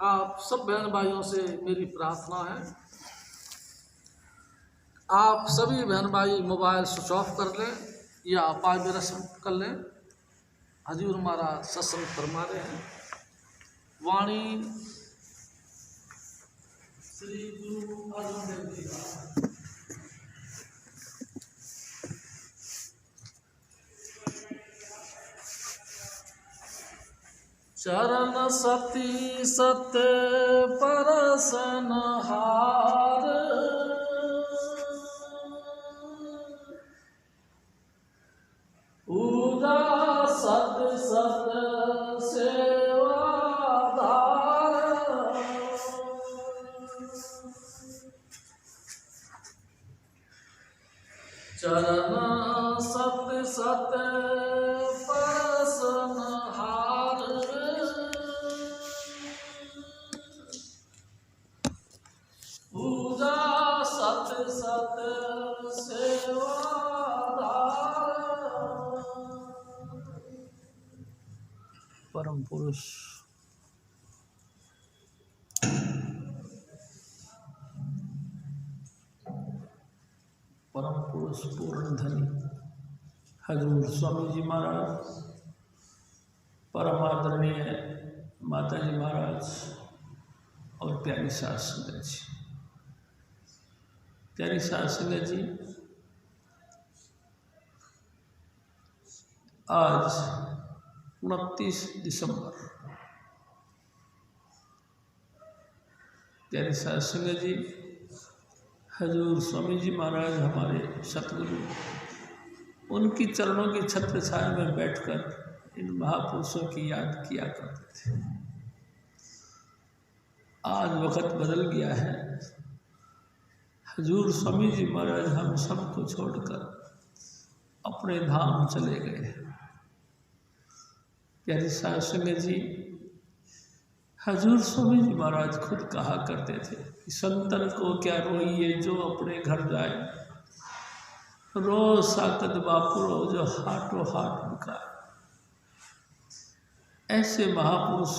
आप सब बहन भाइयों से मेरी प्रार्थना है, आप सभी बहन भाई मोबाइल स्विच ऑफ कर लें या पाय विरस कर लें। हजूर महाराज सत्संग फरमा रहे हैं। वाणी श्री गुरु अर्जुन देव जी का। चरण सती सत्य परसन हार, पूजा सत सत सेवादार। चरण सत सत परसन हार, पूजा सत सत सेवादार। परम पुरुष पूर्ण धनी हजूर स्वामी जी महाराज, परम आदरणीय माता जी महाराज और प्यारी सास संगत जी। प्यारी सास संगत जी, आज 29 दिसंबर। प्यारी सास संगत जी, हजूर स्वामी जी महाराज हमारे सतगुरु, उनकी चरणों की छत्र छाया में बैठकर इन महापुरुषों की याद किया करते थे। आज वक्त बदल गया है। हजूर स्वामी जी महाराज हम सबको छोड़कर अपने धाम चले गए। प्यारी साध संगत जी, हजूर स्वामी जी महाराज खुद कहा करते थे कि संतन को क्या रोइए जो अपने घर जाए, रो साकत बापुरो जो हाटो हाट बिकाए। ऐसे महापुरुष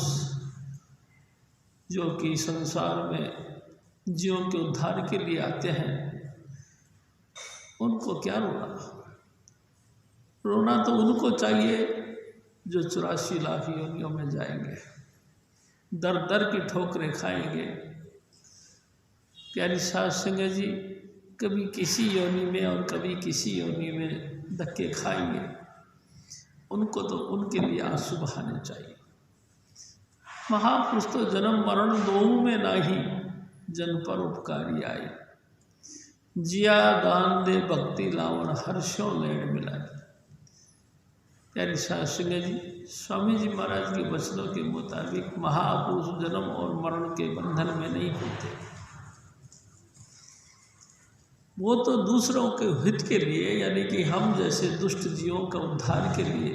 जो कि संसार में जीवों के उद्धार के लिए आते हैं, उनको क्या रोना? रोना तो उनको चाहिए जो 84 लाख योनियों में जाएंगे, दर दर की ठोकरें खाएंगे। प्यारी साध संगत जी, कभी किसी योनि में और कभी किसी योनि में धक्के खाएंगे। उनको तो उनके लिए आंसू बहाने चाहिए। महापुरुष तो जन्म मरण दोनों में नाही, जन पर उपकारी आए। जिया दान दे भक्ति लावण, हर्षों लेण मिलाए। प्यारी साध संगत जी, स्वामी जी महाराज के वचनों के मुताबिक महापुरुष जन्म और मरण के बंधन में नहीं होते। वो तो दूसरों के हित के लिए, यानी कि हम जैसे दुष्ट जीवों का उद्धार के लिए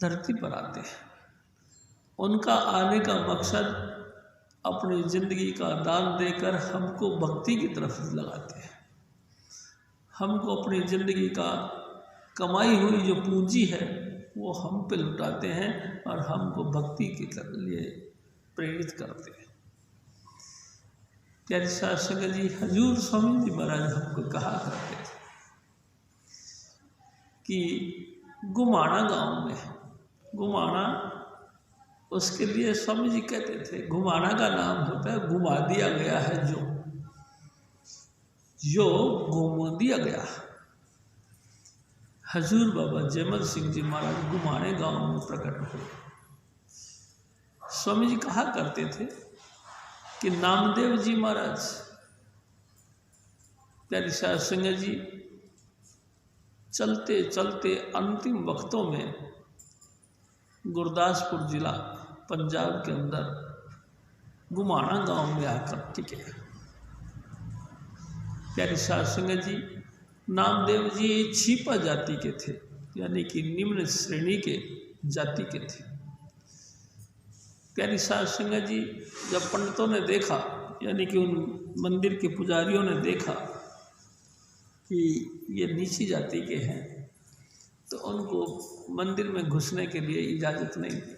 धरती पर आते हैं। उनका आने का मकसद अपनी जिंदगी का दान देकर हमको भक्ति की तरफ लगाते हैं। हमको अपनी जिंदगी का कमाई हुई जो पूंजी है वो हम पे लुटाते हैं और हमको भक्ति के लिए प्रेरित करते हैं। प्यारी साध संगत जी, हजूर स्वामी जी महाराज हमको कहा करते थे कि गुमाणा गांव में, गुमाणा उसके लिए स्वामी जी कहते थे, घुमाना का नाम होता है घुमा दिया गया है, जो घुमा दिया गया। हजूर बाबा जयमल सिंह जी महाराज गुमाने गांव में प्रकट हुए। स्वामी जी कहा करते थे कि नामदेव जी महाराज, प्यारी साध संगत जी, चलते चलते अंतिम वक्तों में गुरदासपुर जिला पंजाब के अंदर गुमाना गांव में आकर टिके। प्यारी साध संगत जी, नामदेव जी छिपा जाति के थे, यानी कि निम्न श्रेणी के जाति के थे। प्यारी साध संगत जी, जब पंडितों ने देखा, यानी कि उन मंदिर के पुजारियों ने देखा कि ये नीची जाति के हैं, तो उनको मंदिर में घुसने के लिए इजाज़त नहीं दी।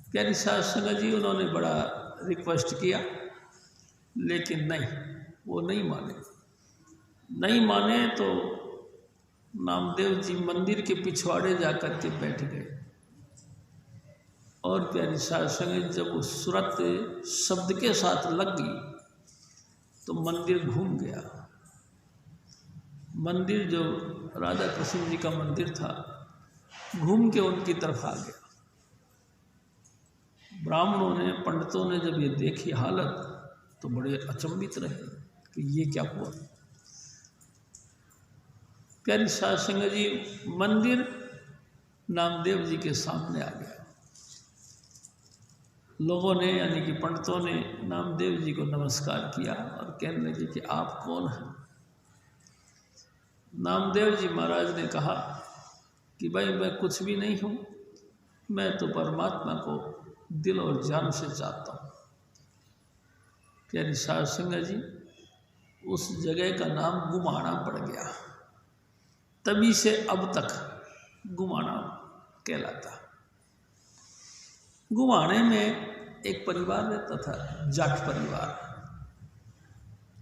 प्यारी सास संगत जी उन्होंने बड़ा रिक्वेस्ट किया, लेकिन नहीं, वो नहीं माने। नहीं माने तो नामदेव जी मंदिर के पिछवाड़े जाकर के बैठ गए। और प्यारी सास संगत जब वो सूरत शब्द के साथ लग गई तो मंदिर घूम गया। मंदिर जो राधा कृष्ण जी का मंदिर था घूम के उनकी तरफ आ गया। ब्राह्मणों ने, पंडितों ने जब ये देखी हालत तो बड़े अचंभित रहे कि ये क्या हुआ। प्यारी सास संगत जी मंदिर नामदेव जी के सामने आ गया। लोगों ने यानी कि पंडितों ने नामदेव जी को नमस्कार किया और कहने लगे कि आप कौन हैं। नामदेव जी महाराज ने कहा कि भाई मैं कुछ भी नहीं हूँ, मैं तो परमात्मा को दिल और जान से चाहता हूँ। प्यारी सास संगत जी उस जगह का नाम गुमाणा पड़ गया। तभी से अब तक गुमाणा कहलाता। गुमाणे में एक परिवार रहता था, जाट परिवार,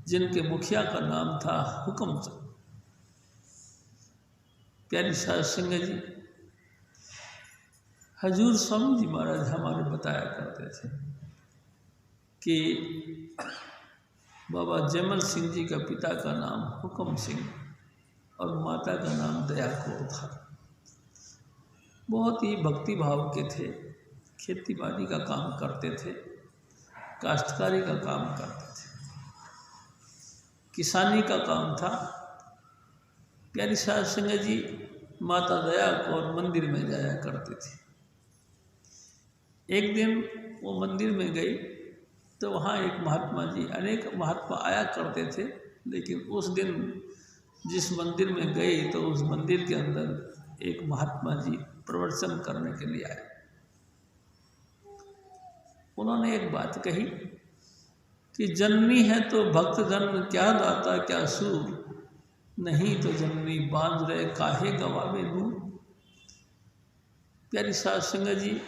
जिनके मुखिया का नाम था हुक्मचंद। प्यारी सास संगत जी हजूर स्वामी जी महाराज हमारे बताया करते थे कि बाबा जयमल सिंह जी का पिता का नाम हुक्म सिंह और माता का नाम दया कौर था। बहुत ही भक्ति भाव के थे, खेती बाड़ी का काम करते थे, काश्तकारी का काम करते थे, किसानी का काम था। प्यारी सास संगत जी माता दया कौर मंदिर में जाया करते थे। एक दिन वो मंदिर में गई तो वहाँ एक महात्मा जी, अनेक महात्मा आया करते थे, लेकिन उस दिन जिस मंदिर में गई तो उस मंदिर के अंदर एक महात्मा जी प्रवचन करने के लिए आए। उन्होंने एक बात कही कि जननी है तो भक्त जन, क्या दाता क्या सूर, नहीं तो जननी बांध रहे काहे गवावे दूर। प्यारी सास संगत जी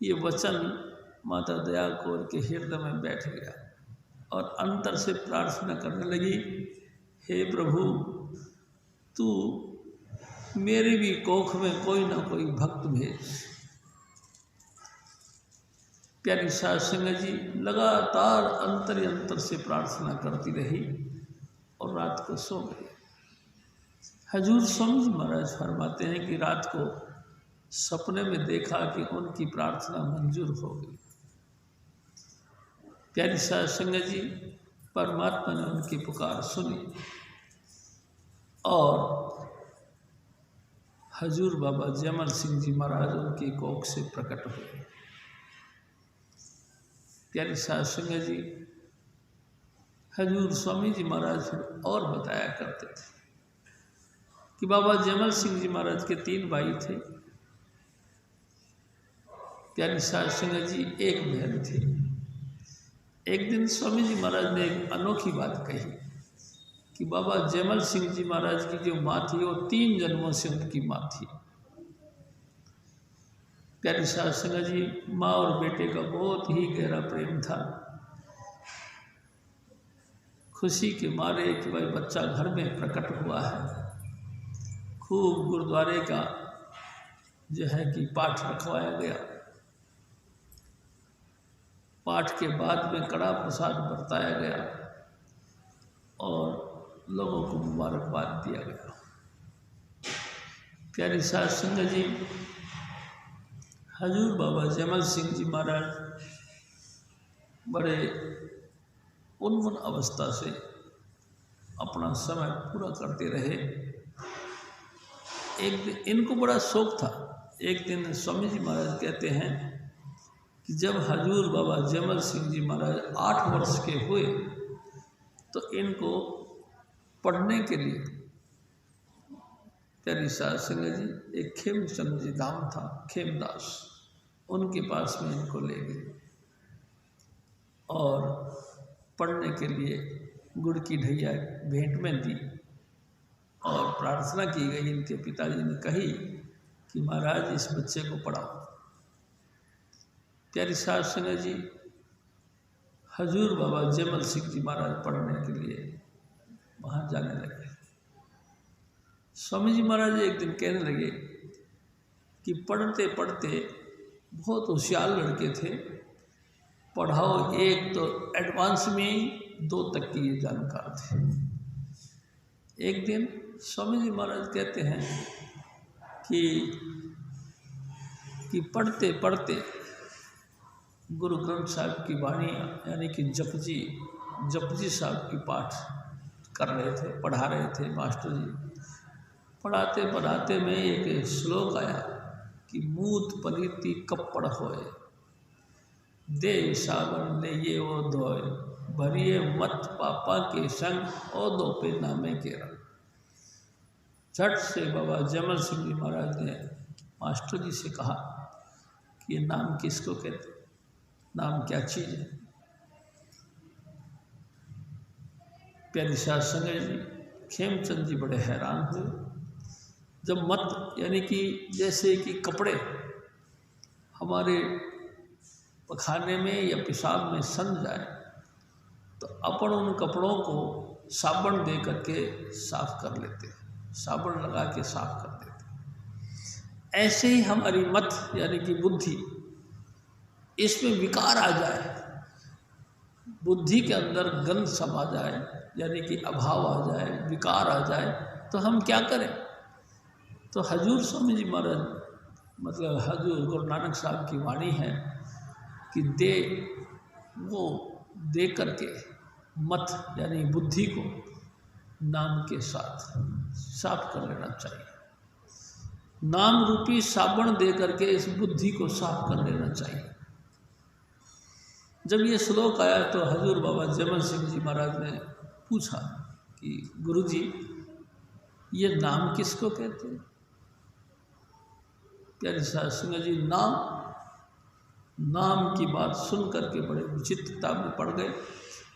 ये वचन माता दया कौर के हृदय में बैठ गया और अंतर से प्रार्थना करने लगी, हे प्रभु तू मेरे भी कोख में कोई ना कोई भक्त भेज। प्यारी सास संगत जी लगातार अंतर से प्रार्थना करती रही और रात को सो गई। हजूर स्वामी जी महाराज फरमाते हैं कि रात को सपने में देखा कि उनकी प्रार्थना मंजूर हो गई। प्यारी सास संगत जी परमात्मा ने उनकी पुकार सुनी और हजूर बाबा जयमल सिंह जी महाराज उनकी कोख से प्रकट हुए। प्यारी सास संगत जी हजूर स्वामी जी महाराज और बताया करते थे कि बाबा जयमल सिंह जी महाराज के 3 भाई थे। प्यारी सास संगत जी एक बहन थी। एक दिन स्वामी जी महाराज ने एक अनोखी बात कही कि बाबा जयमल सिंह जी महाराज की जो माँ थी वो 3 जन्मों से उनकी माँ थी। प्यारी सास संगत जी माँ और बेटे का बहुत ही गहरा प्रेम था। खुशी के मारे कि भाई बच्चा घर में प्रकट हुआ है, खूब गुरुद्वारे का जो है कि पाठ रखवाया गया। पाठ के बाद में कड़ा प्रसाद बरताया गया और लोगों को मुबारकबाद दिया गया। प्यारी सास संगत जी हजूर बाबा जयमल सिंह जी महाराज बड़े उन्मन अवस्था से अपना समय पूरा करते रहे। एक दिन इनको बड़ा शौक था। एक दिन स्वामी जी महाराज कहते हैं कि जब हजूर बाबा जयमल सिंह जी महाराज 8 वर्ष के हुए तो इनको पढ़ने के लिए प्यारी सास संगत जी एक खेमचंद जी धाम था, खेमदास, उनके पास में इनको ले गए और पढ़ने के लिए गुड़ की ढैया भेंट में दी और प्रार्थना की गई। इनके पिताजी ने कही कि महाराज इस बच्चे को पढ़ाओ। प्यारी साध संगत जी, हजूर बाबा जैमल सिंह जी महाराज पढ़ने के लिए वहाँ जाने लगे। स्वामी जी महाराज एक दिन कहने लगे कि पढ़ते पढ़ते बहुत होशियार लड़के थे, पढ़ाओ, एक तो एडवांस में ही 2 तक की ये जानकार थे। एक दिन स्वामी जी महाराज कहते हैं कि पढ़ते पढ़ते गुरु ग्रंथ साहिब की वाणी यानी कि जपजी साहब की पाठ कर रहे थे, पढ़ा रहे थे मास्टर जी। पढ़ाते पढ़ाते में एक श्लोक आया कि मूत पलीती कपड़ होए, दे सावन ले ये वो धोए, भरिए मत पापा के संग ओ दो पे नामे के रंग। झट से बाबा जैमल सिंह जी महाराज ने मास्टर जी से कहा कि ये नाम किसको कहते, नाम क्या चीज़ है। प्यारी साध संगत जी, खेमचंद जी बड़े हैरान हुए जब मत यानी कि जैसे कि कपड़े हमारे पखाने में या पेशाब में सन जाए तो अपन उन कपड़ों को साबुन दे करके साफ कर लेते हैं, साबुन लगा के साफ कर देते हैं। ऐसे ही हमारी मत यानी कि बुद्धि, इसमें विकार आ जाए, बुद्धि के अंदर गंध समा जाए यानी कि अभाव आ जाए, विकार आ जाए, तो हम क्या करें। तो हजूर स्वामी जी महाराज मतलब हजूर गुरु नानक साहब की वाणी है कि दे करके मत यानी बुद्धि को नाम के साथ साफ कर लेना चाहिए। नाम रूपी साबुन दे करके इस बुद्धि को साफ कर लेना चाहिए। जब ये श्लोक आया तो हजूर बाबा जैमल सिंह जी महाराज ने पूछा कि गुरुजी ये नाम किसको कहते हैं। प्यारी साध संगत जी, नाम की बात सुन करके बड़े विचित्रता में पड़ गए,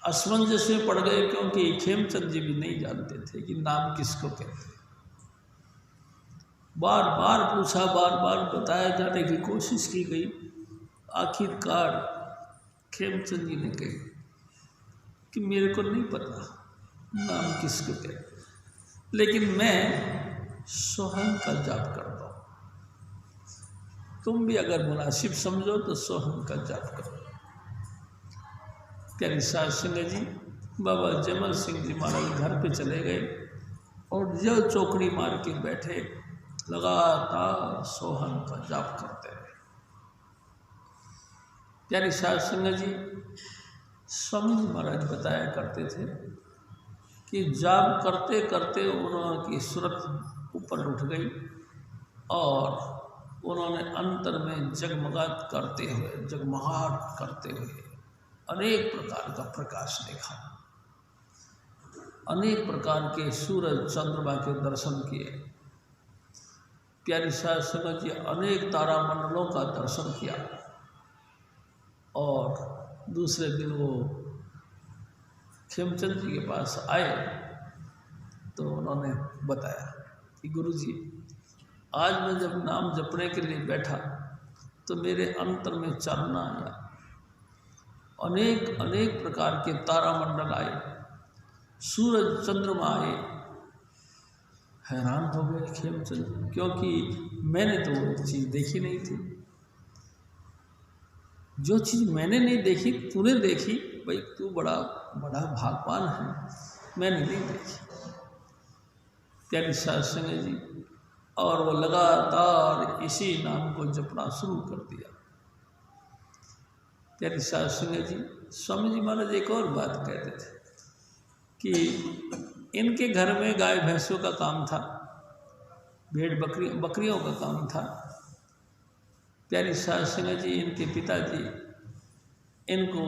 असमंजस में पड़ गए, क्योंकि खेमचंद जी भी नहीं जानते थे कि नाम किसको कहते। बार बार पूछा, बार बार बताया जाने की कोशिश की गई। आखिरकार खेमचंद जी ने कही कि मेरे को नहीं पता नाम किसको कहते, लेकिन मैं सोहन का जाप करता हूँ। तुम भी अगर मुनासिब समझो तो सोहन का जाप करो। प्यारी साध संगत जी, बाबा जैमल सिंह जी महाराज घर पे चले गए और जो चौकड़ी मार के बैठे, लगातार सोहन का जाप करते रहे। प्यारी साध संगत जी, स्वामी जी महाराज बताया करते थे कि जाप करते करते उन्होंने सूरत ऊपर उठ गई और उन्होंने अंतर में जगमगाहट करते हुए अनेक प्रकार का प्रकाश देखा, अनेक प्रकार के सूरज चंद्रमा के दर्शन किए। प्यारी साध संगत जी, अनेक तारामंडलों का दर्शन किया। और दूसरे दिन वो खेमचंद जी के पास आए तो उन्होंने बताया कि गुरुजी, आज मैं जब नाम जपने के लिए बैठा तो मेरे अंतर में चानना आया, अनेक अनेक प्रकार के तारामंडल आए, सूरज चंद्रमा आए। हैरान हो गए खेमचंद, क्योंकि मैंने तो वो चीज़ देखी नहीं थी। जो चीज़ मैंने नहीं देखी तूने देखी, भाई तू बड़ा बड़ा भागवान है, मैंने नहीं देखी। प्यारी साध संगत जी, और वो लगातार इसी नाम को जपना शुरू कर दिया। प्यारी साध संगत जी, स्वामी जी महाराज एक और बात कहते थे कि इनके घर में गाय भैंसों का काम था, भेड़ बकरियों का काम था। प्यारी साध संगत जी, इनके पिताजी इनको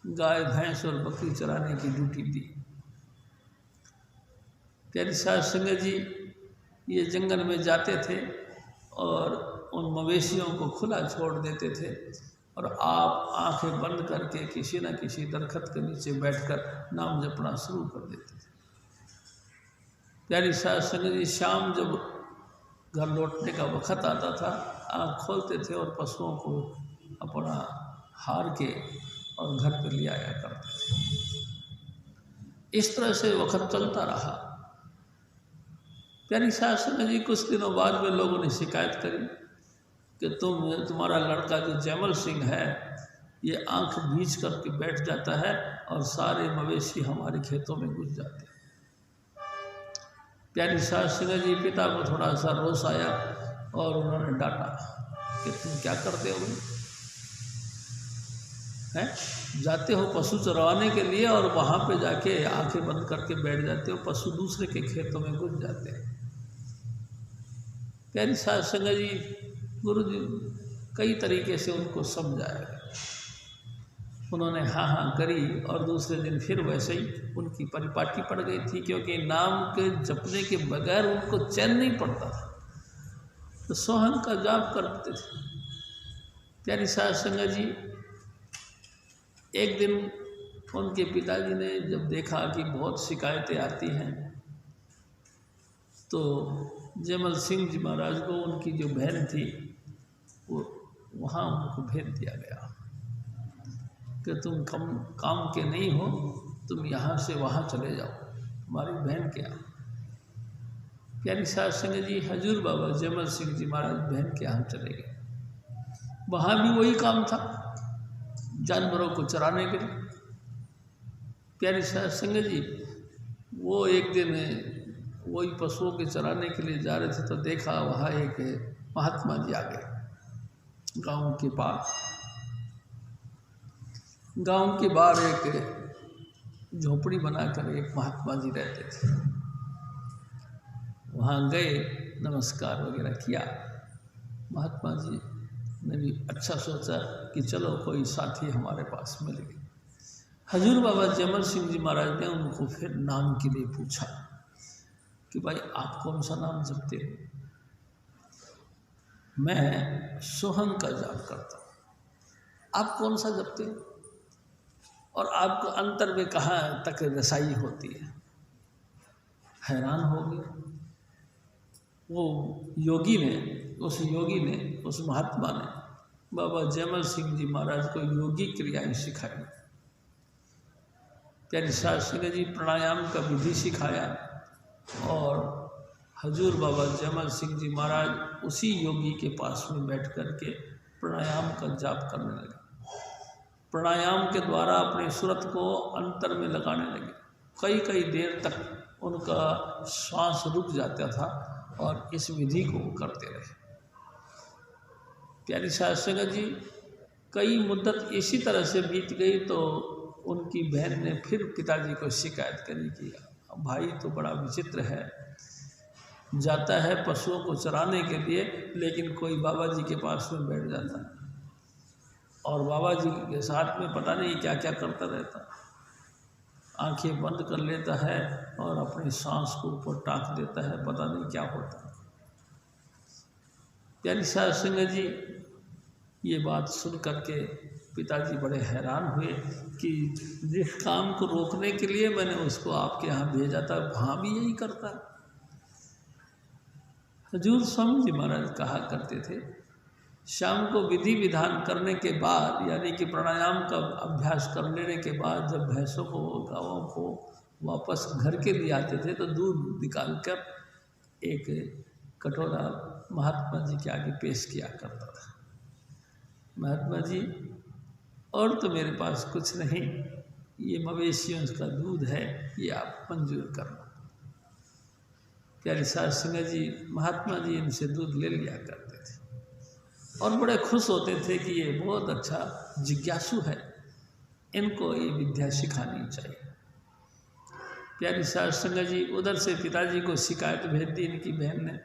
गाय भैंस और बकरी चराने की ड्यूटी दी। प्यारी साध संगत जी, ये जंगल में जाते थे और उन मवेशियों को खुला छोड़ देते थे और आप आंखें बंद करके किसी न किसी दरख्त के नीचे बैठकर नाम जपना शुरू कर देते थे। प्यारी साध संगत जी, शाम जब घर लौटने का वक्त आता था, आँख खोलते थे और पशुओं को अपना हार के और घर पर ले आया करते थे। इस तरह से वक्त चलता रहा। प्यारी सास संगत जी, कुछ दिनों बाद में लोगों ने शिकायत करी कि तुम्हारा लड़का जो जैमल सिंह है ये आंख बीच करके बैठ जाता है और सारे मवेशी हमारे खेतों में घुस जाते हैं। प्यारी सास संगत जी, पिता को थोड़ा सा रोष आया और उन्होंने डांटा कि तुम क्या करते हो हैं, जाते हो पशु चरवाने के लिए और वहाँ पे जाके आंखें बंद करके बैठ जाते हो, पशु दूसरे के खेतों में घुस जाते हैं। प्यारी सास संगत जी, गुरु जी कई तरीके से उनको समझाया। उन्होंने हाँ हाँ करी और दूसरे दिन फिर वैसे ही उनकी परिपाटी पड़ गई थी, क्योंकि नाम के जपने के बगैर उनको चैन नहीं पड़ता था, तो सोहन का जाप करते थे। प्यारी सास संगत जी, एक दिन उनके पिताजी ने जब देखा कि बहुत शिकायतें आती हैं, तो जैमल सिंह जी महाराज को उनकी जो बहन थी वो वहाँ उनको भेज दिया गया कि तुम काम के नहीं हो, तुम यहाँ से वहाँ चले जाओ तुम्हारी बहन के यहाँ। प्यारी सास संगत जी, हजूर बाबा जैमल सिंह जी महाराज बहन के यहाँ चले गए। वहाँ भी वही काम था, जानवरों को चराने के लिए। प्यारी सास संगत जी, वो एक दिन वही पशुओं के चराने के लिए जा रहे थे, तो देखा वहाँ एक महात्मा जी आ गए। गांव के पास, गांव के बाहर एक झोपड़ी बनाकर एक महात्मा जी रहते थे। वहाँ गए, नमस्कार वगैरह किया। महात्मा जी ने भी अच्छा सोचा कि चलो कोई साथी हमारे पास मिल गए। हजूर बाबा जैमल सिंह जी महाराज ने उनको फिर नाम के लिए पूछा कि भाई आप कौन सा नाम जपते हो? मैं सोहन का जाप करता हूँ, आप कौन सा जपते हो? और आपको अंतर में कहाँ तक रसाई होती है? हैरान हो गए। वो योगी ने, उस महात्मा ने बाबा जैमल सिंह जी महाराज को योगी क्रियाएं सिखाई। प्यारी सास संगत जी, प्राणायाम का विधि सिखाया और हजूर बाबा जैमल सिंह जी महाराज उसी योगी के पास में बैठ कर के प्राणायाम का जाप करने लगे। प्राणायाम के द्वारा अपनी सूरत को अंतर में लगाने लगे। कई कई देर तक उनका श्वास रुक जाता था और इस विधि को करते रहे। प्यारी सास संगत जी, कई मुद्दत इसी तरह से बीत गई तो उनकी बहन ने फिर पिताजी को शिकायत करी कि भाई तो बड़ा विचित्र है, जाता है पशुओं को चराने के लिए, लेकिन कोई बाबा जी के पास में बैठ जाता है और बाबा जी के साथ में पता नहीं क्या क्या करता रहता है। आंखें बंद कर लेता है और अपनी सांस को ऊपर टाँक देता है, पता नहीं क्या होता है। प्यारी सास संगत जी, ये बात सुन करके पिताजी बड़े हैरान हुए कि जिस काम को रोकने के लिए मैंने उसको आपके यहाँ भेजा था, वहाँ भी यही करता है। हजूर स्वामी जी महाराज कहा करते थे, शाम को विधि विधान करने के बाद, यानी कि प्राणायाम का अभ्यास कर लेने के बाद, जब भैंसों को, गायों को वापस घर के लिए आते थे तो दूध निकाल कर एक कटोरा महात्मा जी के आगे पेश किया करता था। महात्मा जी, और तो मेरे पास कुछ नहीं, ये मवेशियों का दूध है, ये आप मंजूर कर लो। प्यारी सास संगत जी, महात्मा जी इनसे दूध ले लिया करते थे और बड़े खुश होते थे कि ये बहुत अच्छा जिज्ञासु है, इनको ये विद्या सिखानी चाहिए। प्यारी सास संगत जी, उधर से पिताजी को शिकायत भेज दी इनकी बहन ने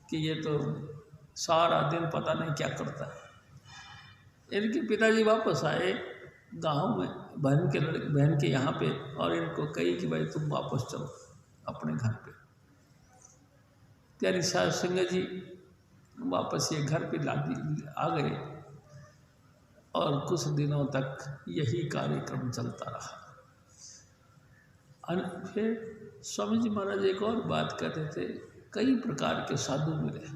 कि ये तो सारा दिन पता नहीं क्या करता है। इनके पिताजी वापस आए गांव में बहन के यहाँ पे और इनको कही कि भाई तुम वापस चलो अपने घर पे। प्यारी सास संगत जी वापस ये घर पे आ गए और कुछ दिनों तक यही कार्यक्रम चलता रहा। फिर स्वामी जी महाराज एक और बात कहते थे, कई प्रकार के साधु मिले,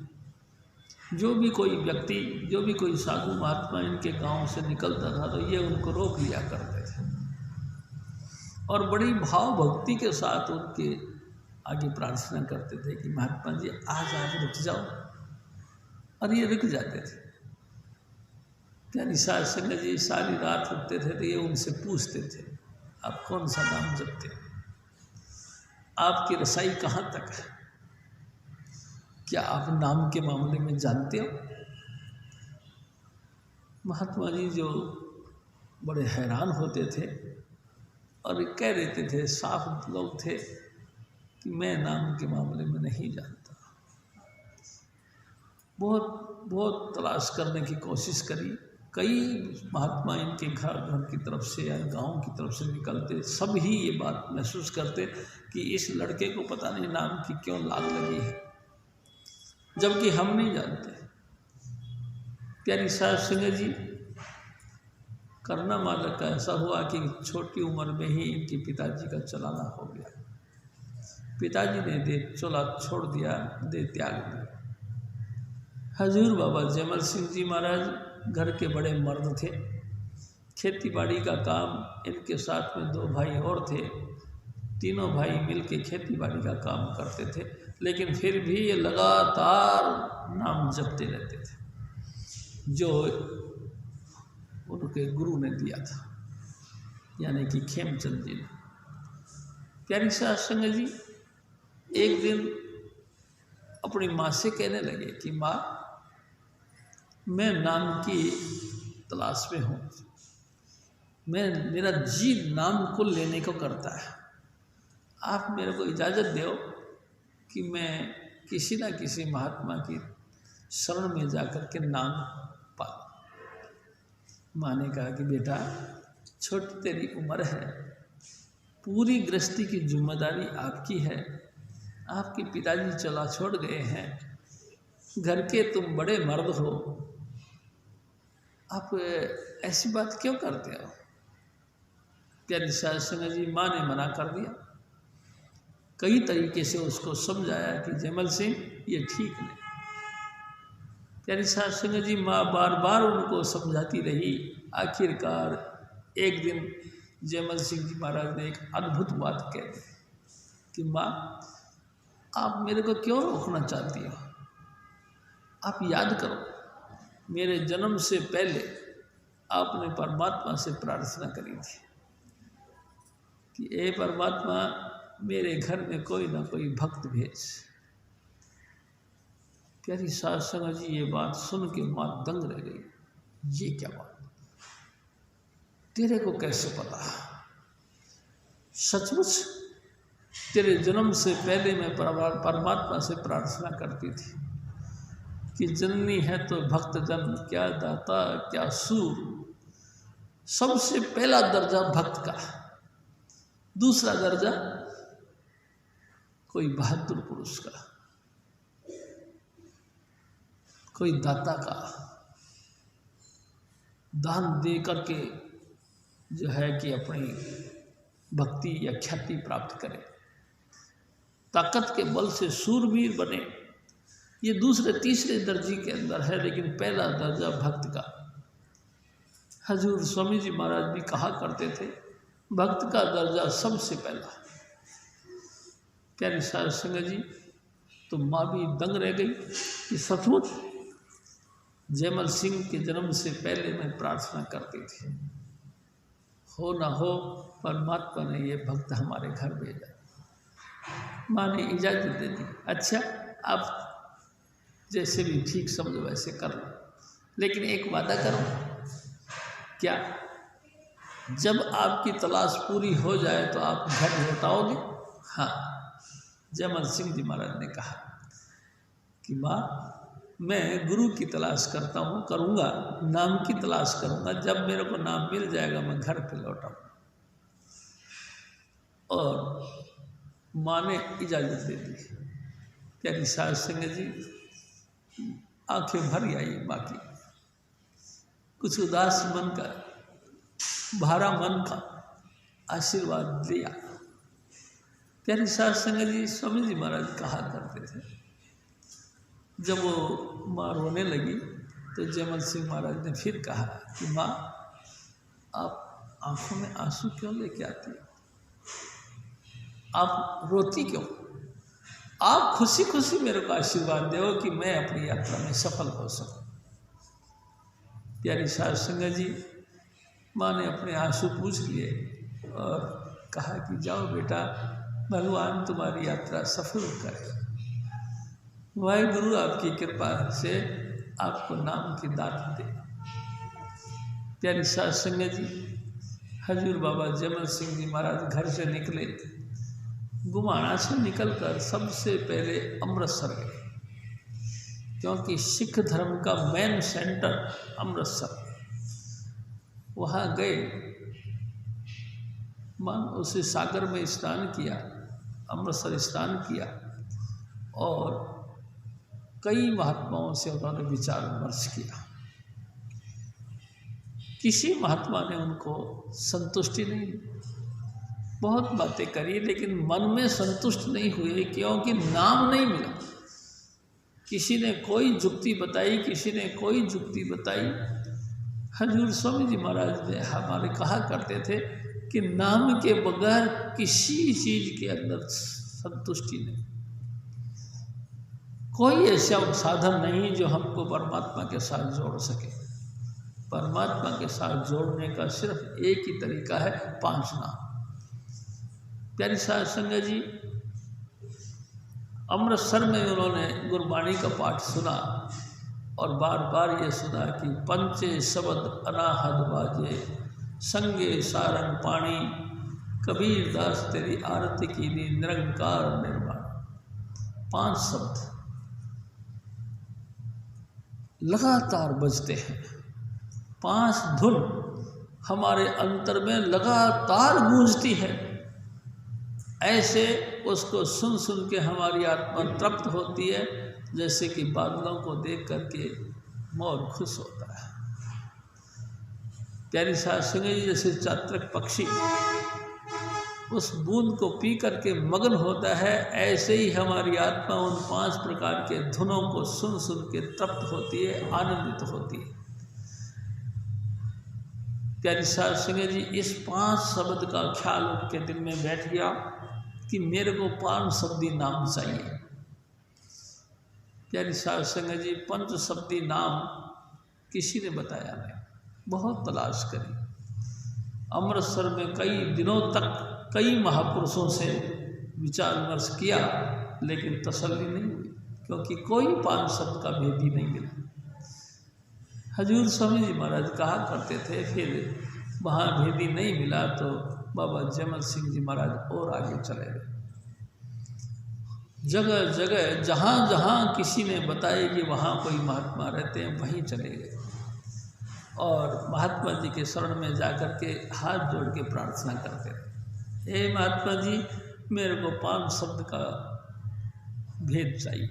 जो भी कोई व्यक्ति, जो भी कोई साधु महात्मा इनके गांव से निकलता था तो ये उनको रोक लिया करते थे और बड़ी भाव भक्ति के साथ उनके आगे प्रार्थना करते थे कि महात्मा जी आज आप रुक जाओ, और ये रुक जाते थे। प्यारी साध संगत जी सारी रात रुकते थे तो ये उनसे पूछते थे आप कौन सा नाम जपते हो, आपकी रसाई कहाँ तक है, क्या आप नाम के मामले में जानते हो। महात्मा जी जो बड़े हैरान होते थे और कह देते थे, साफ लोग थे कि मैं नाम के मामले में नहीं जानता। बहुत बहुत तलाश करने की कोशिश करी, कई महात्मा इनके घर की तरफ से या गांव की तरफ से निकलते, सब ही ये बात महसूस करते कि इस लड़के को पता नहीं नाम की क्यों लाग लगी है, जबकि हम नहीं जानते। प्यारी साध संगत जी करना मालक का ऐसा हुआ कि छोटी उम्र में ही इनके पिताजी का चलाना हो गया। पिताजी ने दे चोला छोड़ दिया, दे त्याग दिया। हजूर बाबा जयमल सिंह जी महाराज घर के बड़े मर्द थे, खेती बाड़ी का काम इनके साथ में 2 भाई और थे, तीनों भाई मिलके खेती बाड़ी का काम करते थे, लेकिन फिर भी ये लगातार नाम जपते रहते थे जो उनके गुरु ने दिया था, यानी कि खेमचंद जी ने। प्यारी साध संगत जी एक दिन अपनी माँ से कहने लगे कि माँ मैं नाम की तलाश में हूँ, मेरा जी नाम को लेने को करता है, आप मेरे को इजाज़त दो कि मैं किसी न किसी महात्मा की शरण में जाकर के नाम पालूं। माँ ने कहा कि बेटा छोटी तेरी उम्र है, पूरी गृहस्थी की जिम्मेदारी आपकी है, आपके पिताजी चला छोड़ गए हैं, घर के तुम बड़े मर्द हो, आप ऐसी बात क्यों करते हो। प्यारी साध संगत जी माँ ने मना कर दिया, कई तरीके से उसको समझाया कि जयमल सिंह ये ठीक नहीं। प्यारी साध संगत जी माँ बार बार उनको समझाती रही। आखिरकार एक दिन जयमल सिंह जी महाराज ने एक अद्भुत बात कह दी कि माँ आप मेरे को क्यों रोकना चाहती हो, आप याद करो मेरे जन्म से पहले आपने परमात्मा से प्रार्थना करी थी कि ए परमात्मा मेरे घर में कोई ना कोई भक्त भेज। प्यारी साध संगत जी ये बात सुन के माँ दंग रह गई, ये क्या बात, तेरे को कैसे पता, सचमुच तेरे जन्म से पहले मैं परमात्मा से प्रार्थना करती थी कि जननी है तो भक्त जन, क्या दाता क्या सूर। सबसे पहला दर्जा भक्त का, दूसरा दर्जा कोई बहादुर पुरुष का, कोई दाता का, दान दे करके जो है कि अपनी भक्ति या ख्याति प्राप्त करे, ताकत के बल से सूरवीर बने, ये दूसरे तीसरे दर्जे के अंदर है, लेकिन पहला दर्जा भक्त का। हजूर स्वामी जी महाराज भी कहा करते थे भक्त का दर्जा सबसे पहला। प्यारी साध संगत जी तो माँ भी दंग रह गई कि सचमुच जयमल सिंह के जन्म से पहले मैं प्रार्थना करती थी, हो ना हो परमात्मा ने ये भक्त हमारे घर भेजा। माँ ने इजाज़त दे दी, अच्छा आप जैसे भी ठीक समझो वैसे कर लो, लेकिन एक वादा करो, क्या जब आपकी तलाश पूरी हो जाए तो आप घर लौट आओगे। हाँ, जयमल सिंह जी महाराज ने कहा कि माँ मैं गुरु की तलाश करता हूँ, करूँगा, नाम की तलाश करूँगा, जब मेरे को नाम मिल जाएगा मैं घर पे लौट आऊँगा। और माँ ने इजाज़त दे दी। प्यारी साध संगत जी आंखें भर आई माँ की, कुछ उदास मन का, भारा मन का आशीर्वाद दिया। प्यारी साध संगत जी स्वामी जी महाराज कहा करते थे जब वो माँ रोने लगी तो जयमल सिंह महाराज ने फिर कहा कि माँ, आप आंखों में आंसू क्यों लेके आती हो, आप रोती क्यों? आप खुशी खुशी मेरे को आशीर्वाद दो कि मैं अपनी यात्रा में सफल हो सकूं। प्यारी साध संगत जी, माँ ने अपने आंसू पूछ लिए और कहा कि जाओ बेटा, भगवान तुम्हारी यात्रा सफल करे, वाहिगुरु आपकी कृपा से आपको नाम की दात दे। प्यारी साध संगत जी, हजूर बाबा जयमल सिंह जी महाराज घर से निकले, गुमाणा से निकलकर सबसे पहले अमृतसर गए, क्योंकि सिख धर्म का मेन सेंटर अमृतसर। वहाँ गए, मान उसे सागर में स्नान किया, अमृतसर स्नान किया और कई महात्माओं से उन्होंने विचार विमर्श किया। किसी महात्मा ने उनको संतुष्टि नहीं दी, बहुत बातें करी, लेकिन मन में संतुष्ट नहीं हुए, क्योंकि नाम नहीं मिला। किसी ने कोई जुक्ति बताई, किसी ने कोई जुक्ति बताई। हजूर स्वामी जी महाराज ने हमारे कहा करते थे कि नाम के बगैर किसी चीज के अंदर संतुष्टि नहीं। कोई ऐसा साधन नहीं जो हमको परमात्मा के साथ जोड़ सके। परमात्मा के साथ जोड़ने का सिर्फ एक ही तरीका है, 5 नाम। प्यारी साध संगत जी, अमृतसर में उन्होंने गुरबाणी का पाठ सुना और बार बार ये सुना कि पंचे शब्द अनाहद बाजे, संगे सारंग पाणी, कबीर दास तेरी आरती की निरंकार निर्वाण। 5 शब्द लगातार बजते हैं, 5 धुन हमारे अंतर में लगातार गूंजती है। ऐसे उसको सुन सुन के हमारी आत्मा तृप्त होती है, जैसे कि बादलों को देख करके मोर खुश होता है। प्यारी साध संगत जी, जैसे चातक पक्षी उस बूंद को पी करके मगन होता है, ऐसे ही हमारी आत्मा उन 5 प्रकार के धुनों को सुन सुन के तृप्त होती है, आनंदित होती है। प्यारी साध संगत जी, इस 5 शब्द का ख्याल उनके दिल में बैठ गया कि मेरे को 5 शब्दी नाम चाहिए। प्यारी साध संगत जी, 5 शब्दी नाम किसी ने बताया नहीं, बहुत तलाश करी। अमृतसर में कई दिनों तक कई महापुरुषों से विचार विमर्श किया, लेकिन तसल्ली नहीं हुई, क्योंकि कोई 5 शब्द का भेदी नहीं मिला। हजूर स्वामी जी महाराज कहा करते थे, फिर वहाँ भेदी नहीं मिला तो बाबा जयमल सिंह जी महाराज और आगे चले गए। जगह जगह जहाँ जहाँ किसी ने बताया कि वहाँ कोई महात्मा रहते हैं, वहीं चले गए और महात्मा जी के शरण में जाकर के हाथ जोड़ के प्रार्थना करते रहे, हे महात्मा जी, मेरे को 5 शब्द का भेद चाहिए,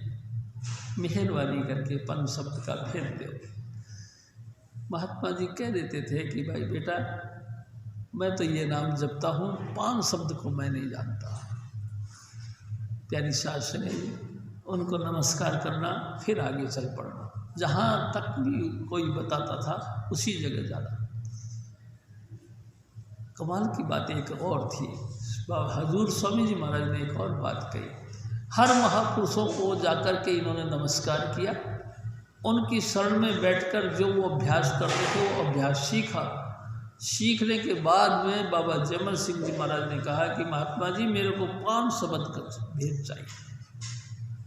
मेहरबानी करके 5 शब्द का भेद दो। महात्मा जी कह देते थे कि भाई बेटा, मैं तो ये नाम जपता हूँ, 5 शब्द को मैं नहीं जानता। प्यारी साध संगत जी, उनको नमस्कार करना, फिर आगे चल पड़ना। जहाँ तक भी कोई बताता था उसी जगह जाना। कमाल की बात एक और थी, हजूर स्वामी जी महाराज ने एक और बात कही। हर महापुरुषों को जाकर के इन्होंने नमस्कार किया, उनकी शरण में बैठकर जो वो अभ्यास करते थे वो अभ्यास सीखा। सीखने के बाद में बाबा जयमल सिंह जी महाराज ने कहा कि महात्मा जी, मेरे को 5 शब्द का भेद चाहिए।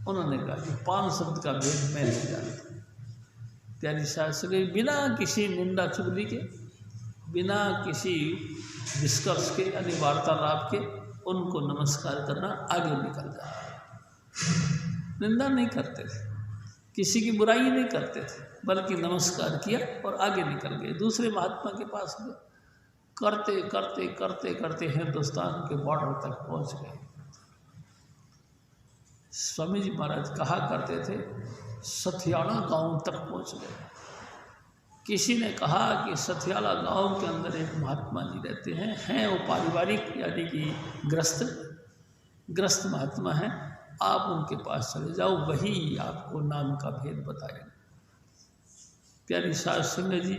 उन्होंने कहा कि 5 शब्द का भेद मैं नहीं जानता। प्यारी साध संगत, बिना किसी निंदा चुगली के, बिना किसी डिस्कस के, यानी वार्तालाप के, उनको नमस्कार करना, आगे निकल जाना। निंदा नहीं करते थे, किसी की बुराई नहीं करते थे, बल्कि नमस्कार किया और आगे निकल गए। दूसरे महात्मा के पास गए, करते करते करते करते हिंदुस्तान के बॉर्डर तक पहुंच गए। स्वामी जी महाराज कहा करते थे, सथियाला गांव तक पहुंच गए। किसी ने कहा कि सथियाला गांव के अंदर एक महात्मा जी रहते हैं वो पारिवारिक यानी कि ग्रस्त महात्मा हैं, आप उनके पास चले जाओ, वही आपको नाम का भेद बताएंगे। प्यारी सास सिंह जी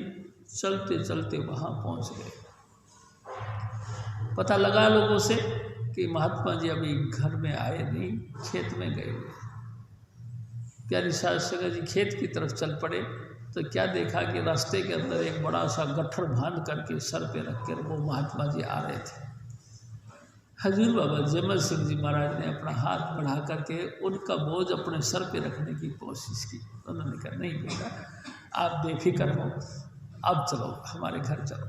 चलते चलते वहाँ पहुँच गए। पता लगा लोगों से कि महात्मा जी अभी घर में आए नहीं, खेत में गए हुए। प्यारी सास सिंह जी खेत की तरफ चल पड़े तो क्या देखा कि रास्ते के अंदर एक बड़ा सा गट्ठर बांध करके सर पे रख कर वो महात्मा जी आ रहे थे। हजूर बाबा जमल सिंह जी महाराज ने अपना हाथ बढ़ा करके उनका बोझ अपने सर पे रखने की कोशिश की। उन्होंने कहा नहीं बेटा, आप बेफिक्र हो, अब चलो हमारे घर चलो।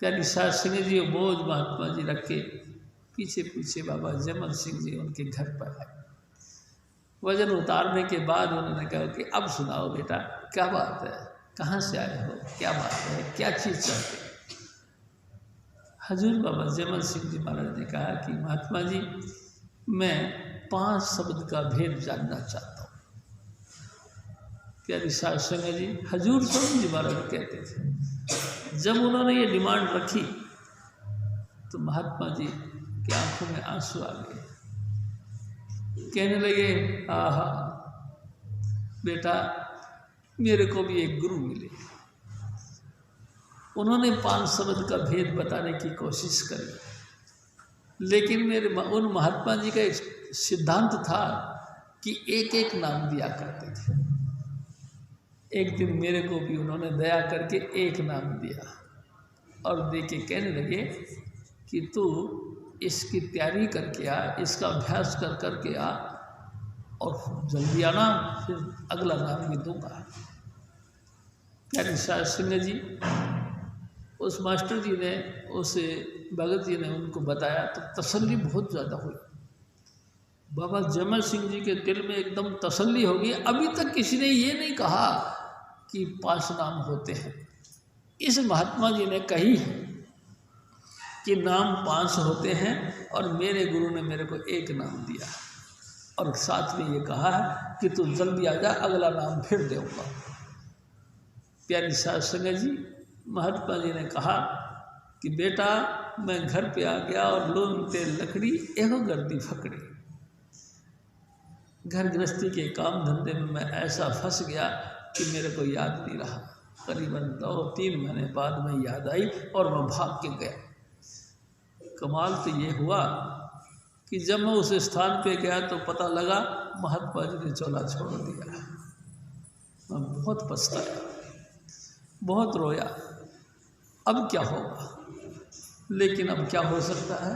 प्यारी सास सिंह जी बोझ महात्मा जी रख के पीछे पीछे बाबा जमल सिंह जी उनके घर पर आए। वजन उतारने के बाद उन्होंने कहा कि अब सुनाओ बेटा, क्या बात है, कहाँ से आए हो, क्या बात है, क्या चीज़ चाहते हो। हजूर बाबा जमल सिंह जी महाराज ने कहा कि महात्मा जी मैं 5 शब्द का भेद जानना चाहता हूँ। प्यारी सास सिंह जी हजूर सिंह जी महाराज कहते थे। जब उन्होंने ये डिमांड रखी तो महात्मा जी की आंखों में आंसू आ गए। कहने लगे आहा बेटा, मेरे को भी एक गुरु मिले। उन्होंने 5 शब्द का भेद बताने की कोशिश करी, लेकिन मेरे उन महात्मा जी का एक सिद्धांत था कि एक एक नाम दिया करते थे। एक दिन मेरे को भी उन्होंने दया करके एक नाम दिया और दे के कहने लगे कि तू इसकी तैयारी करके आ, इसका अभ्यास कर करके आ और जल्दी आना, फिर अगला नाम भी दूंगा। प्यारी सास सिंह जी उस मास्टर जी ने, उस भगत जी ने उनको बताया तो तसल्ली बहुत ज़्यादा हुई। बाबा जमल सिंह जी के दिल में एकदम तसल्ली हो गई। अभी तक किसी ने ये नहीं कहा कि 5 नाम होते हैं। इस महात्मा जी ने कही है कि नाम 5 होते हैं और मेरे गुरु ने मेरे को एक नाम दिया और साथ में ये कहा है कि तू जल्दी आ जा, अगला नाम फिर दूंगा। प्यारी सास सिंह जी महात्मा जी ने कहा कि बेटा मैं घर पे आ गया और लोन तेल लकड़ी एहो गर्दी फकड़ी। घर गृहस्थी के काम धंधे में मैं ऐसा फंस गया कि मेरे को याद नहीं रहा। करीबन 2-3 महीने बाद में याद आई और मैं भाग के गया। कमाल तो ये हुआ कि जब मैं उस स्थान पे गया तो पता लगा महात्मा जी ने चोला छोड़ दिया। मैं बहुत पछताया, बहुत रोया, अब क्या होगा। लेकिन अब क्या हो सकता है,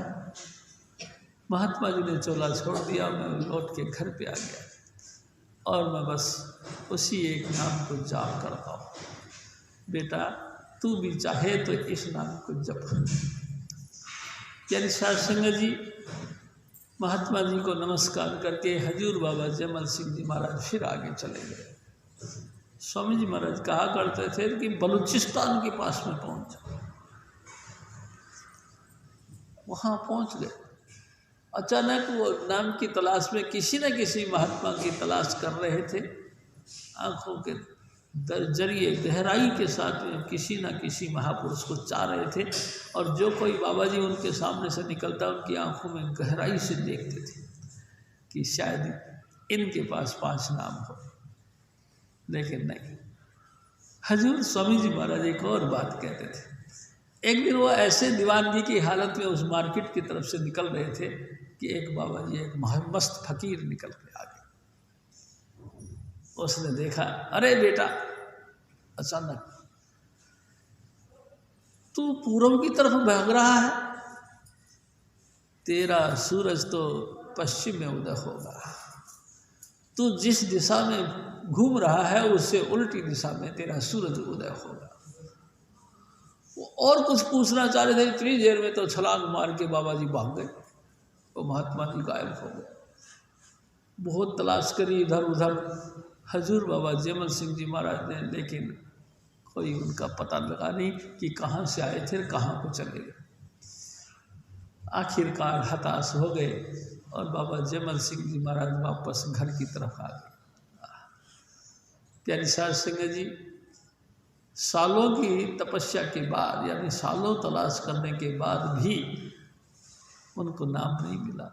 महात्मा जी ने चोला छोड़ दिया। मैं लौट के घर पे आ गया और मैं बस उसी एक नाम को जाप करता हूँ। बेटा तू भी चाहे तो इस नाम को जप। प्यारी सास सिंह जी महात्मा जी को नमस्कार करके हजूर बाबा जमल सिंह जी महाराज फिर आगे चले गए। स्वामी जी महाराज कहा करते थे कि बलूचिस्तान के पास में पहुंच जाओ। वहाँ पहुंच गए। अचानक वो नाम की तलाश में किसी न किसी महात्मा की तलाश कर रहे थे। आँखों के जरिए गहराई के साथ में किसी न किसी महापुरुष को चाह रहे थे और जो कोई बाबा जी उनके सामने से निकलता उनकी आँखों में गहराई से देखते थे कि शायद इनके पास 5 नाम हो। लेकिन नहीं। हजूर स्वामी जी महाराज एक और बात कहते थे। एक दिन वो ऐसे दीवानगी की हालत में उस मार्केट की तरफ से निकल रहे थे कि एक बाबा जी, एक मस्त फकीर निकल के आ गए। उसने देखा, अरे बेटा, अचानक तू पूर्व की तरफ भाग रहा है, तेरा सूरज तो पश्चिम में उदय होगा। तू जिस दिशा में घूम रहा है उससे उल्टी दिशा में तेरा सूरज उदय होगा। वो और कुछ पूछना चाह रहे थे, इतनी देर में तो छलांग मार के बाबा जी भाग गए। वो महात्मा जी गायब हो गए। बहुत तलाश करी इधर उधर हजूर बाबा जमल सिंह जी महाराज ने, लेकिन कोई उनका पता लगा नहीं कि कहाँ से आए थे, कहाँ को चले गए। आखिरकार हताश हो गए और बाबा जमल सिंह जी महाराज वापस घर की तरफ आ गए। प्यारी सास सिंह जी सालों की तपस्या के बाद, यानी सालों तलाश करने के बाद भी उनको नाम नहीं मिला।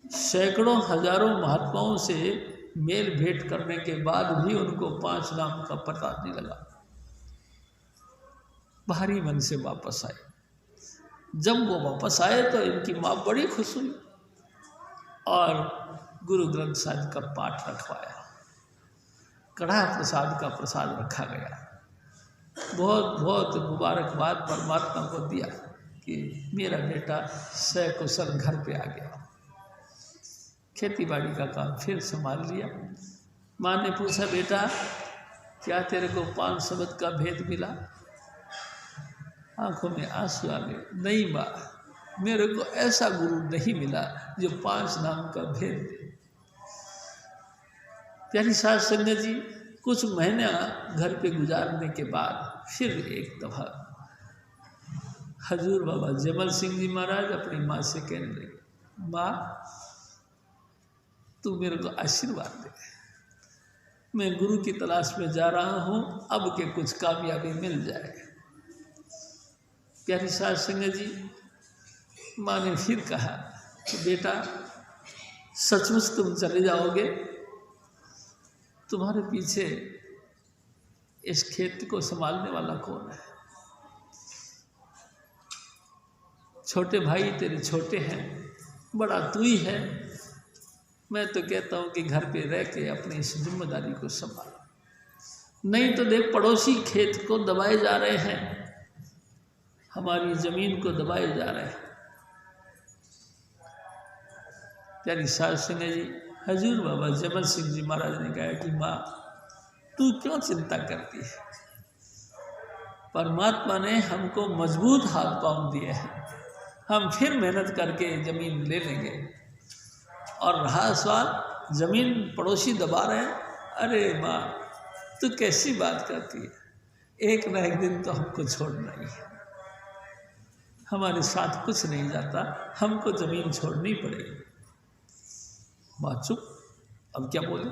सैकड़ों हजारों महात्माओं से मेल भेंट करने के बाद भी उनको 5 नाम का पता नहीं लगा। भारी मन से वापस आए। जब वो वापस आए तो इनकी माँ बड़ी खुश हुई और गुरु ग्रंथ साहिब का पाठ रखवाया। कड़ा प्रसाद का प्रसाद रखा गया। बहुत बहुत मुबारकबाद परमात्मा को दिया कि मेरा बेटा सकुशल घर पे आ गया। खेती बाड़ी का काम फिर संभाल लिया। माँ ने पूछा, बेटा क्या तेरे को 5 शब्द का भेद मिला? आंखों में आंसू आ गए। नहीं माँ, मेरे को ऐसा गुरु नहीं मिला जो 5 नाम का भेद दे। प्यारी साध संगत जी, कुछ महीना घर पे गुजारने के बाद फिर एक दफा हजूर बाबा जमल सिंह जी महाराज अपनी माँ से कहने लगे, माँ तू मेरे को आशीर्वाद दे, मैं गुरु की तलाश में जा रहा हूँ, अब के कुछ कामयाबी मिल जाए। प्यारी साध संगत जी, माँ ने फिर कहा कि बेटा सचमुच तुम चले जाओगे? तुम्हारे पीछे इस खेत को संभालने वाला कौन है? छोटे भाई तेरे छोटे हैं, बड़ा तू ही है। मैं तो कहता हूँ कि घर पे रह के अपनी इस जिम्मेदारी को संभाल, नहीं तो देख पड़ोसी खेत को दबाए जा रहे हैं, हमारी ज़मीन को दबाए जा रहे हैं। प्यारी साध संगत जी, हजूर बाबा जमल सिंह जी महाराज ने कहा कि माँ तू क्यों चिंता करती है? परमात्मा ने हमको मजबूत हाथ पांव दिए हैं, हम फिर मेहनत करके ज़मीन ले लेंगे। और रहा सवाल ज़मीन पड़ोसी दबा रहे हैं, अरे माँ तू कैसी बात करती है? एक ना एक दिन तो हमको छोड़ना ही है, हमारे साथ कुछ नहीं जाता, हमको ज़मीन छोड़नी पड़ेगी। माँ चुप, अब क्या बोले।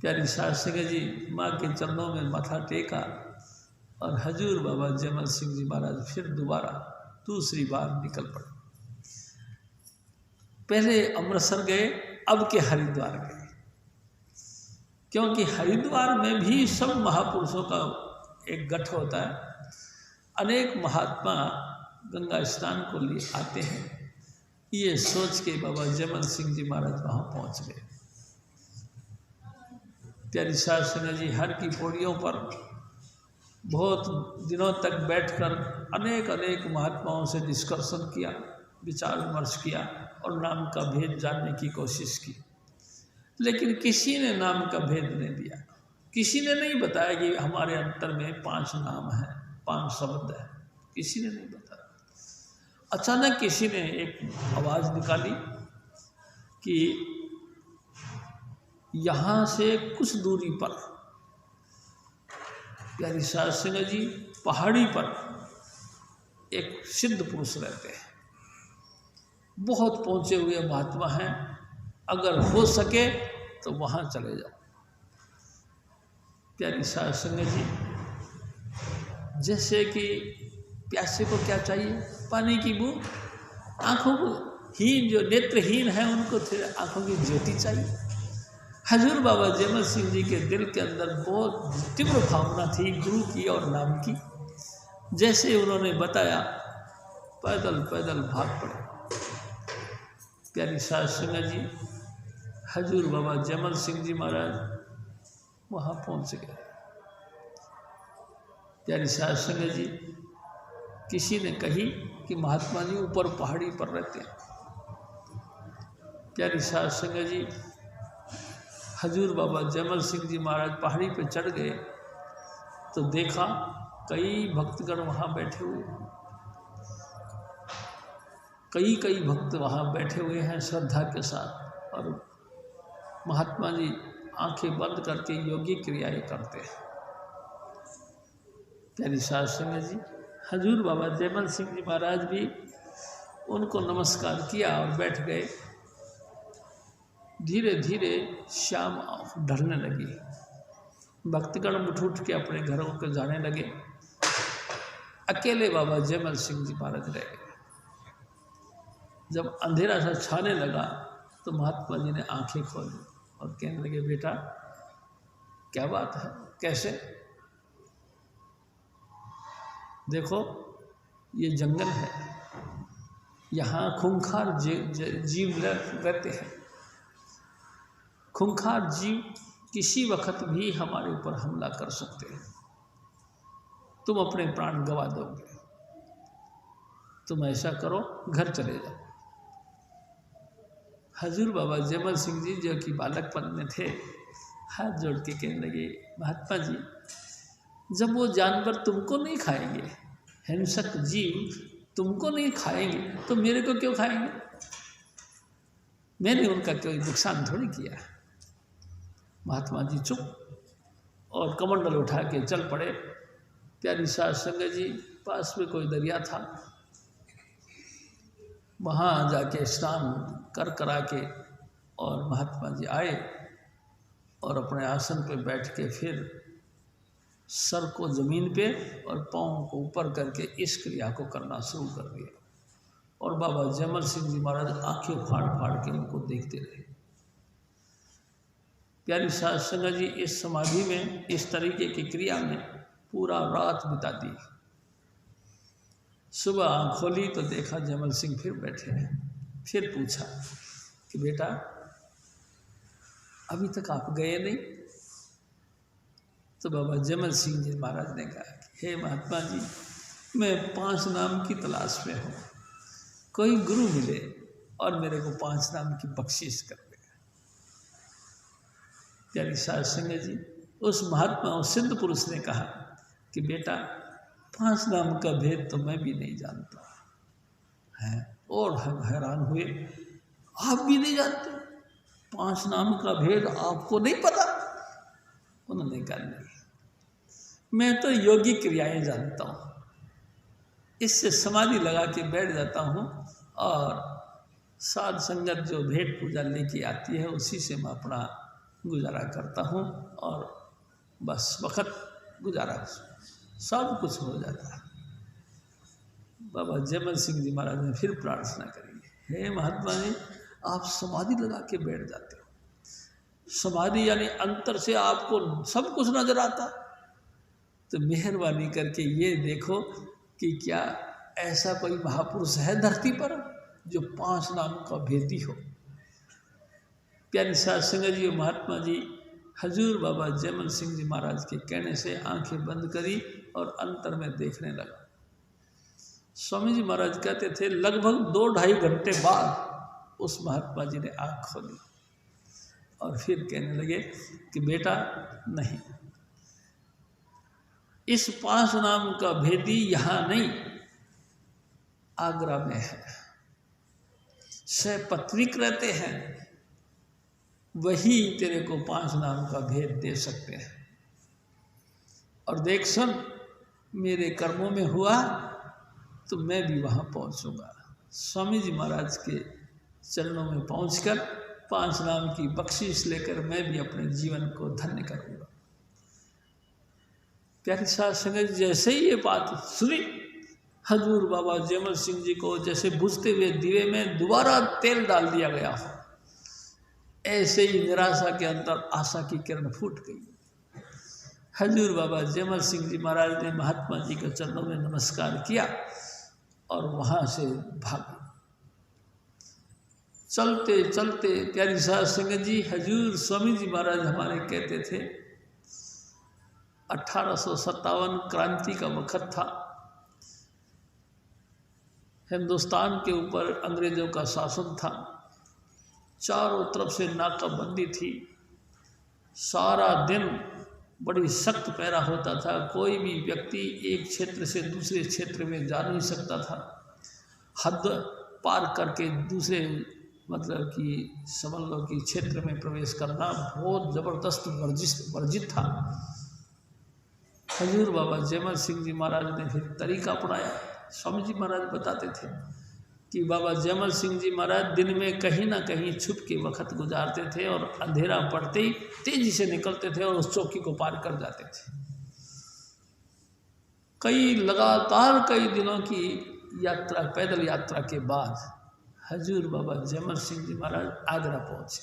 प्यारी साध संगत जी, माँ के चरणों में माथा टेका और हजूर बाबा जमल सिंह जी महाराज फिर दोबारा दूसरी बार निकल पड़े। पहले अमृतसर गए, अब के हरिद्वार गए, क्योंकि हरिद्वार में भी सब महापुरुषों का एक गठ होता है। अनेक महात्मा गंगा स्नान को लिए आते हैं, ये सोच के बाबा जमल सिंह जी महाराज वहाँ पहुँच गए। प्यारी साध संगत जी, हर की पौड़ियों पर बहुत दिनों तक बैठकर अनेक अनेक महात्माओं से डिस्कशन किया, विचार विमर्श किया और नाम का भेद जानने की कोशिश की, लेकिन किसी ने नाम का भेद नहीं दिया। किसी ने नहीं बताया कि हमारे अंतर में 5 नाम हैं, 5 शब्द हैं, किसी ने नहीं बताया। अचानक किसी ने एक आवाज़ निकाली कि यहाँ से कुछ दूरी पर, प्यारी साध संगत जी, पहाड़ी पर एक सिद्ध पुरुष रहते हैं, बहुत पहुँचे हुए महात्मा हैं, अगर हो सके तो वहाँ चले जाओ। प्यारी साध संगत जी, जैसे कि प्यासे को क्या चाहिए? पानी की बूंद। आँखों को हीन, जो नेत्रहीन है, उनको आँखों की ज्योति चाहिए। हजूर बाबा जमल सिंह जी के दिल के अंदर बहुत तीव्र भावना थी गुरु की और नाम की। जैसे उन्होंने बताया, पैदल पैदल भाग पड़े। प्यारी साध संगत जी, हजूर बाबा जमल सिंह जी महाराज वहाँ पहुँच गए। प्यारी साध संगत जी, किसी ने कही कि महात्मा जी ऊपर पहाड़ी पर रहते हैं। प्यारी साध संगत जी, हजूर बाबा जमल सिंह जी महाराज पहाड़ी पर चढ़ गए तो देखा कई भक्तगण वहाँ बैठे हुए, कई भक्त वहाँ बैठे हुए हैं श्रद्धा के साथ, और महात्मा जी आंखें बंद करके योगी क्रियाएं करते हैं। प्यारी साध संगत जी, हजूर बाबा जमल सिंह जी महाराज भी उनको नमस्कार किया और बैठ गए। धीरे धीरे शाम ढलने लगी, भक्तगण उठ के अपने घरों को जाने लगे। अकेले बाबा जमल सिंह जी महाराज रह गए। जब अंधेरा सा छाने लगा तो महात्मा जी ने आंखें खोली और कहने लगे, बेटा क्या बात है, कैसे? देखो ये जंगल है, यहाँ खूंखार जीव रहते हैं। खूंखार जीव किसी वक्त भी हमारे ऊपर हमला कर सकते हैं। तुम अपने प्राण गंवा दोगे। तुम ऐसा करो, घर चले जाओ। हजूर बाबा जयमल सिंह जी जो कि बालकपन में थे, हाथ जोड़ के कहने लगे, महात्मा जी जब वो जानवर तुमको नहीं खाएंगे, हिंसक जीव तुमको नहीं खाएंगे, तो मेरे को क्यों खाएंगे? मैंने उनका कोई नुकसान थोड़ी किया। महात्मा जी चुप और कमंडल उठा के चल पड़े। प्यारी साध संगत जी, पास में कोई दरिया था, वहाँ जाके स्नान करा के और महात्मा जी आए और अपने आसन पे बैठ के फिर सर को ज़मीन पे और पाँव को ऊपर करके इस क्रिया को करना शुरू कर दिया। और बाबा जयमल सिंह जी महाराज आंखें फाड़ फाड़ के उनको देखते रहे। प्यारी साध संगत जी, इस समाधि में इस तरीके की क्रिया में पूरा रात बिता दी। सुबह आँख खोली तो देखा जयमल सिंह फिर बैठे हैं। फिर पूछा कि बेटा अभी तक आप गए नहीं? तो बाबा जयमल सिंह जी महाराज ने कहा कि हे महात्मा जी, मैं 5 नाम की तलाश में हूँ, कोई गुरु मिले और मेरे को 5 नाम की बख्शिश कर दे। प्यारी साध संगत जी, उस महात्मा उस सिद्ध पुरुष ने कहा कि बेटा 5 नाम का भेद तो मैं भी नहीं जानता है। और हम हैरान हुए, आप भी नहीं जानते? 5 नाम का भेद आपको नहीं पता? उन्होंने कहा नहीं, मैं तो योगी क्रियाएं जानता हूँ, इससे समाधि लगा के बैठ जाता हूँ और साध संगत जो भेंट पूजा लेके आती है उसी से मैं अपना गुजारा करता हूँ और बस वक्त गुजारा सब कुछ हो जाता है। बाबा जयमल सिंह जी महाराज ने फिर प्रार्थना करी, हे महात्मा जी, आप समाधि लगा के बैठ जाते हो, समाधि यानी अंतर से आपको सब कुछ नजर आता, तो मेहरबानी करके ये देखो कि क्या ऐसा कोई महापुरुष है धरती पर जो 5 नाम का भेदी हो। प्यारी साध संगत जी, महात्मा जी हजूर बाबा जयमल सिंह जी महाराज के कहने से आंखें बंद करी और अंतर में देखने लगा। स्वामी जी महाराज कहते थे लगभग 2-2.5 घंटे बाद उस महात्मा जी ने आँख खोली और फिर कहने लगे कि बेटा नहीं, इस 5 नाम का भेदी यहाँ नहीं, आगरा में है, सपत्नीक रहते हैं, वही तेरे को 5 नाम का भेद दे सकते हैं। और देख सुन, मेरे कर्मों में हुआ तो मैं भी वहाँ पहुँचूँगा। स्वामी जी महाराज के चरणों में पहुँचकर 5 नाम की बख्शिश लेकर मैं भी अपने जीवन को धन्य करूँगा। प्यारी साध संगत, जैसे ही ये बात सुनी, हजूर बाबा जयमल सिंह जी को जैसे बुझते हुए दिए में दोबारा तेल डाल दिया गया हो, ऐसे ही निराशा के अंदर आशा की किरण फूट गई। हजूर बाबा जयमल सिंह जी महाराज ने महात्मा जी के चरणों में नमस्कार किया और वहाँ से भागे। चलते चलते प्यारी साध संगत जी, हजूर स्वामी जी महाराज हमारे कहते थे 1857 क्रांति का वक्त था, हिंदुस्तान के ऊपर अंग्रेज़ों का शासन था, चारों तरफ से नाकाबंदी थी, सारा दिन बड़ी सख्त पहरा होता था, कोई भी व्यक्ति एक क्षेत्र से दूसरे क्षेत्र में जा नहीं सकता था, हद पार करके दूसरे मतलब कि समझ लो कि क्षेत्र में प्रवेश करना बहुत ज़बरदस्त वर्जित था। हजूर बाबा जयमल सिंह जी महाराज ने फिर तरीका अपनाया। स्वामी जी महाराज बताते थे कि बाबा जयमल सिंह जी महाराज दिन में कहीं ना कहीं छुप के वक्त गुजारते थे और अंधेरा पड़ते ही तेजी से निकलते थे और उस चौकी को पार कर जाते थे। लगातार कई दिनों की यात्रा, पैदल यात्रा के बाद हजूर बाबा जयमल सिंह जी महाराज आगरा पहुँचे।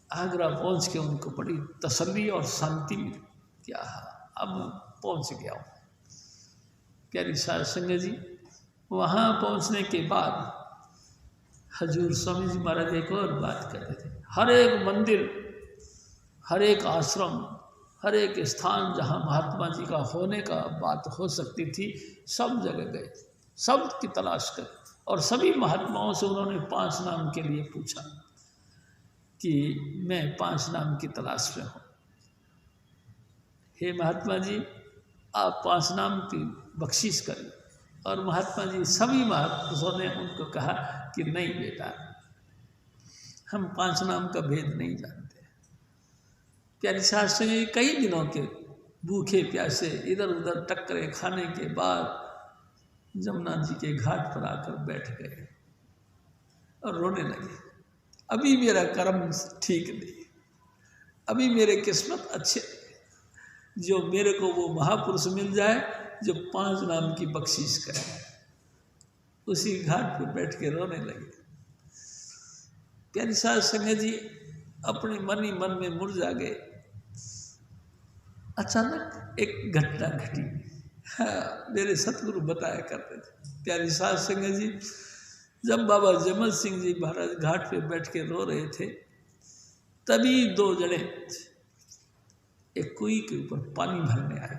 आगरा पहुँच के उनको बड़ी तसल्ली और शांति मिली, क्या अब पहुँच गया हूँ। प्यारी साध संगत जी, वहाँ पहुँचने के बाद हजूर स्वामी जी महाराज एक और बात कर रहे थे। हर एक मंदिर, हर एक आश्रम, हर एक स्थान जहाँ महात्मा जी का होने का बात हो सकती थी, सब जगह गए, सब की तलाश कर, और सभी महात्माओं से उन्होंने 5 नाम के लिए पूछा कि मैं 5 नाम की तलाश में हूँ। हे महात्मा जी, आप 5 नाम की बख्शिश करें। और महात्मा जी, सभी महापुरुषों ने उनको कहा कि नहीं बेटा, हम 5 नाम का भेद नहीं जानते। प्यारी साध संगत जी, कई दिनों के भूखे प्यासे इधर उधर टक्करे खाने के बाद जमुना जी के घाट पर आकर बैठ गए और रोने लगे। अभी मेरा कर्म ठीक नहीं, अभी मेरे किस्मत अच्छे, जो मेरे को वो महापुरुष मिल जाए जो 5 नाम की बख्शीश करे। उसी घाट पर बैठ के रोने लगे। प्यारी साध संगत जी अपने मन ही मन में मुरझा गए। अचानक एक घटना घटी। हाँ, मेरे सतगुरु बताया करते थे। प्यारी साध संगत जी, जब बाबा जयमल सिंह जी महाराज घाट पे बैठ के रो रहे थे, तभी 2 जने एक कुएं के ऊपर पानी भरने आए।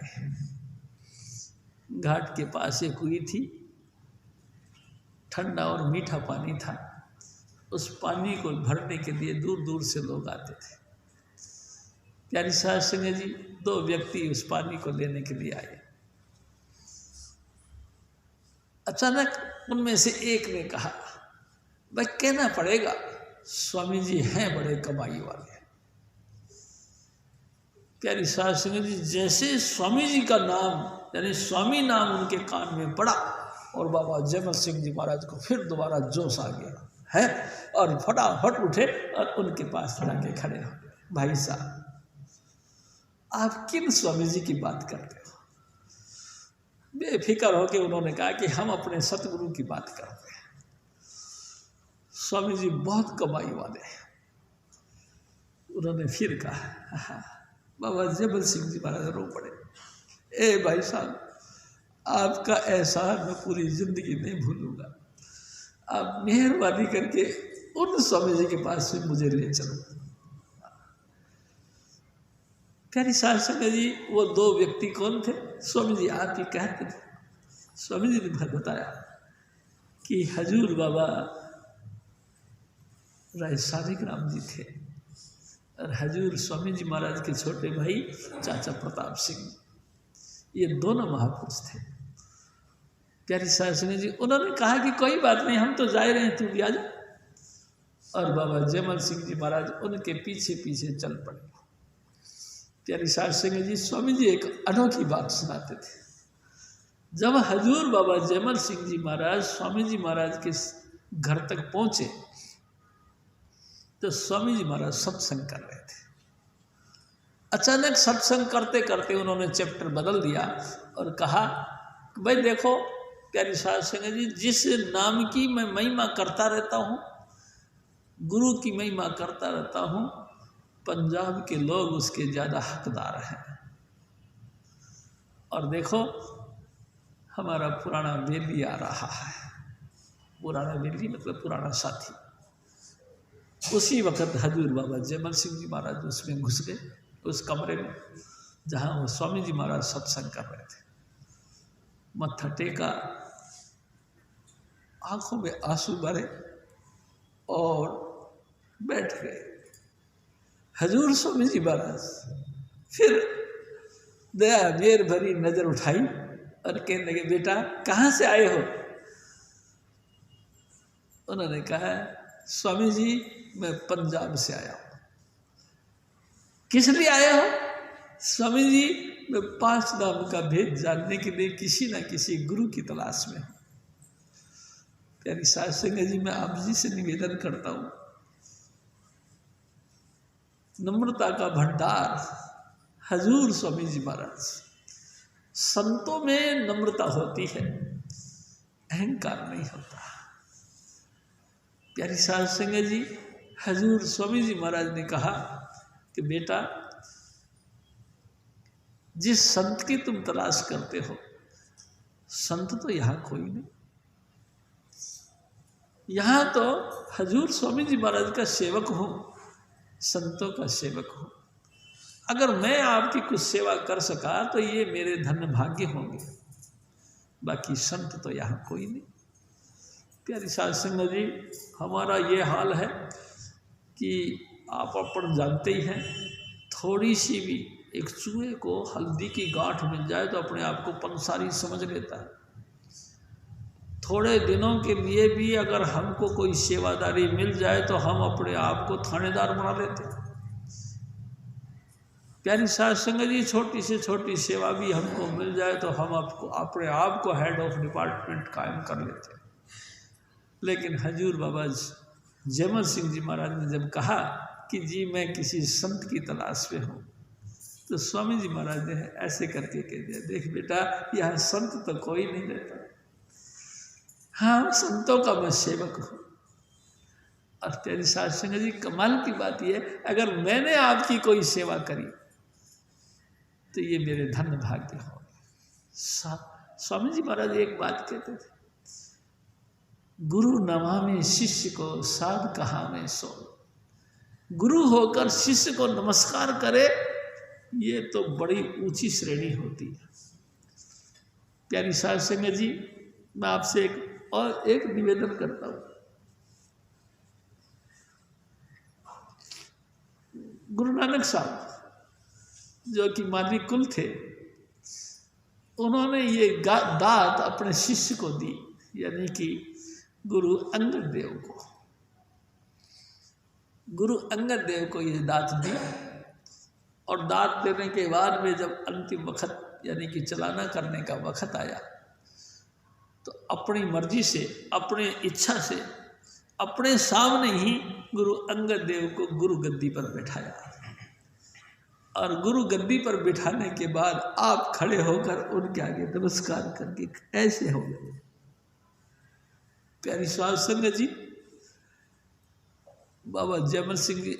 घाट के पास एक कुएं थी, ठंडा और मीठा पानी था। उस पानी को भरने के लिए दूर दूर से लोग आते थे। प्यारी साध संगत जी, 2 व्यक्ति उस पानी को लेने के लिए आए। अचानक उनमें से एक ने कहा, भाई कहना पड़ेगा, स्वामी जी हैं बड़े कमाई वाले। प्यारी साध संगत जी, जैसे स्वामी जी का नाम यानी स्वामी नाम उनके कान में पड़ा और बाबा जयमल सिंह जी महाराज को फिर दोबारा जोश आ गया है, और फटाफट उठे और उनके पास जाके खड़े हो गए। भाई साहब, आप किन स्वामी जी की बात करते हो? बेफिक्र होकर उन्होंने कहा कि हम अपने सतगुरु की बात करते हैं। स्वामी जी बहुत कमाई वाले हैं। उन्होंने फिर कहा, बाबा जयमल सिंह जी महाराज रो पड़े। ए भाई साहब, आपका एहसान मैं पूरी जिंदगी नहीं भूलूंगा। आप मेहरबानी करके उन स्वामी जी के पास से मुझे ले चलो। प्यारी साध संगत जी, वो 2 व्यक्ति कौन थे? स्वामी जी आप ही कहते थे। स्वामी जी ने बताया कि हजूर बाबा राय सालिग्राम जी थे और हजूर स्वामी जी महाराज के छोटे भाई चाचा प्रताप सिंह, ये दोनों महापुरुष थे। प्यारी साध संगत जी, उन्होंने कहा कि कोई बात नहीं, हम तो जा रहे हैं, तू भी आ जा। और बाबा जयमल सिंह जी महाराज उनके पीछे पीछे चल पड़े। प्यारी साध संगत जी, स्वामी जी एक अनोखी बात सुनाते थे। जब हजूर बाबा जयमल सिंह जी महाराज स्वामी जी महाराज के घर तक पहुंचे तो स्वामी जी महाराज सत्संग कर रहे थे। अचानक सत्संग करते करते उन्होंने चैप्टर बदल दिया और कहा, भाई देखो प्यारी साध संगत जी, जिस नाम की मैं महिमा करता रहता हूँ, गुरु की महिमा करता रहता हूँ, पंजाब के लोग उसके ज़्यादा हकदार हैं। और देखो हमारा पुराना बेली आ रहा है। पुराना बेली मतलब पुराना साथी। उसी वक्त हजूर बाबा जयमल सिंह जी महाराज उसमें घुस गए, उस कमरे में जहाँ वो स्वामी जी महाराज सत्संग कर रहे थे। मत्था टेका, आंखों में आंसू भरे और बैठ गए। हजूर स्वामी जी महाराज फिर दया मेर भरी नजर उठाई और कहने लगे, बेटा कहाँ से आए हो? उन्होंने कहा, स्वामी जी मैं पंजाब से आया हूँ। किस लिए आए हो? स्वामी जी मैं 5 नाम का भेद जानने के लिए किसी न किसी गुरु की तलाश में हूँ। प्यारी साध संगत जी, मैं आप जी से निवेदन करता हूँ, नम्रता का भंडार हजूर स्वामी जी महाराज। संतों में नम्रता होती है, अहंकार नहीं होता। प्यारी साध संगत जी, हजूर स्वामी जी महाराज ने कहा कि बेटा, जिस संत की तुम तलाश करते हो, संत तो यहाँ कोई नहीं। यहाँ तो हजूर स्वामी जी महाराज का सेवक हूँ, संतों का सेवक हूँ। अगर मैं आपकी कुछ सेवा कर सका तो ये मेरे धन्य भाग्य होंगे, बाकी संत तो यहाँ कोई नहीं। प्यारी साध संगत जी, हमारा ये हाल है कि आप अपन जानते ही हैं, थोड़ी सी भी एक चूहे को हल्दी की गांठ मिल जाए तो अपने आप को पंसारी समझ लेता है। थोड़े दिनों के लिए भी अगर हमको कोई सेवादारी मिल जाए तो हम अपने आप को थानेदार बना लेते हैं। प्यारी साध संगत जी, छोटी से छोटी सेवा भी हमको मिल जाए तो हम आपको अपने आप को हेड ऑफ डिपार्टमेंट कायम कर लेते हैं। लेकिन हजूर बाबा जयमल सिंह जी महाराज ने जब कहा कि जी मैं किसी संत की तलाश में हूँ, तो स्वामी जी महाराज ने ऐसे करके कह दिया, देख बेटा, यहाँ संत तो कोई नहीं रहता, हाँ संतों का मैं सेवक हूँ। और प्यारी साध संगत जी, कमाल की बात यह है, अगर मैंने आपकी कोई सेवा करी तो ये मेरे धन्य भाग्य हो। स्वामी जी महाराज एक बात कहते थे, गुरु नमामि शिष्य को साध कहा में सो। गुरु होकर शिष्य को नमस्कार करे, ये तो बड़ी ऊंची श्रेणी होती है। प्यारी साध संगत जी, मैं आपसे एक निवेदन करता हूँ। गुरु नानक साहब जो कि माली कुल थे, उन्होंने ये दात अपने शिष्य को दी, यानी कि गुरु अंगद देव को। गुरु अंगद देव को ये दात दी, और दात देने के बाद में जब अंतिम वक्त यानी कि चलाना करने का वक्त आया, तो अपनी मर्जी से, अपने इच्छा से, अपने सामने ही गुरु अंगद देव को गुरु गद्दी पर बैठाया। और गुरु गद्दी पर बिठाने के बाद आप खड़े होकर उनके आगे नमस्कार करके ऐसे हो गए। प्यारी साध संगत जी, बाबा जयमल सिंह जी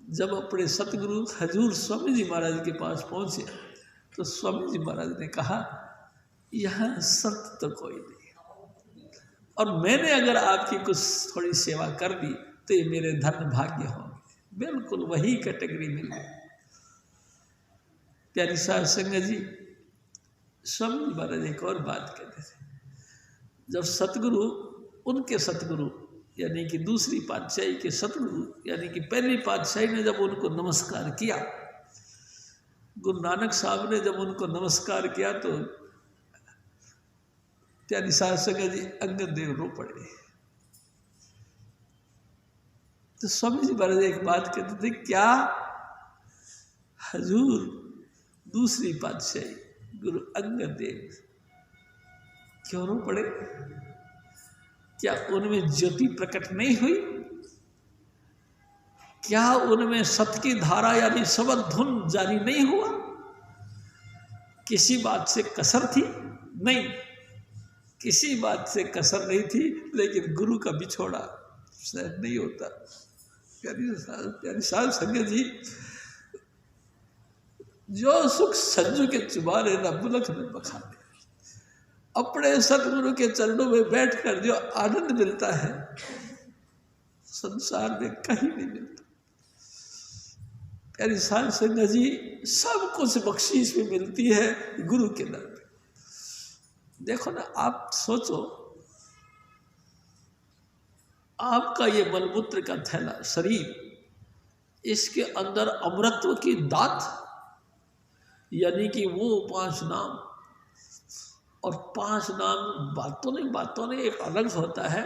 जब अपने सतगुरु हजूर स्वामी जी महाराज के पास पहुंचे, तो स्वामी जी महाराज ने कहा, यहाँ संत तो कोई नहीं, और मैंने अगर आपकी कुछ थोड़ी सेवा कर दी तो ये मेरे धन्य भाग्य होंगे। बिल्कुल वही कैटेगरी मिल गई। प्यारी साध संगत जी, स्वामी जी महाराज एक और बात कहते थे, जब सतगुरु, उनके सतगुरु यानी कि दूसरी पातशाही के सतगुरु यानी कि पहली पातशाही ने जब उनको नमस्कार किया, गुरु नानक साहब ने जब उनको नमस्कार किया, तो प्यारी साध संगत जी, अंगद देव रो पड़े। तो स्वामी जी महाराज एक बात कहते थे, क्या हजूर दूसरी पातशाही गुरु अंगद देव क्यों रो पड़े? क्या उनमें ज्योति प्रकट नहीं हुई? क्या उनमें सत की धारा यानी शब्द धुन जारी नहीं हुआ? किसी बात से कसर थी? नहीं, किसी बात से कसर नहीं थी, लेकिन गुरु का बिछोड़ा सहन नहीं होता। प्यारी साध संगत जी, जो सुख संजू के चुबारे न बुलक में बखाने, अपने सतगुरु के चरणों में बैठकर जो आनंद मिलता है, संसार में कहीं नहीं मिलता। प्यारी साध संगत जी, सब कुछ बख्शीश में मिलती है गुरु के दर पे। देखो ना, आप सोचो, आपका ये मलमूत्र का थैला शरीर, इसके अंदर अमृतत्व की दात यानी कि वो 5 नाम, और 5 नाम बातों ने एक अलग होता है।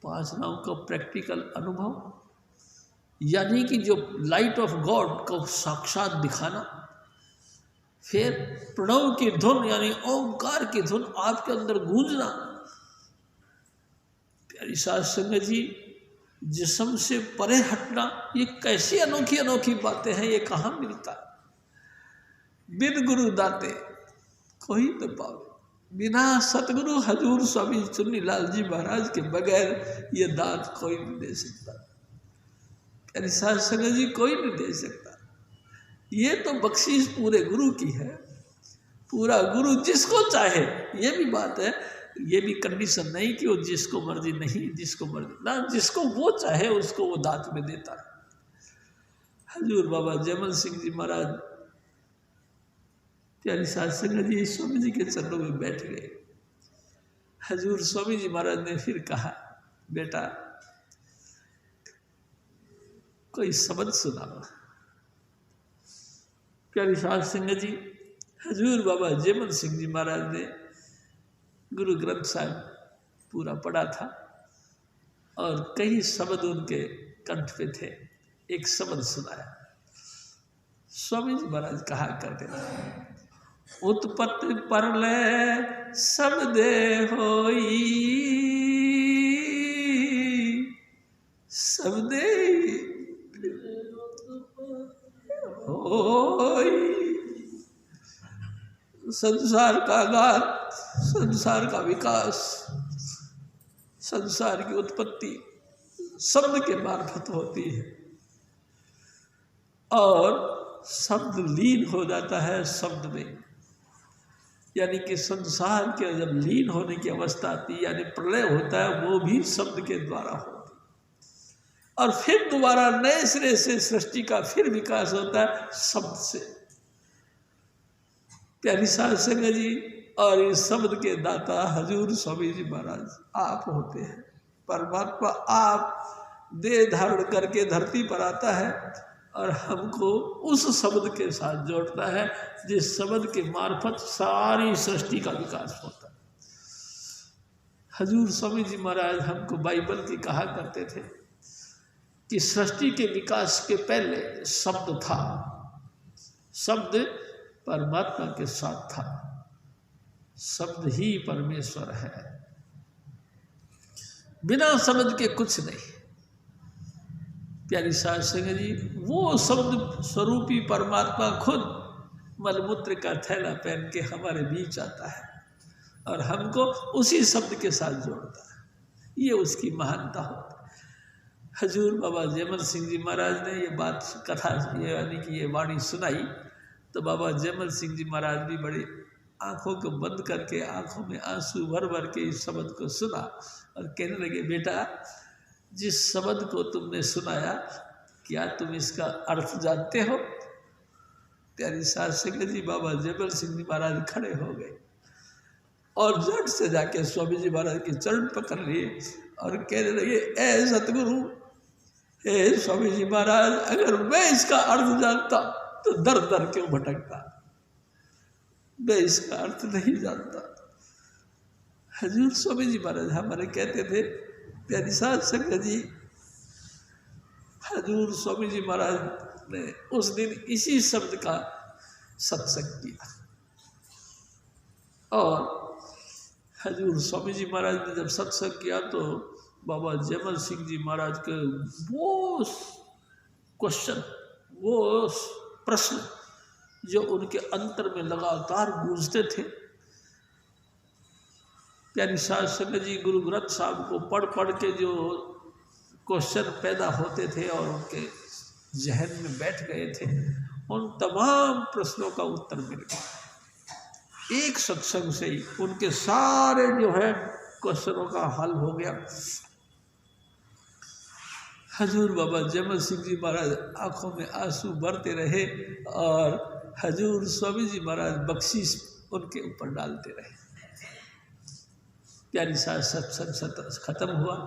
5 नाम का प्रैक्टिकल अनुभव यानी कि जो लाइट ऑफ गॉड को साक्षात दिखाना, फिर प्रणव की धुन यानी ओंकार की धुन आपके अंदर गूंजना। प्यारी साध संगत जी, जिस्म से परे हटना, ये कैसी अनोखी अनोखी बातें हैं, ये कहाँ मिलता है? बिन गुरु दाते कोई न पावे, बिना सतगुरु हजूर स्वामी चुन्नीलाल जी महाराज के बगैर ये दात कोई नहीं दे सकता। प्यारी साध संगत जी, कोई नहीं दे सकता। ये तो बख्शीश पूरे गुरु की है। पूरा गुरु जिसको चाहे, ये भी बात है, ये भी कंडीशन नहीं कि वो जिसको मर्जी, नहीं, जिसको मर्जी ना, जिसको वो चाहे उसको वो दात में देता है। हजूर बाबा जयमल सिंह जी महाराज, प्यारी साध संगत जी, स्वामी जी के चरणों में बैठ गए। हजूर स्वामी जी महाराज ने फिर कहा, बेटा कोई शब्द सुनाओ। प्यारी साध संगत जी, हजूर बाबा जयमल सिंह जी महाराज ने गुरु ग्रंथ साहिब पूरा पढ़ा था और कई शब्द उनके कंठ पे थे। एक शब्द सुनाया। स्वामी जी महाराज कहा करते थे, उत्पत्ति परलय शब्दे होई, शब्दे होई। संसार का आगाज, संसार का विकास, संसार की उत्पत्ति शब्द के मार्फत होती है और शब्द लीन हो जाता है शब्द में। यानी कि संसार के जब लीन होने की अवस्था आती है, यानी प्रलय होता है, वो भी शब्द के द्वारा होती है। और फिर दोबारा नए सिरे से सृष्टि का फिर विकास होता है शब्द से। प्यारी साध संगत जी, और इस शब्द के दाता हजूर स्वामी जी महाराज आप होते हैं। परमात्मा आप देह धारण करके धरती पर आता है और हमको उस शब्द के साथ जोड़ता है जिस शब्द के मार्फत सारी सृष्टि का विकास होता है। हजूर स्वामी जी महाराज हमको बाइबल की कहा करते थे कि सृष्टि के विकास के पहले शब्द था, शब्द परमात्मा के साथ था, शब्द ही परमेश्वर है, बिना शब्द के कुछ नहीं। प्यारी साध संगत जी, वो शब्द स्वरूपी परमात्मा खुद मलमूत्र का थैला पहन के हमारे बीच आता है और हमको उसी शब्द के साथ जोड़ता है। ये उसकी महानता होती है। हजूर बाबा जयमल सिंह जी महाराज ने ये बात कथा, ये यानी कि ये वाणी सुनाई, तो बाबा जयमल सिंह जी महाराज भी बड़े आँखों को बंद करके, आँखों में आंसू भर भर के इस शब्द को सुना और कहने लगे, बेटा जिस शब्द को तुमने सुनाया, क्या तुम इसका अर्थ जानते हो? प्यारी साध संगत जी, बाबा जयमल सिंह जी महाराज खड़े हो गए और झट से जाके स्वामी जी महाराज के चरण पकड़ लिए और कहने लगे, ए सतगुरु, हे स्वामी जी महाराज, अगर मैं इसका अर्थ जानता तो दर दर क्यों भटकता? मैं इसका अर्थ नहीं जानता। हजूर स्वामी जी महाराज हमारे कहते थे, प्यारी साध संगत जी, हजूर स्वामी जी महाराज ने उस दिन इसी शब्द का सत्संग किया और हजूर स्वामी जी महाराज ने जब सत्संग किया तो बाबा जयमल सिंह जी महाराज के वो क्वेश्चन, वो प्रश्न जो उनके अंतर में लगातार गूंजते थे, प्यारी साध संगत जी, गुरु ग्रंथ साहब को पढ़ पढ़ के जो क्वेश्चन पैदा होते थे और उनके जहन में बैठ गए थे, उन तमाम प्रश्नों का उत्तर मिल गया। एक सत्संग से ही उनके सारे जो है क्वेश्चनों का हल हो गया। हजूर बाबा जयमल सिंह जी महाराज आंखों में आंसू भरते रहे और हजूर स्वामी जी महाराज बख्शीश उनके ऊपर डालते रहे। प्यारी साथ सत्संग खत्म हुआ।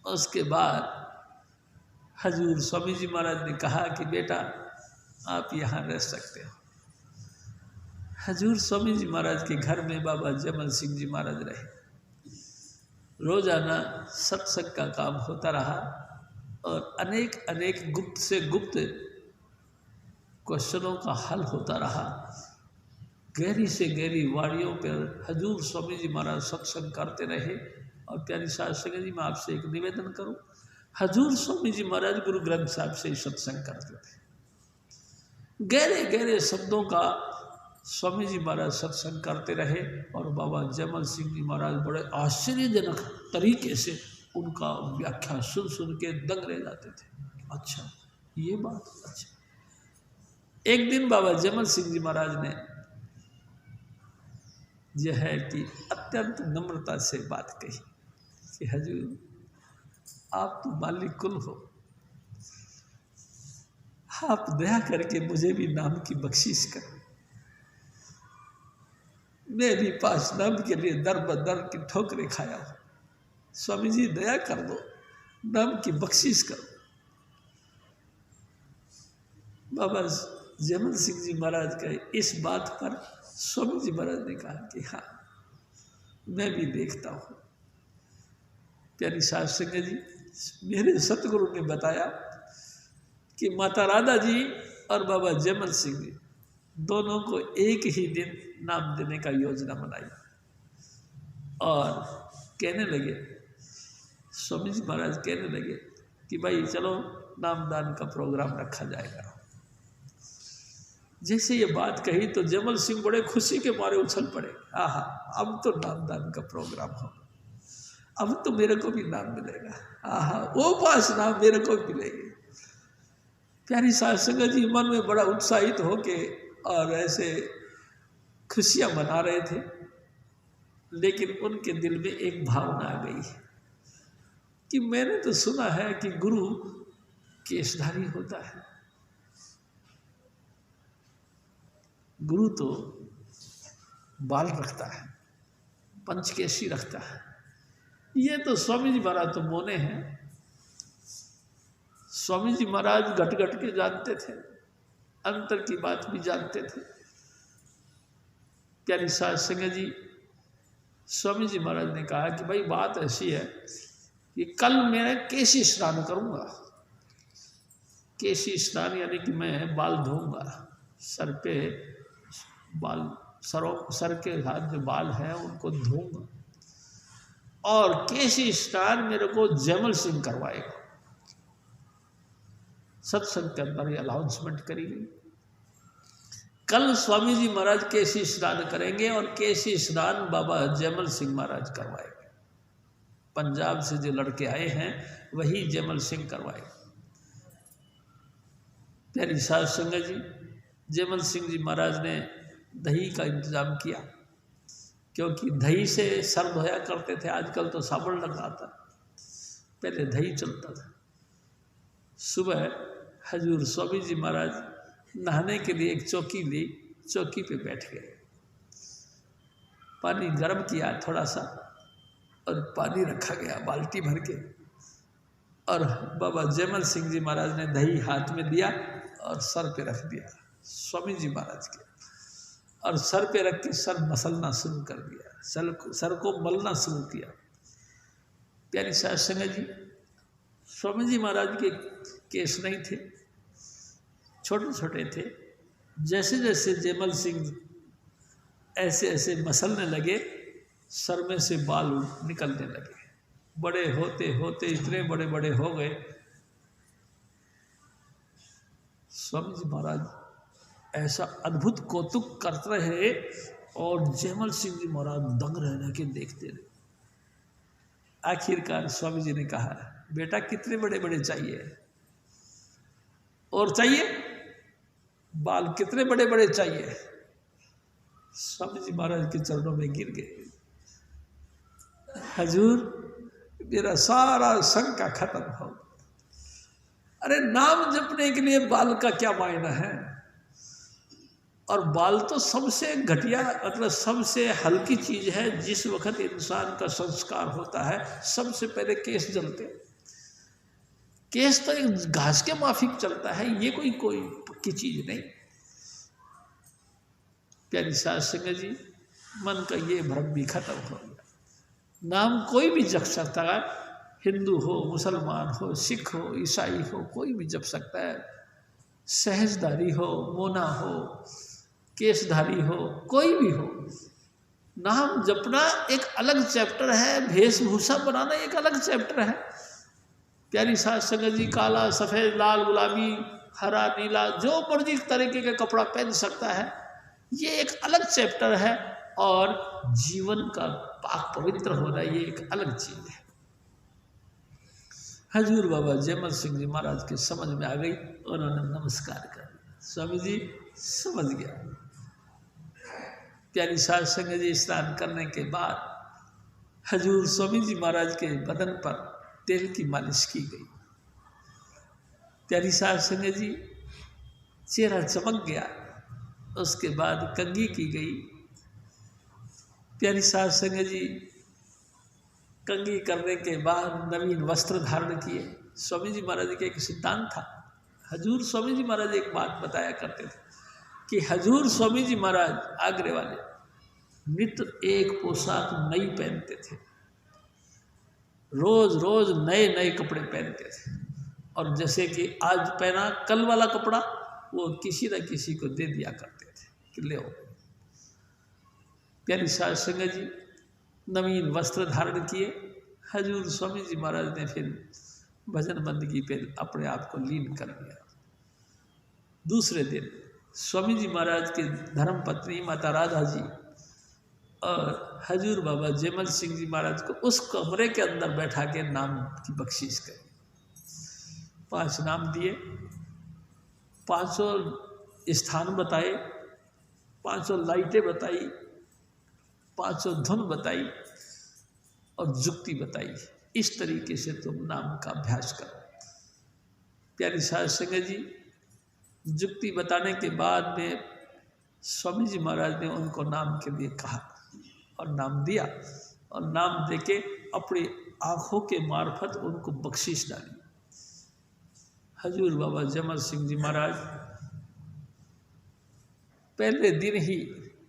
उसके बाद हजूर स्वामी जी महाराज ने कहा कि बेटा आप यहाँ रह सकते हो। हजूर स्वामी जी महाराज के घर में बाबा जयमल सिंह जी महाराज रहे। रोजाना सत्संग का काम होता रहा और अनेक अनेक गुप्त से गुप्त क्वेश्चनों का हल होता रहा। गहरी से गहरी वाणियों पर हजूर स्वामी जी महाराज सत्संग करते रहे। और प्यारी साध संगत जी, मैं आपसे एक निवेदन करूं, हजूर स्वामी जी महाराज गुरु ग्रंथ साहब से सत्संग करते थे। गहरे गहरे शब्दों का स्वामी जी महाराज सत्संग करते रहे और बाबा जयमल सिंह जी महाराज बड़े आश्चर्यजनक तरीके से उनका व्याख्या सुन सुन के दंग रह जाते थे। अच्छा ये बात, अच्छा। एक दिन बाबा जयमल सिंह जी महाराज ने यह है कि अत्यंत नम्रता से बात कही कि हजूर आप तो मालिक कुल हो, आप दया करके मुझे भी नाम की बख्शिश करें। मैं भी 5 नाम के लिए दर बदर की ठोकरें खाया हूं। स्वामी जी दया कर दो, नाम की बख्शिश करो। बाबा जयमल सिंह जी महाराज के इस बात पर स्वामी जी महाराज ने कहा कि हाँ मैं भी देखता हूँ। प्यारी साध संगत जी, मेरे सतगुरु ने बताया कि माता राधा जी और बाबा जयमल सिंह जी दोनों को एक ही दिन नाम देने का योजना बनाई और कहने लगे, स्वामी जी महाराज कहने लगे कि भाई चलो नामदान का प्रोग्राम रखा जाएगा। जैसे ये बात कही तो जयमल सिंह बड़े खुशी के मारे उछल पड़े, आहा अब तो नामदान का प्रोग्राम होगा, अब तो मेरे को भी नाम मिलेगा, आहा वो 5 नाम मेरे को मिलेंगे। प्यारी साध संगत जी मन में बड़ा उत्साहित होके और ऐसे खुशियां मना रहे थे, लेकिन उनके दिल में एक भावना आ गई कि मैंने तो सुना है कि गुरु केशधारी होता है, गुरु तो बाल रखता है, पंचकेशी रखता है। ये तो स्वामी जी महाराज तो मोने हैं। स्वामी जी महाराज घट घट के जानते थे, अंतर की बात भी जानते थे। प्यारी साध संगत जी, स्वामी जी महाराज ने कहा कि भाई बात ऐसी है कि कल मैं केशी स्नान करूंगा। केशी स्नान यानी कि मैं बाल धोऊंगा, सर पे बाल, सर के हाथ जो बाल हैं उनको धोऊंगा, और केशी स्नान मेरे को जयमल सिंह करवाएगा। सत्संग के अंदर अनाउंसमेंट करी गई, कल स्वामी जी महाराज केशी स्नान करेंगे और केशी स्नान बाबा जयमल सिंह महाराज करवाएंगे। पंजाब से जो लड़के आए हैं वही जयमल सिंह करवाएंगे। प्यारी साध संगत जी, जयमल सिंह जी महाराज ने दही का इंतजाम किया, क्योंकि दही से सर धोया करते थे, आजकल तो साबुन लगाता, पहले दही चलता था। सुबह हजूर स्वामी जी महाराज नहाने के लिए एक चौकी ली, चौकी पे बैठ गए, पानी गर्म किया थोड़ा सा और पानी रखा गया बाल्टी भर के, और बाबा जयमल सिंह जी महाराज ने दही हाथ में दिया और सर पे रख दिया स्वामी जी महाराज के, और सर पे रख के सर मसलना शुरू कर दिया, सर को मलना शुरू किया। प्यारी साध संगत जी, स्वामी जी महाराज के केस नहीं थे, छोटे छोटे थे। जैसे जैसे जयमल सिंह ऐसे ऐसे मसलने लगे, सर में से बाल निकलने लगे, बड़े होते होते इतने बड़े बड़े हो गए। स्वामी जी महाराज ऐसा अद्भुत कौतुक करते रहे और जयमल सिंह जी महाराज दंग रह के देखते रहे। आखिरकार स्वामी जी ने कहा, बेटा कितने बड़े बड़े चाहिए, और चाहिए बाल कितने बड़े बड़े चाहिए। स्वामी जी महाराज के चरणों में गिर गए, हजूर मेरा सारा शंका खत्म हो। अरे नाम जपने के लिए बाल का क्या मायना है, और बाल तो सबसे घटिया मतलब सबसे हल्की चीज है। जिस वक्त इंसान का संस्कार होता है सबसे पहले केस जलते हैं। केस तो एक घास के माफिक चलता है, ये कोई पक्की चीज नहीं। प्यारी साध संगत जी, मन का ये भ्रम भी खत्म हो गया। नाम कोई भी जप सकता है, हिंदू हो, मुसलमान हो, सिख हो, ईसाई हो, कोई भी जप सकता है। सहजधारी हो, मोना हो, केशधारी हो, कोई भी हो, नाम जपना एक अलग चैप्टर है, वेशभूषा बनाना एक अलग चैप्टर है। प्यारी साध संगत जी, काला सफ़ेद लाल गुलाबी हरा नीला जो मर्जी तरीके का कपड़ा पहन सकता है, ये एक अलग चैप्टर है, और जीवन का पाक पवित्र होना ये एक अलग चीज है। हजूर बाबा जयमल सिंह जी महाराज के समझ में आ गई, उन्होंने नमस्कार कर दिया। स्वामी जी समझ गया। प्यारी साध संगत जी स्नान करने के बाद हजूर स्वामी जी महाराज के बदन पर तेल की मालिश की गई। प्यारी साध संगत जी चेहरा चमक गया। उसके बाद कंघी की गई। प्यारी साध संगत जी कंघी करने के बाद नवीन वस्त्र धारण किए। स्वामी जी महाराज का एक सिद्धांत था। हजूर स्वामी जी महाराज एक बात बताया करते थे कि हजूर स्वामी जी महाराज आगरे वाले नित्य एक पोशाक नई पहनते थे, रोज रोज नए नए कपड़े पहनते थे, और जैसे कि आज पहना कल वाला कपड़ा वो किसी न किसी को दे दिया करते थे कि ले आओ। प्यारी साध संगत जी नवीन वस्त्र धारण किए। हजूर स्वामी जी महाराज ने फिर भजन बंदगी पे अपने आप को लीन कर लिया। दूसरे दिन स्वामी जी महाराज की धर्म पत्नी माता राधा जी और हजूर बाबा जयमल सिंह जी महाराज को उस कमरे के अंदर बैठा के नाम की बख्शीश करी। 5 नाम दिए, 500 स्थान बताए, 500 लाइटें बताई, 500 धुन बताई और जुक्ति बताई। इस तरीके से तुम नाम का अभ्यास करो। प्यारी साध संगत जी जुक्ति बताने के बाद में स्वामी जी महाराज ने उनको नाम के लिए कहा और नाम दिया, और नाम देके अपनी आँखों के मार्फत उनको बख्शीश डाली। हजूर बाबा जयमल सिंह जी महाराज पहले दिन ही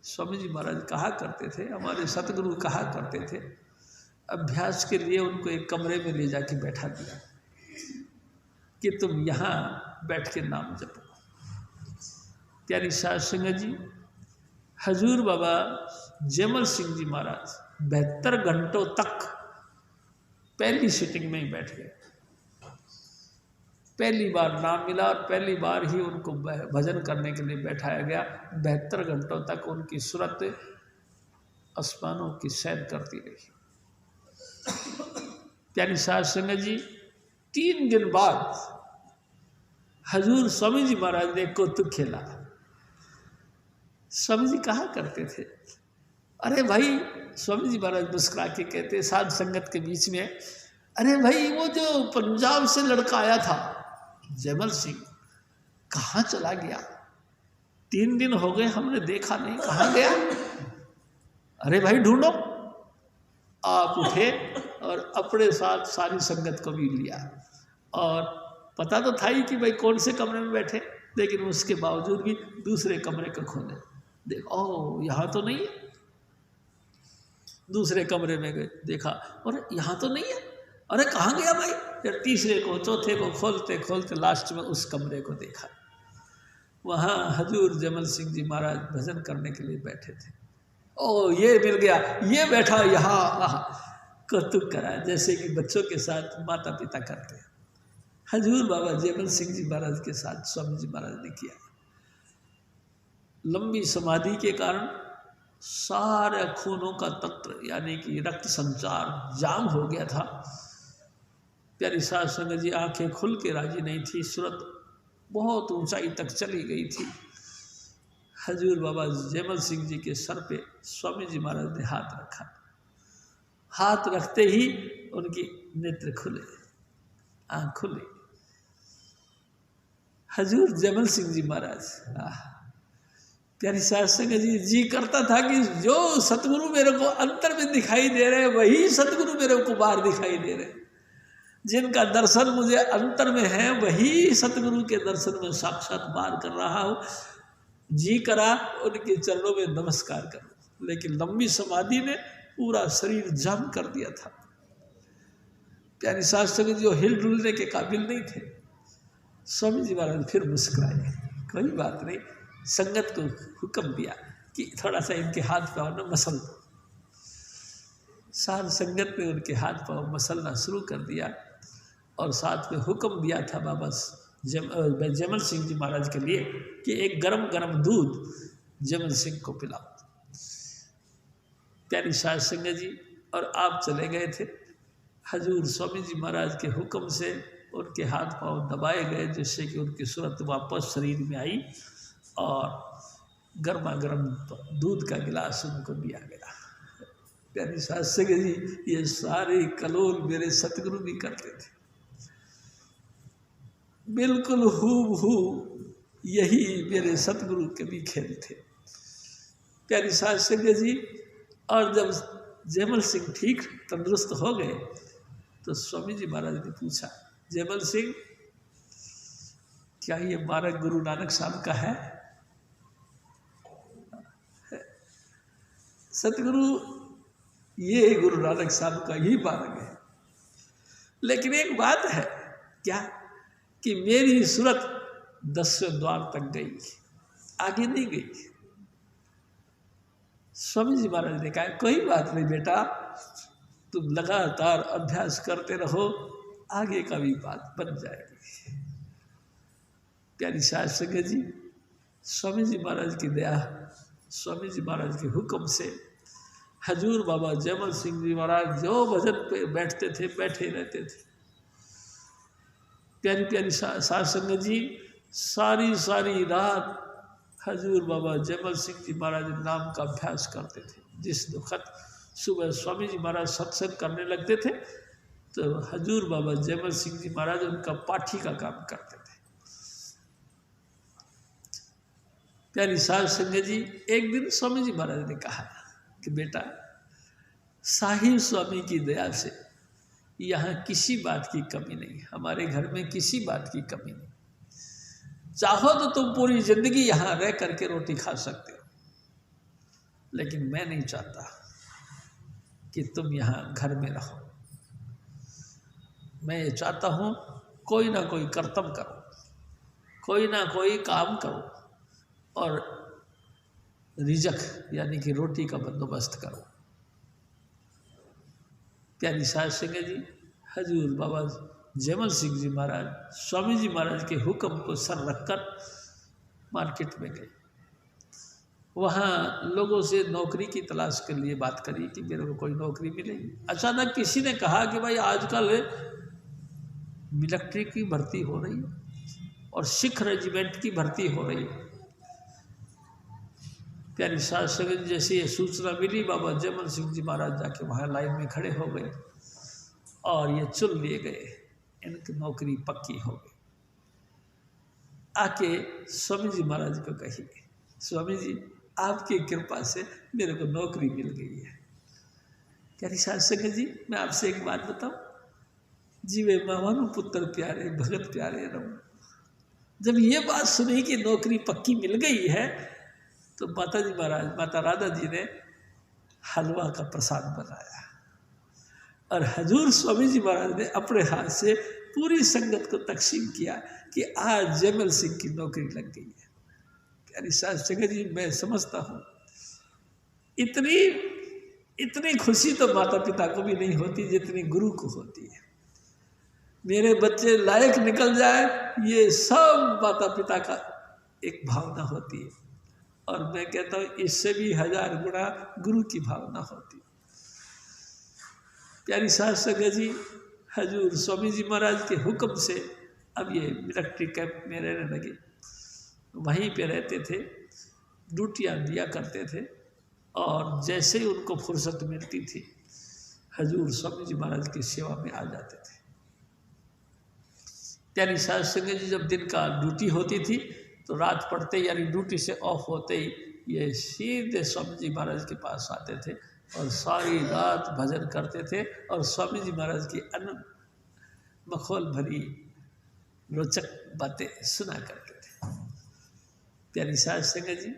स्वामी जी महाराज कहा करते थे, हमारे सतगुरु कहा करते थे, अभ्यास के लिए उनको एक कमरे में ले जाके बैठा दिया कि तुम यहाँ बैठ के नाम जपो। प्यारी साध संगत जी हजूर बाबा जयमल सिंह जी महाराज 72 घंटों तक पहली सिटिंग में ही बैठ गए। पहली बार नाम मिला और पहली बार ही उनको भजन करने के लिए बैठाया गया। 72 घंटों तक उनकी सूरत आसमानों की सैर करती रही। प्यारी साध संगत जी 3 दिन बाद हजूर स्वामी जी महाराज ने कौतुक खेला। स्वामी जी कहा करते थे, अरे भाई, स्वामी जी महाराज मुस्कुरा के कहते साध संगत के बीच में, अरे भाई वो जो पंजाब से लड़का आया था जयमल सिंह कहाँ चला गया? 3 दिन हो गए हमने देखा नहीं, कहाँ गया? अरे भाई ढूंढो। आप उठे और अपने साथ सारी संगत को भी लिया, और पता तो था ही कि भाई कौन से कमरे में बैठे, लेकिन उसके बावजूद भी दूसरे कमरे को खोले, देखो ओह यहाँ तो नहीं है। दूसरे कमरे में गए, देखा और यहाँ तो नहीं है, अरे कहाँ गया भाई? फिर तीसरे को चौथे को खोलते खोलते लास्ट में उस कमरे को देखा, वहाँ हजूर जयमल सिंह जी महाराज भजन करने के लिए बैठे थे। ओ ये मिल गया, ये बैठा यहाँ, कौतुक करा जैसे कि बच्चों के साथ माता पिता करते हैं। हजूर बाबा जयमल सिंह जी महाराज के साथ स्वामी जी महाराज ने किया। लंबी समाधि के कारण सारे खूनों का तंत्र यानी कि रक्त संचार जाम हो गया था। प्यारी साध संगत जी आंखें खुल के राजी नहीं थी, सूरत बहुत ऊंचाई तक चली गई थी। हजूर बाबा जयमल सिंह जी के सर पे स्वामी जी महाराज ने हाथ रखा। हाथ रखते ही उनकी नेत्र खुले, आँख खुली। हजूर जयमल सिंह जी महाराज, प्यारी साध संगत जी करता था कि जो सतगुरु मेरे को अंतर में दिखाई दे रहे वही सतगुरु मेरे को बाहर दिखाई दे रहे। जिनका दर्शन मुझे अंतर में है वही सतगुरु के दर्शन में साक्षात बाहर कर रहा हूँ। जी करा उनके चरणों में नमस्कार करो, लेकिन लंबी समाधि ने पूरा शरीर जाम कर दिया था। प्यारी साध संगत जी हिल डुलने के काबिल नहीं थे। स्वामी जी महाराज फिर मुस्कुराए, कोई बात नहीं। संगत को हुक्म दिया कि थोड़ा सा इनके हाथ पाँव न मसल दो। साध संगत ने उनके हाथ पाँव मसलना शुरू कर दिया, और साथ में हुक्म दिया था बाबा जयमल सिंह जी महाराज के लिए कि एक गरम गरम दूध जमल सिंह को पिलाओ। प्यारी साध संगत जी, और आप चले गए थे। हजूर स्वामी जी महाराज के हुक्म से उनके हाथ पांव दबाए गए, जिससे कि उनकी सूरत वापस शरीर में आई और गर्मा गर्म दूध का गिलास उनको दिया गया। प्यारी साध संगत जी, ये सारे कलोल मेरे सतगुरु भी करते थे, बिल्कुल हूबहू यही मेरे सतगुरु के भी खेल थे। प्यारी साध संगत जी, और जब जयमल सिंह ठीक तंदुरुस्त हो गए तो स्वामी जी महाराज ने पूछा, जयमल सिंह, क्या ये मार्ग गुरु नानक साहब का है? सतगुरु, ये गुरु नानक साहब का ही मार्ग है, लेकिन एक बात है, क्या कि मेरी सूरत 10वें द्वार तक गई, आगे नहीं गई। स्वामी जी महाराज ने कहा, कोई बात नहीं बेटा, तुम लगातार अभ्यास करते रहो, आगे का भी बात बन जाएगी। प्यारी साध संगत जी, स्वामी जी महाराज की दया, स्वामी जी महाराज के हुक्म से हजूर बाबा जयमल सिंह जी महाराज जो भजन पे बैठते थे, बैठे रहते थे। प्यारी प्यारी साध संगत जी, सारी सारी रात हजूर बाबा जयमल सिंह जी महाराज नाम का अभ्यास करते थे। जिस वक्त सुबह स्वामी जी महाराज सत्संग करने लगते थे तो हजूर बाबा जयमल सिंह जी महाराज उनका पाठी का काम करते थे। प्यारी साध संगत जी, एक दिन स्वामी जी महाराज ने कहा कि बेटा, साहिब स्वामी की दया से यहाँ किसी बात की कमी नहीं, हमारे घर में किसी बात की कमी नहीं। चाहो तो तुम पूरी जिंदगी यहाँ रह करके रोटी खा सकते हो, लेकिन मैं नहीं चाहता कि तुम यहाँ घर में रहो। मैं ये चाहता हूँ कोई ना कोई कर्तव्य करो, कोई ना कोई काम करो और रिजक यानी कि रोटी का बंदोबस्त करो। प्यारी साध संगत जी, हजूर बाबा जयमल सिंह जी महाराज स्वामी जी महाराज के हुक्म को सर रखकर मार्केट में गए। वहाँ लोगों से नौकरी की तलाश के लिए बात करी कि मेरे को कोई नौकरी मिलेगी। अचानक किसी ने कहा कि भाई आजकल मिलिट्री की भर्ती हो रही है और सिख रेजिमेंट की भर्ती हो रही है। प्यारी साध संगत जैसे ये सूचना मिली, बाबा जयमल सिंह जी महाराज जाके वहाँ लाइन में खड़े हो गए और ये चुन लिए गए, इनकी नौकरी पक्की हो गई। आके स्वामी जी महाराज को कही, स्वामी जी आपकी कृपा से मेरे को नौकरी मिल गई है। प्यारी साध संगत जी, मैं आपसे एक बात बताऊं, जीवे मावानु पुत्र प्यारे भगत प्यारे रहो। जब ये बात सुनी कि नौकरी पक्की मिल गई है तो माता जी महाराज, माता राधा जी ने हलवा का प्रसाद बनाया और हजूर स्वामी जी महाराज ने अपने हाथ से पूरी संगत को तकसीम किया कि आज जयमल सिंह की नौकरी लग गई है। प्यारी साध संगत जी, मैं समझता हूँ इतनी खुशी तो माता पिता को भी नहीं होती जितनी गुरु को होती है। मेरे बच्चे लायक निकल जाए, ये सब माता पिता का एक भावना होती है, और मैं कहता हूँ इससे भी 1000 गुना गुरु की भावना होती है। प्यारी साध संगत जी, हजूर स्वामी जी महाराज के हुक्म से अब ये मिलिट्री कैंप में रहने लगे, वहीं पे रहते थे, ड्यूटियाँ दिया करते थे और जैसे ही उनको फुर्सत मिलती थी हजूर स्वामी जी महाराज की सेवा में आ जाते थे। प्यारी साध संगत जी, जब दिन का ड्यूटी होती थी तो रात पड़ते ही यानी ड्यूटी से ऑफ होते ही ये सीधे स्वामी जी महाराज के पास आते थे और सारी रात भजन करते थे और स्वामी जी महाराज की मखौल भरी रोचक बातें सुना करते थे। प्यारी साध संगत जी,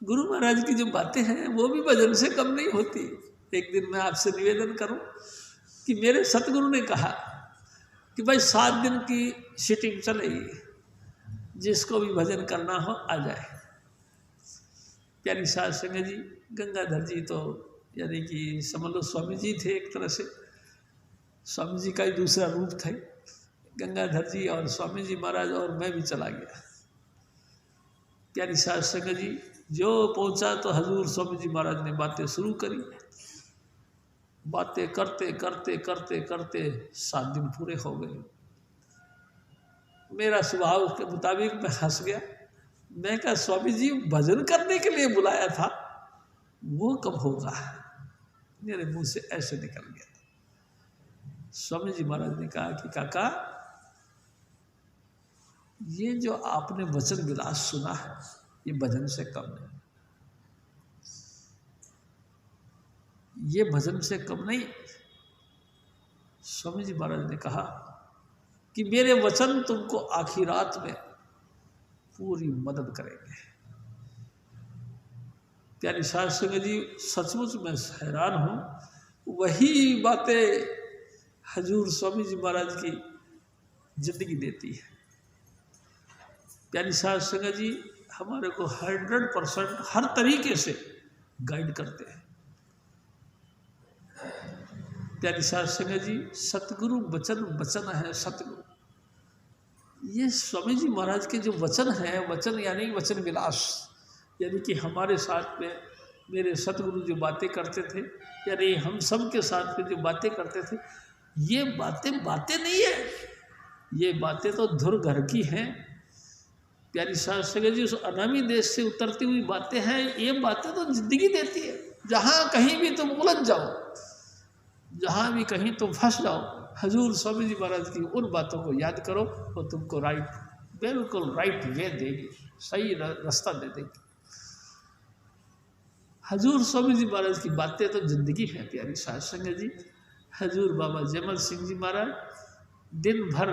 गुरु महाराज की जो बातें हैं वो भी भजन से कम नहीं होती। एक दिन मैं आपसे निवेदन करूं कि मेरे सतगुरु ने कहा कि भाई 7 दिन की सिटिंग चलेगी, जिसको भी भजन करना हो आ जाए। प्यारी साध संगत जी, गंगाधर जी तो यानी कि समझ लो स्वामी जी थे, एक तरह से स्वामी जी का ही दूसरा रूप थे। गंगाधर जी और स्वामी जी महाराज और मैं भी चला गया। प्यारी साध संगत जी, जो पहुंचा तो हजूर स्वामी जी महाराज ने बातें शुरू करी। बातें करते करते करते करते 7 दिन पूरे हो गए। मेरा स्वभाव के मुताबिक मैं हंस गया। मैं कहा स्वामी जी भजन करने के लिए बुलाया था, वो कब होगा? मेरे मुंह से ऐसे निकल गया। स्वामी जी महाराज ने कहा कि काका, ये जो आपने वचन विलास सुना है ये भजन से कम नहीं, ये भजन से कम नहीं। स्वामी जी महाराज ने कहा कि मेरे वचन तुमको आखिरात में पूरी मदद करेंगे। प्यारी साध संगत जी, सचमुच मैं हैरान हूँ। वही बातें हजूर स्वामी जी महाराज की जिंदगी देती है। प्यारी साध संगत जी हमारे को 100% हर तरीके से गाइड करते हैं। प्यारी साध संगत जी, सतगुरु वचन वचन है सतगुरु। ये स्वामी जी महाराज के जो वचन है, वचन यानी वचन विलास, यानी कि हमारे साथ में मेरे सतगुरु जो बातें करते थे, यानी हम सब के साथ में जो बातें करते थे, ये बातें बातें नहीं है, ये बातें तो धुर घर की हैं। प्यारी साध संगत जी, उस अनामी देश से उतरती हुई बातें हैं। ये बातें तो जिंदगी देती है। जहाँ कहीं भी तुम उलझ जाओ, जहाँ भी कहीं तुम फंस जाओ, हजूर स्वामी जी महाराज की उन बातों को याद करो, वो तुमको बिल्कुल राइट वे देगी, सही रास्ता दे देगी। हजूर स्वामी जी महाराज की बातें तो जिंदगी है। प्यारी साध संगत जी, हजूर बाबा जयमल सिंह जी महाराज दिन भर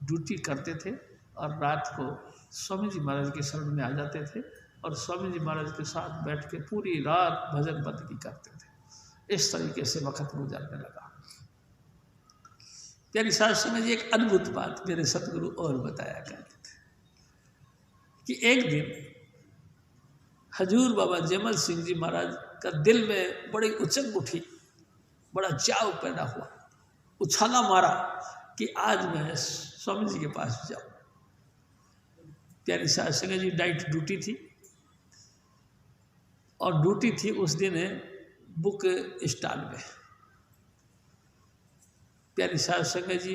ड्यूटी करते थे और रात को स्वामी जी महाराज के शरण में आ जाते थे और स्वामी जी महाराज के साथ बैठ के पूरी रात भजन बंदगी करते थे। इस तरीके से वक्त गुजारने लगा। प्यारी साध संगत जी, एक अद्भुत बात मेरे सतगुरु और बताया करते थे कि एक दिन हजूर बाबा जयमल सिंह जी महाराज का दिल में बड़ी उचक उठी, बड़ा चाव पैदा हुआ, उछाला मारा कि आज मैं स्वामी जी के पास जाऊं। प्यारी साध संगत जी, नाइट ड्यूटी थी और ड्यूटी थी उस दिन बुक स्टॉल में। प्यारी साध संगत जी,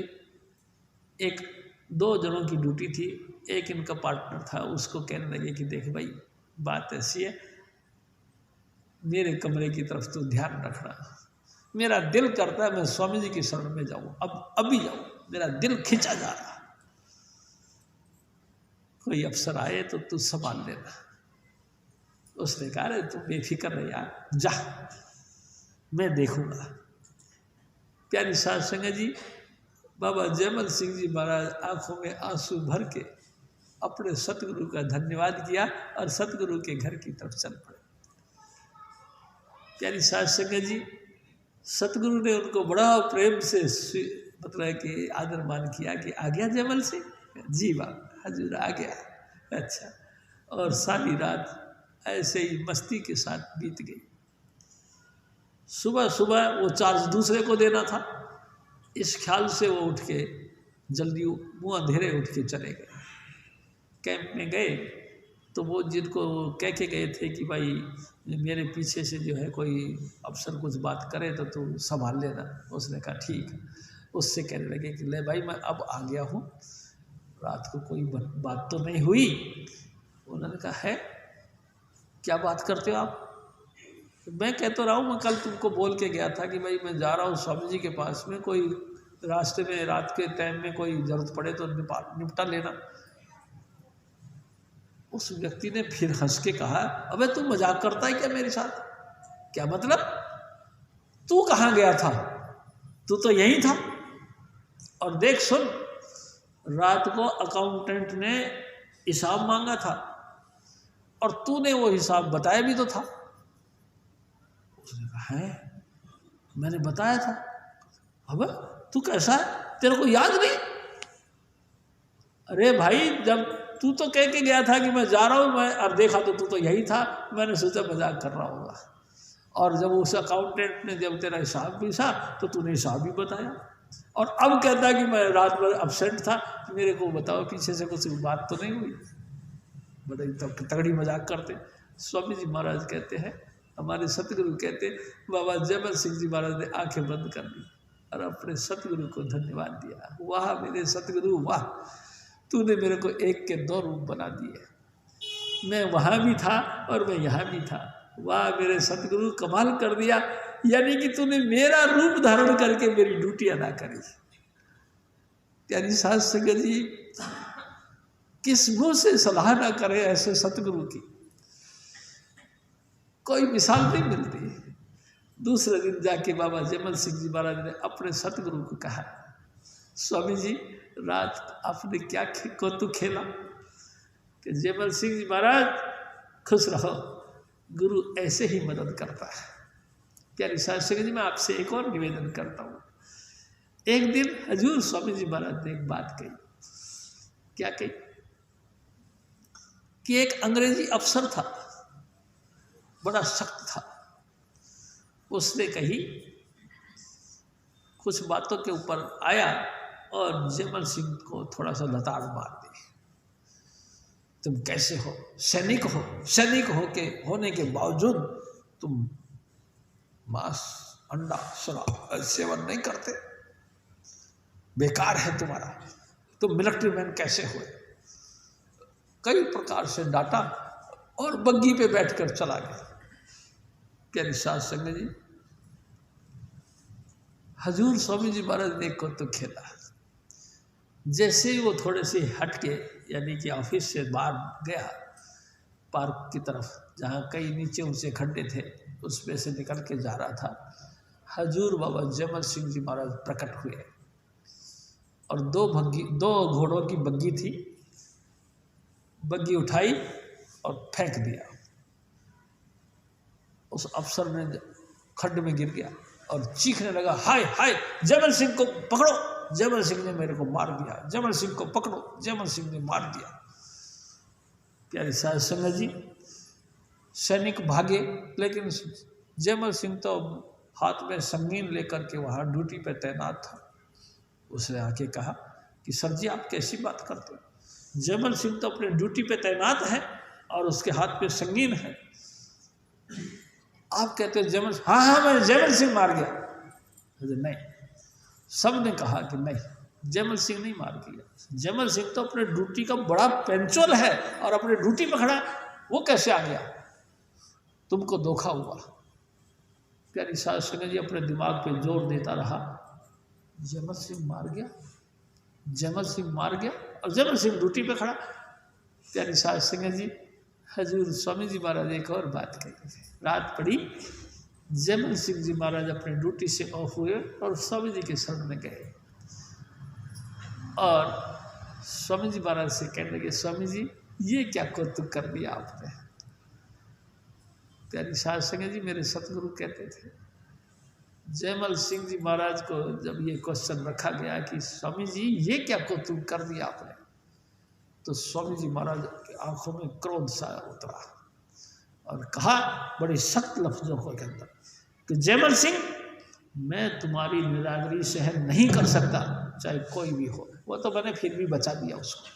1-2 जनों की ड्यूटी थी। एक इनका पार्टनर था, उसको कहने लगे कि देख भाई, बात ऐसी है, मेरे कमरे की तरफ तो ध्यान रखना, मेरा दिल करता है मैं स्वामी जी की शरण में जाऊं, अभी जाऊं, मेरा दिल खिंचा जा रहा, कोई अफसर आए तो तू संभाल लेना। उसने कहा अरे तू बेफिक्र रह यार, जा, मैं देखूंगा। प्यारी साध संगत जी, बाबा जयमल सिंह जी महाराज आंखों में आंसू भर के अपने सतगुरु का धन्यवाद किया और सतगुरु के घर की तरफ चल पड़े। प्यारी साध संगत जी, सतगुरु ने उनको बड़ा प्रेम से मतलब कि आदर मान किया कि आ गया जयमल सिंह? जी बाबा, हजूर आ गया। अच्छा। और सारी रात ऐसे ही मस्ती के साथ बीत गई। सुबह सुबह वो चार्ज दूसरे को देना था, इस ख्याल से वो उठ के जल्दी मुँह अंधेरे उठ के चले गए। कैंप में गए तो वो जिनको कह के गए थे कि भाई मेरे पीछे से जो है कोई अफसर कुछ बात करे तो तू संभाल लेना, उसने कहा ठीक है। उससे कहने लगे कि ले भाई, मैं अब आ गया हूँ, रात को कोई बात तो नहीं हुई? उन्होंने कहा है, क्या बात करते हो आप? मैं कह तो रहा हूँ, मैं कल तुमको बोल के गया था कि भाई मैं जा रहा हूँ स्वामी जी के पास में, कोई रास्ते में रात के टाइम में कोई ज़रूरत पड़े तो निपटा लेना। उस व्यक्ति ने फिर हंस के कहा, अबे तू मजाक करता है क्या मेरे साथ? क्या मतलब? तू कहाँ गया था? तू तो यही था। और देख सुन, रात को अकाउंटेंट ने हिसाब मांगा था और तूने वो हिसाब बताया भी तो था। उसने कहा है, मैंने बताया था। अबे तू कैसा है, तेरे को याद नहीं? अरे भाई, जब तू तो कह के गया था कि मैं जा रहा हूँ, मैं अब देखा तो तू तो यही था, मैंने सोचा मजाक कर रहा होगा। और जब उस अकाउंटेंट ने जब तेरा हिसाब पूछा तो तूने हिसाब भी बताया, और अब कहता कि मैं रात भर एब्सेंट था, मेरे को बताओ पीछे से कुछ बात तो नहीं हुई? बड़े तगड़ी मजाक करते। स्वामी जी महाराज कहते हैं, हमारे सतगुरु कहते, बाबा जयमल सिंह जी महाराज ने आंखें बंद कर दी और अपने सतगुरु को धन्यवाद दिया। वाह मेरे सतगुरु वाह, तूने मेरे को एक के दो रूप बना दिए, मैं वहाँ भी था और मैं यहाँ भी था। वाह मेरे सतगुरु कमाल कर दिया, यानी कि तूने मेरा रूप धारण करके मेरी ड्यूटी अदा करी। प्यारी साध संगत जी, किस मुंह से सलाह ना करे ऐसे सतगुरु की, कोई मिसाल नहीं मिलती। दूसरे दिन जाके बाबा जयमल सिंह जी महाराज ने अपने सतगुरु को कहा, स्वामी जी रात आपने क्या कौतुक खेला कि जयमल सिंह जी महाराज खुश रहो, गुरु ऐसे ही मदद करता है। प्यारी साध संगत जी, मैं आपसे एक और निवेदन करता हूँ। एक दिन हजूर स्वामी जी महाराज ने एक बात कही। क्या कही कि एक अंग्रेजी अफसर था, बड़ा सख्त था, उसने कही कुछ बातों के ऊपर आया और जयमल सिंह को थोड़ा सा लताड़ मार दी। तुम कैसे हो, सैनिक होने के बावजूद तुम मांस अंडा शराब सेवन नहीं करते, बेकार है तुम्हारा, तुम मिलिट्री मैन कैसे हुए। कई प्रकार से डांटा और बग्गी पे बैठकर चला गया। प्यारी साध संगत जी, हजूर स्वामी जी महाराज ने को तो खेला। जैसे ही वो थोड़े से हटके, यानी कि ऑफिस से बाहर गया पार्क की तरफ, जहाँ कई नीचे ऊंचे खड्डे थे, उसमें से निकल के जा रहा था, हजूर बाबा जयमल सिंह जी महाराज प्रकट हुए और दो घोड़ों की बग्गी थी, बग्गी उठाई और फेंक दिया। उस अफसर ने खड्ड में गिर गया और चीखने लगा, हाय हाय जयमल सिंह को पकड़ो, जयमल सिंह ने मेरे को मार दिया, जयमल सिंह को पकड़ो, जयमल सिंह ने मार दिया। प्यारी साध संगत जी, सैनिक भागे, लेकिन जयमल सिंह तो हाथ में संगीन लेकर के वहाँ ड्यूटी पे तैनात था। उसने आके कहा कि सर जी आप कैसी बात करते हो, जयमल सिंह तो अपने ड्यूटी पे तैनात है और उसके हाथ पे संगीन है, आप कहते हो जयमल, हाँ मैंने जयमल सिंह मार गया। नहीं, सब ने कहा कि नहीं, जयमल सिंह नहीं मार गया, जयमल सिंह तो अपने ड्यूटी का बड़ा पेंचुअल है और अपने ड्यूटी पे खड़ा, वो कैसे आ गया, तुमको धोखा हुआ। प्यारी साध संगत जी अपने दिमाग पे जोर देता रहा, जयमल सिंह मार गया, जयमल सिंह मार गया और जयमल सिंह ड्यूटी पे खड़ा। प्यारी साध संगत जी, हजूर स्वामी जी महाराज एक और बात कही। रात पड़ी, जयमल सिंह जी महाराज अपने ड्यूटी से ऑफ हुए और स्वामी जी के शरण में गए और स्वामी जी महाराज से कहने लगे, स्वामी जी ये क्या कौतुक कर दिया आपने। प्यारी साध संगत जी, मेरे सतगुरु कहते थे, जयमल सिंह जी महाराज को जब ये क्वेश्चन रखा गया कि स्वामी जी ये क्या कौतुक कर दिया आपने, तो स्वामी जी महाराज की आंखों में क्रोध सा उतरा और कहा बड़ी सख्त लफ्जों के अंदर कि जयमल सिंह, मैं तुम्हारी निरादरी सहन नहीं कर सकता, चाहे कोई भी हो। वो तो मैंने फिर भी बचा दिया उसको,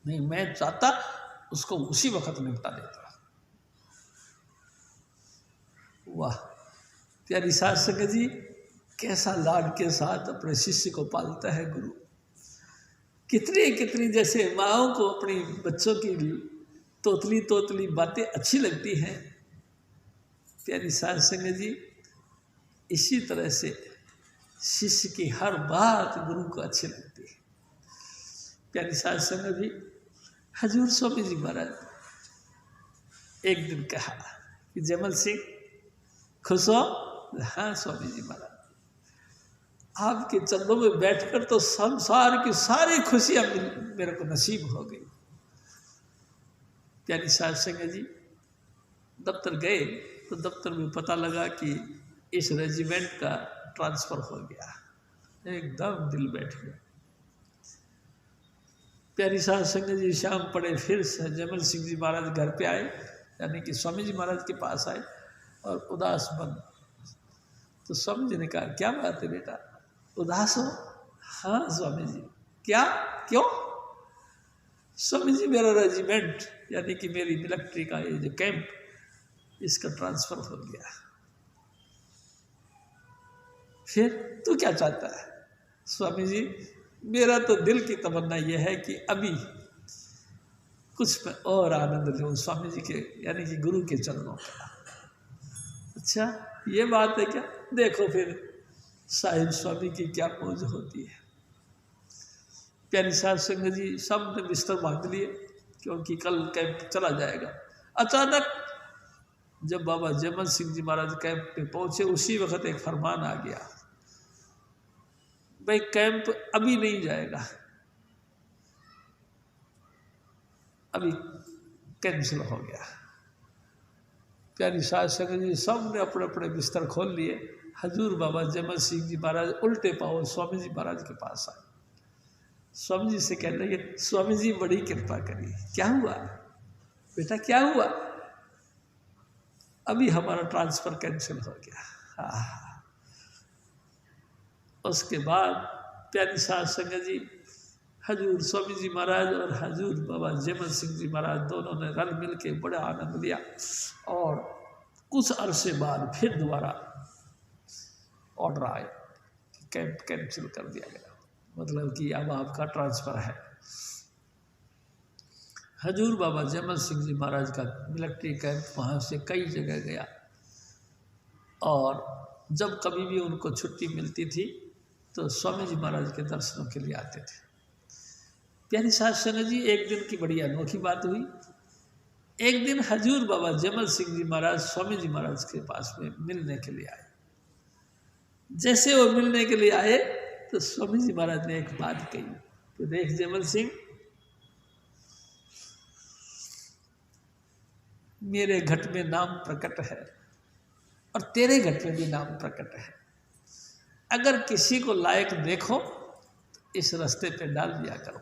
नहीं मैं चाहता उसको उसी वक्त निपटा देता। वाह प्यारी साध संगत जी, कैसा लाड के साथ अपने शिष्य को पालता है गुरु। कितनी कितनी जैसे माँओं को अपनी बच्चों की तोतली तोतली बातें अच्छी लगती हैं, प्यारी साध संगत जी इसी तरह से शिष्य की हर बात गुरु को अच्छी लगती है। प्यारी साध संगत जी, हजूर स्वामी जी महाराज एक दिन कहा कि जयमल सिंह खुश हो। हाँ स्वामी जी महाराज, आपके चरणों में बैठकर तो संसार की सारी खुशियां मेरे को नसीब हो गई। प्यारी साध संगत जी, दफ्तर गए तो दफ्तर में पता लगा कि इस रेजिमेंट का ट्रांसफ़र हो गया। एकदम दिल बैठ गया। प्यारी साध संगत जी शाम पड़े, फिर जयमल सिंह जी महाराज घर पे आए, यानी कि स्वामी जी महाराज के पास आए और उदास मन। तो स्वामी जी ने कहा, क्या बात है बेटा, उदास हो? हाँ स्वामी जी। क्या, क्यों? स्वामी जी मेरा रेजिमेंट यानी कि मेरी मिलिट्री का ये जो कैंप, इसका ट्रांसफर हो गया। फिर तू क्या चाहता है? स्वामी जी मेरा तो दिल की तमन्ना यह है कि अभी कुछ मैं और आनंद लूँ स्वामी जी के यानी कि गुरु के चरणों का। अच्छा ये बात है क्या? देखो फिर साहिब स्वामी की क्या मौज होती है। प्यारी साध संगत जी सब ने बिस्तर बांध लिए क्योंकि कल कैंप चला जाएगा। अचानक जब बाबा जयमल सिंह जी महाराज कैंप पे पहुंचे, उसी वक्त एक फरमान आ गया, भाई कैंप अभी नहीं जाएगा, अभी कैंसिल हो गया। प्यारी साध संगत जी सब ने अपने अपने बिस्तर खोल लिए। हजूर बाबा जयमल सिंह जी महाराज उल्टे पाँव स्वामी जी महाराज के पास आए। स्वामी जी से कहने लगे, स्वामी जी बड़ी कृपा करी। क्या हुआ बेटा, क्या हुआ? अभी हमारा ट्रांसफर कैंसिल हो गया। उसके बाद प्यारी साध संगत जी हजूर स्वामी जी महाराज और हजूर बाबा जयमल सिंह जी महाराज दोनों ने रल मिल के बड़ा आनंद लिया और कुछ अरसे बाद फिर दोबारा ऑर्डर आए कि कैंप कैंसिल कर दिया गया, मतलब कि अब आपका ट्रांसफ़र है। हजूर बाबा जयमल सिंह जी महाराज का मिलिट्री कैंप वहाँ से कई जगह गया और जब कभी भी उनको छुट्टी मिलती थी तो स्वामी जी महाराज के दर्शनों के लिए आते थे। प्यारी साध संगत जी एक दिन की बड़ी अनोखी बात हुई। एक दिन हजूर बाबा जयमल सिंह जी महाराज स्वामी जी महाराज के पास में मिलने के लिए आए। जैसे वो मिलने के लिए आए तो स्वामी जी महाराज ने एक बात कही कि देख जयमल सिंह, मेरे घट में नाम प्रकट है और तेरे घट में भी नाम प्रकट है। अगर किसी को लायक देखो तो इस रास्ते पे डाल दिया करो।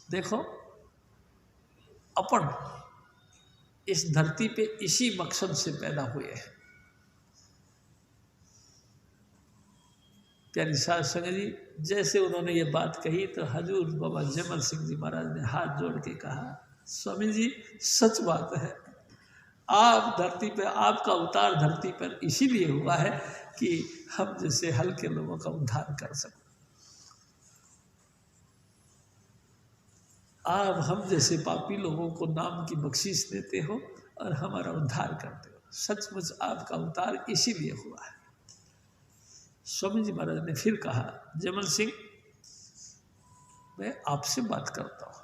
देखो अपन इस धरती पे इसी मकसद से पैदा हुए हैं। प्यारी साध संगत जी जैसे उन्होंने ये बात कही तो हजूर बाबा जयमल सिंह जी महाराज ने हाथ जोड़ के कहा, स्वामी जी सच बात है, आप धरती पे, आपका उतार धरती पर इसीलिए हुआ है कि हम जैसे हल्के लोगों का उद्धार कर सकें। आप हम जैसे पापी लोगों को नाम की बख्शीश देते हो और हमारा उद्धार करते हो। सचमुच आपका उद्धार इसीलिए हुआ है। स्वामी जी महाराज ने फिर कहा, जयमल सिंह मैं आपसे बात करता हूँ।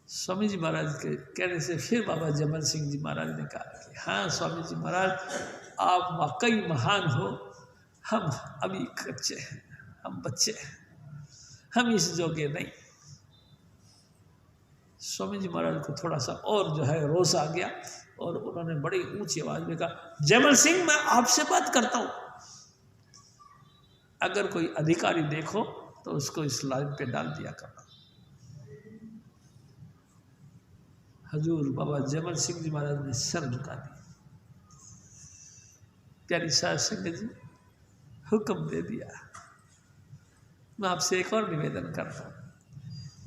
स्वामी जी महाराज के कहने से फिर बाबा जयमल सिंह जी महाराज ने कहा कि हाँ स्वामी जी महाराज आप वाकई महान हो, हम अभी कच्चे हैं, हम बच्चे हैं, हम इस जोगे नहीं। स्वामी जी महाराज को थोड़ा सा और जो है रोष आ गया और उन्होंने बड़ी ऊंची आवाज में कहा, जयमल सिंह मैं आपसे बात करता हूं, अगर कोई अधिकारी देखो तो उसको इस लाइन पे डाल दिया करना। हजूर बाबा जयमल सिंह जी महाराज ने सर झुका दिया। प्यारी साध संगत जी हुक्म दे दिया। मैं आपसे एक और निवेदन करता हूँ।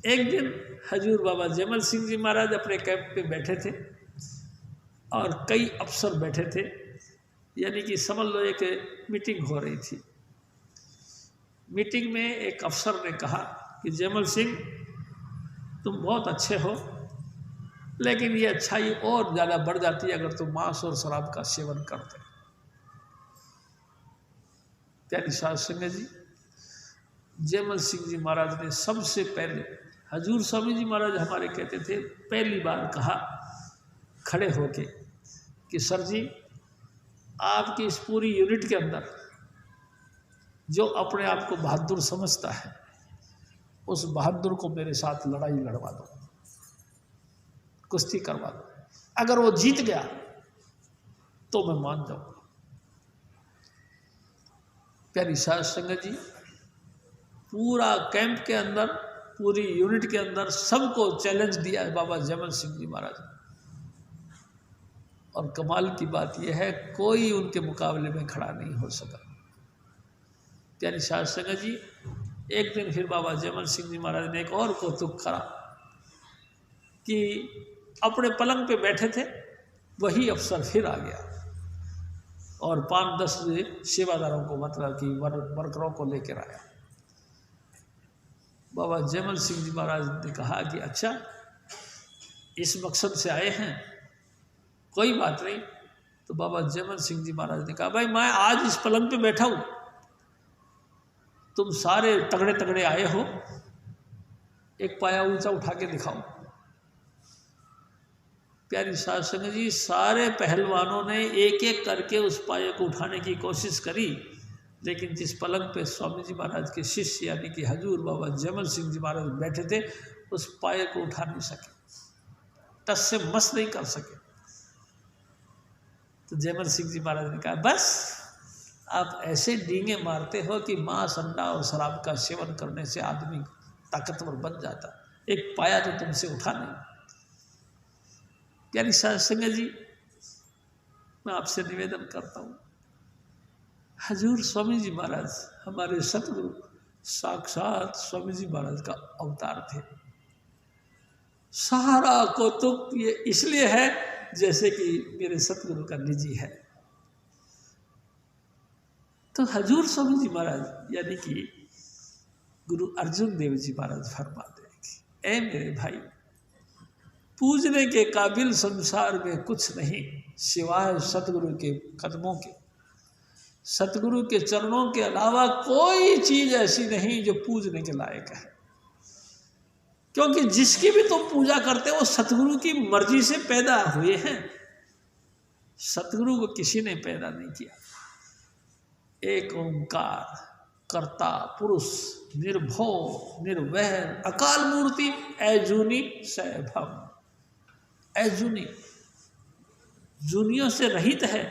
एक दिन हजूर बाबा जयमल सिंह जी महाराज अपने कैंप पे बैठे थे और कई अफसर बैठे थे, यानी कि समझ लो एक मीटिंग हो रही थी। मीटिंग में एक अफसर ने कहा कि जयमल सिंह तुम बहुत अच्छे हो, लेकिन ये अच्छाई और ज़्यादा बढ़ जाती है अगर तुम मांस और शराब का सेवन करते। प्यारी साध संगत जी जयमल सिंह जी महाराज ने सबसे पहले, हजूर स्वामी जी महाराज हमारे कहते थे, पहली बार कहा खड़े होके कि सर जी आपकी इस पूरी यूनिट के अंदर जो अपने आप को बहादुर समझता है उस बहादुर को मेरे साथ लड़ाई लड़वा दो, कुश्ती करवा दो। अगर वो जीत गया तो मैं मान जाऊंगा। प्यारी साध संगत जी पूरा कैंप के अंदर, पूरी यूनिट के अंदर सबको चैलेंज दिया है बाबा जयमल सिंह जी महाराज। और कमाल की बात यह है कोई उनके मुकाबले में खड़ा नहीं हो सका। प्यारी साध संगत जी एक दिन फिर बाबा जयमल सिंह जी महाराज ने एक और कौतुक करा कि अपने पलंग पे बैठे थे, वही अफसर फिर आ गया और 5-10 सेवादारों को, मतलब कि वर्करों को लेकर आया। बाबा जयमल सिंह जी महाराज ने कहा कि अच्छा, इस मकसद से आए हैं, कोई बात नहीं। तो बाबा जयमल सिंह जी महाराज ने कहा, भाई मैं आज इस पलंग पे बैठा हूँ, तुम सारे तगड़े तगड़े आए हो, एक पाया ऊंचा उठा के दिखाओ। प्यारी साध संगत जी, सारे पहलवानों ने एक एक करके उस पाये को उठाने की कोशिश करी, लेकिन जिस पलंग पे स्वामी जी महाराज के शिष्य यानी कि हजूर बाबा जयमल सिंह जी महाराज बैठे थे, उस पाये को उठा नहीं सके, टस से मस नहीं कर सके। तो जयमल सिंह जी महाराज ने कहा, बस आप ऐसे डींगे मारते हो कि मांस, अंडा और शराब का सेवन करने से आदमी ताकतवर बन जाता, एक पाया तो तुमसे उठा नहीं। प्यारी साध संगत जी, मैं आपसे निवेदन करता हूँ, हजूर स्वामी जी महाराज हमारे सतगुरु साक्षात स्वामी जी महाराज का अवतार थे। सारा कौतुक ये इसलिए है जैसे कि मेरे सतगुरु का निजी है। तो हजूर स्वामी जी महाराज यानी कि गुरु अर्जुन देव जी महाराज फरमाते हैं कि ऐ मेरे भाई, पूजने के काबिल संसार में कुछ नहीं सिवाय सतगुरु के कदमों के। सतगुरु के चरणों के अलावा कोई चीज ऐसी नहीं जो पूजने के लायक है, क्योंकि जिसकी भी तुम पूजा करते हो वो सतगुरु की मर्जी से पैदा हुए हैं, सतगुरु को किसी ने पैदा नहीं किया। एक ओंकार कर्ता पुरुष निर्भव निर्वैर अकाल मूर्ति ऐजूनी सैभम। ऐजूनी, जूनियों से रहित है,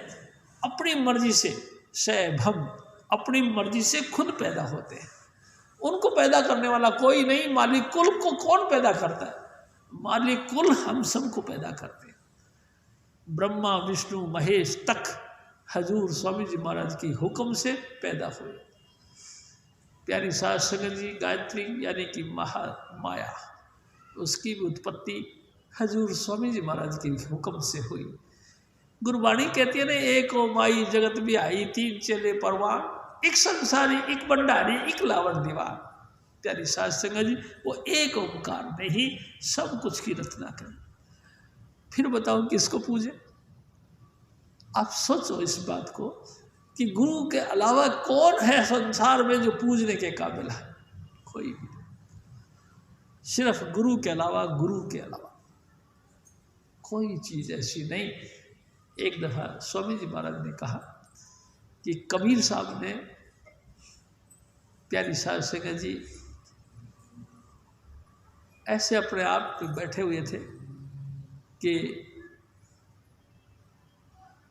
अपनी मर्जी से, सैभम अपनी मर्जी से खुद पैदा होते हैं। उनको पैदा करने वाला कोई नहीं। मालिक कुल को कौन पैदा करता है? मालिक कुल हम सबको पैदा करते हैं। ब्रह्मा विष्णु महेश तक हजूर स्वामी जी महाराज की हुक्म से पैदा हुए। प्यारी साध संगत जी, गायत्री यानी कि माया, उसकी भी उत्पत्ति हजूर स्वामी जी महाराज की हुक्म से हुई। गुरबाणी कहती है ना, एक ओ माई जगत भी आई, तीन चले परवान, एक संसारी एक भंडारी एक लावण दीवार। प्यारी साध संगत जी, वो एक ओंकार ने ही सब कुछ की रचना करी। फिर बताओ किसको पूजे? आप सोचो इस बात को कि गुरु के अलावा कौन है संसार में जो पूजने के काबिल है? कोई भी नहीं। सिर्फ गुरु के अलावा, गुरु के अलावा कोई चीज ऐसी नहीं। एक दफा स्वामी जी महाराज ने कहा कि कबीर साहब ने, प्यारी साध संगत जी, ऐसे अपने आप पे बैठे हुए थे कि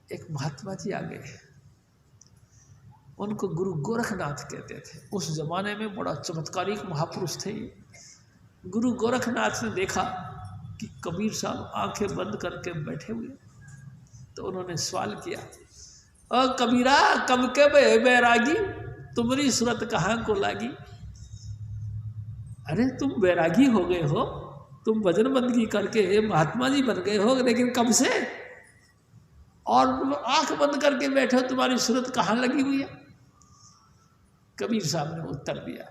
एक महात्मा जी आ गए। उनको गुरु गोरखनाथ कहते थे। उस जमाने में बड़ा चमत्कारिक महापुरुष थे। गुरु गोरखनाथ ने देखा कि कबीर साहब आंखें बंद करके बैठे हुए, तो उन्होंने सवाल किया, और कबीरा कब के बैरागी, तुम्हारी सूरत कहाँ को लागी? अरे तुम बैरागी हो गए हो, तुम भजन बंदगी करके महात्मा जी बन गए हो, लेकिन कब से? और आंख बंद करके बैठे हो, तुम्हारी सूरत कहाँ लगी हुई है? कबीर साहब ने उत्तर दिया,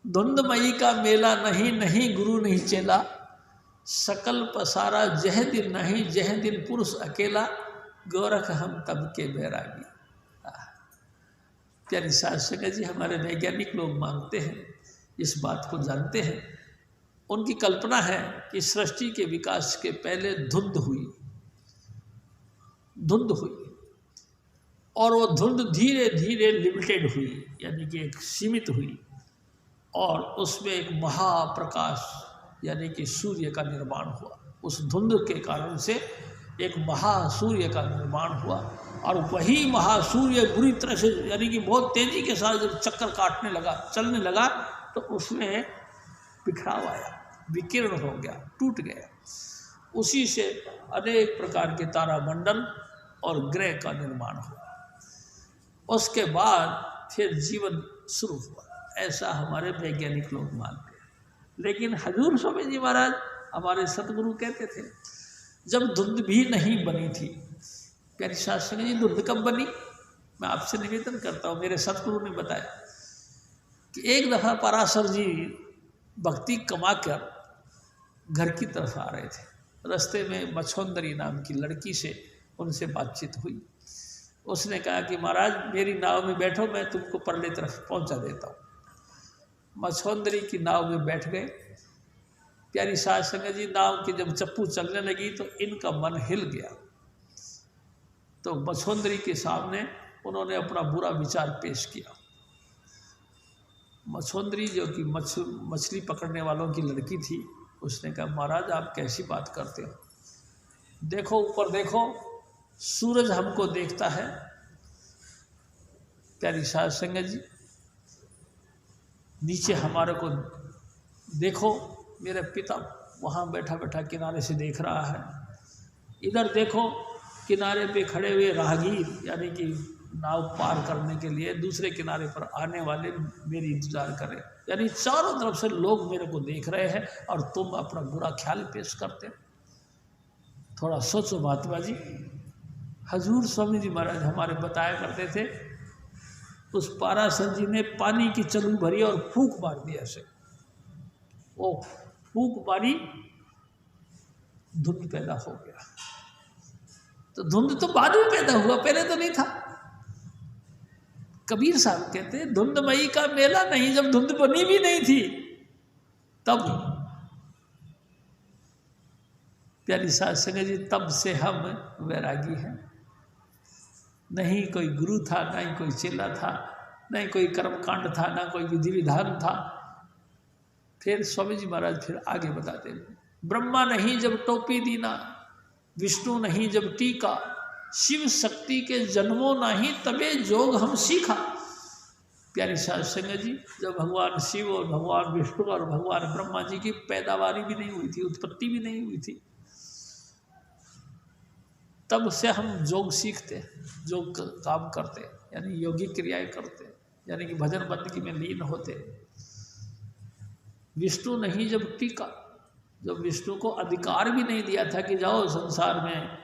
धुंधमयी का मेला नहीं, नहीं गुरु नहीं चेला, सकल पसारा जह दिन नहीं, जह दिन पुरुष अकेला, गोरख हम तब के बैरागी। प्यारी साध संगत जी, हमारे वैज्ञानिक लोग मांगते हैं, इस बात को जानते हैं। उनकी कल्पना है कि सृष्टि के विकास के पहले धुंध हुई, और वो धुंध धीरे धीरे लिमिटेड हुई, यानी कि एक सीमित हुई, और उसमें एक महाप्रकाश यानी कि सूर्य का निर्माण हुआ। उस धुंध के कारण से एक महासूर्य का निर्माण हुआ, और वही महासूर्य बुरी तरह से यानी कि बहुत तेजी के साथ जब चक्कर काटने लगा, चलने लगा, तो उसमें बिखराव आया, विकीर्ण हो गया, टूट गया। उसी से अनेक प्रकार के तारामंडल और ग्रह का निर्माण हुआ। उसके बाद फिर जीवन शुरू हुआ, ऐसा हमारे वैज्ञानिक लोग मानते हैं। लेकिन हजूर स्वामी जी महाराज हमारे सतगुरु कहते थे जब धुंध भी नहीं बनी थी, प्यारी साध संगत जी धुंध कब बनी? मैं आपसे निवेदन करता हूँ, मेरे सतगुरु ने बताया कि एक दफ़ा पराशर जी भक्ति कमा कर घर की तरफ आ रहे थे, रास्ते में मछोंदरी नाम की लड़की से उनसे बातचीत हुई। उसने कहा कि महाराज मेरी नाव में बैठो, मैं तुमको परले तरफ पहुंचा देता हूँ। मछोंदरी की नाव में बैठ गए। प्यारी साध संगत जी नाव की जब चप्पू चलने लगी तो इनका मन हिल गया, तो मछोंदरी के सामने उन्होंने अपना बुरा विचार पेश किया। मछोंदरी जो कि मछली पकड़ने वालों की लड़की थी, उसने कहा महाराज आप कैसी बात करते हो, देखो ऊपर देखो, सूरज हमको देखता है। प्यारी साध संगत जी नीचे हमारे को देखो, मेरा पिता वहाँ बैठा बैठा किनारे से देख रहा है, इधर देखो किनारे पे खड़े हुए राहगीर यानी कि नाव पार करने के लिए दूसरे किनारे पर आने वाले मेरी इंतजार करें, यानी चारों तरफ से लोग मेरे को देख रहे हैं और तुम अपना बुरा ख्याल पेश करते। थोड़ा सोचो महात्मा जी। हजूर स्वामी जी महाराज हमारे बताया करते थे, उस पाराशर जी ने पानी की चलू भरी और फूंक मार दिया ऐसे, वो फूंक मारी, धुंध पैदा हो गया। तो धुंध तो बाद में पैदा हुआ, पहले तो नहीं था। कबीर साहब कहते धुंधमई का मेला नहीं, जब धुंध बनी भी नहीं थी तब। प्यारी साध संगत जी तब से हम वैरागी हैं। नहीं कोई गुरु था, ना ही कोई चेला था, ना ही कोई कर्मकांड था, ना कोई विधि विधान था। फिर स्वामी जी महाराज फिर आगे बताते हैं, ब्रह्मा नहीं जब टोपी दीना, विष्णु नहीं जब टीका, शिव शक्ति के जन्मों नहीं तबे जोग हम सीखा। प्यारी साध संगत जी जब भगवान शिव और भगवान विष्णु और भगवान ब्रह्मा जी की पैदावारी भी नहीं हुई थी, उत्पत्ति भी नहीं हुई थी, तब से हम योग सीखते, योग काम करते, यानी योगिक क्रियाएं करते, यानी कि भजन बंदगी में लीन होते। विष्णु नहीं जब टीका, जब विष्णु को अधिकार भी नहीं दिया था कि जाओ संसार में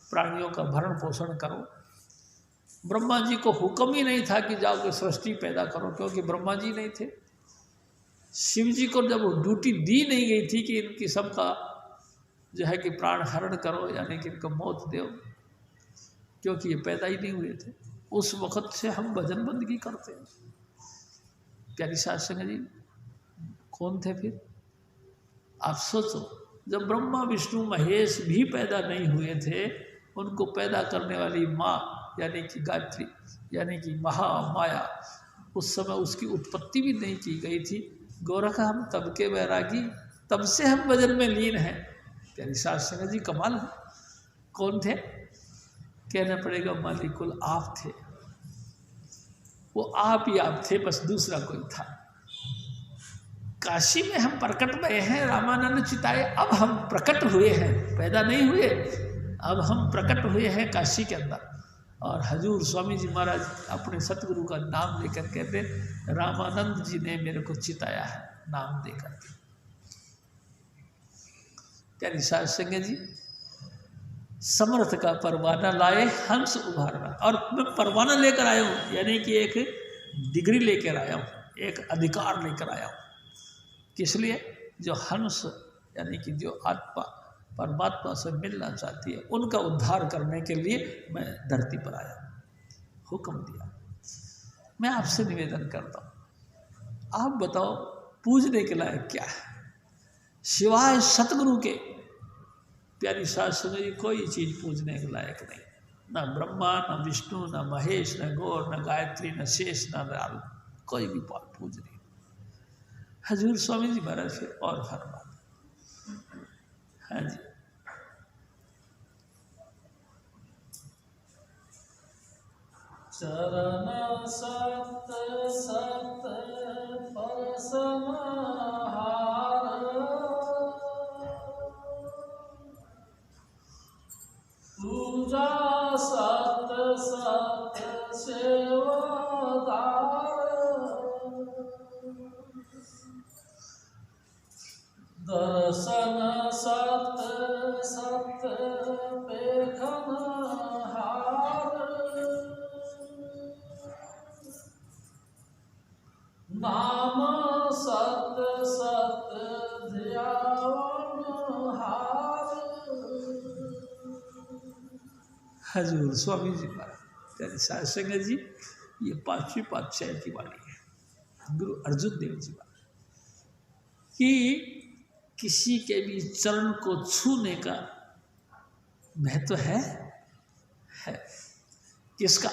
प्राणियों का भरण पोषण करो, ब्रह्मा जी को हुक्म ही नहीं था कि जाओ कि सृष्टि पैदा करो, क्योंकि ब्रह्मा जी नहीं थे। शिव जी को जब ड्यूटी दी नहीं गई थी कि इनकी सबका जो है कि प्राण हरण करो, यानी कि इनको मौत दो, क्योंकि ये पैदा ही नहीं हुए थे। उस वक़्त से हम भजन बंदगी करते हैं। प्यारी साध संगत जी कौन थे फिर? आप सोचो, जब ब्रह्मा विष्णु महेश भी पैदा नहीं हुए थे, उनको पैदा करने वाली माँ यानी कि गायत्री यानी कि महामाया, उस समय उसकी उत्पत्ति भी नहीं की गई थी। गोरख हम तब के वैरागी, तब से हम भजन में लीन हैं। प्यारी साध संगत जी कमाल है। कौन थे? कहना पड़ेगा मालिकुल आप थे। वो आप ही आप थे, बस दूसरा कोई था। काशी में हम प्रकट भए हैं, रामानंद चिताए, अब हम प्रकट हुए हैं, पैदा नहीं हुए, अब हम प्रकट हुए हैं काशी के अंदर। और हजूर स्वामी जी महाराज अपने सतगुरु का नाम लेकर कहते, रामानंद जी ने मेरे को चिताया है नाम देकर। प्यारी साध संगत जी समर्थ का परवाना लाए हंस उभारना, और मैं परवाना लेकर आया हूँ, यानी कि एक डिग्री लेकर आया हूँ, एक अधिकार लेकर आया हूँ। किस लिए? जो हंस यानी कि जो आत्मा परमात्मा से मिलना चाहती है, उनका उद्धार करने के लिए मैं धरती पर आया, हुक्म दिया। मैं आपसे निवेदन करता हूँ, आप बताओ पूजने के लायक क्या है? सिवाय सतगुरु के प्यारी साध संगत जी कोई चीज़ पूजने के लायक नहीं। ना ब्रह्मा, ना विष्णु, ना महेश, ना गौर, ना गायत्री, ना शेष, ना नारायण, कोई भी पूज नहीं। हजूर स्वामी जी महाराज फिर और फरमाते, हाँ जी, चरण सत सत परसमहार, पूजा सत सत सेवादार, दर्शन सत सत पेखन हार, नाम सत सत ध्यान हार। हजूर स्वामी जी महाराज त्यारी साध संगत जी, ये 5वीं पातशाही की वाणी है गुरु अर्जुन देव जी महाराज कि किसी के भी चरण को छूने का महत्व है। किसका?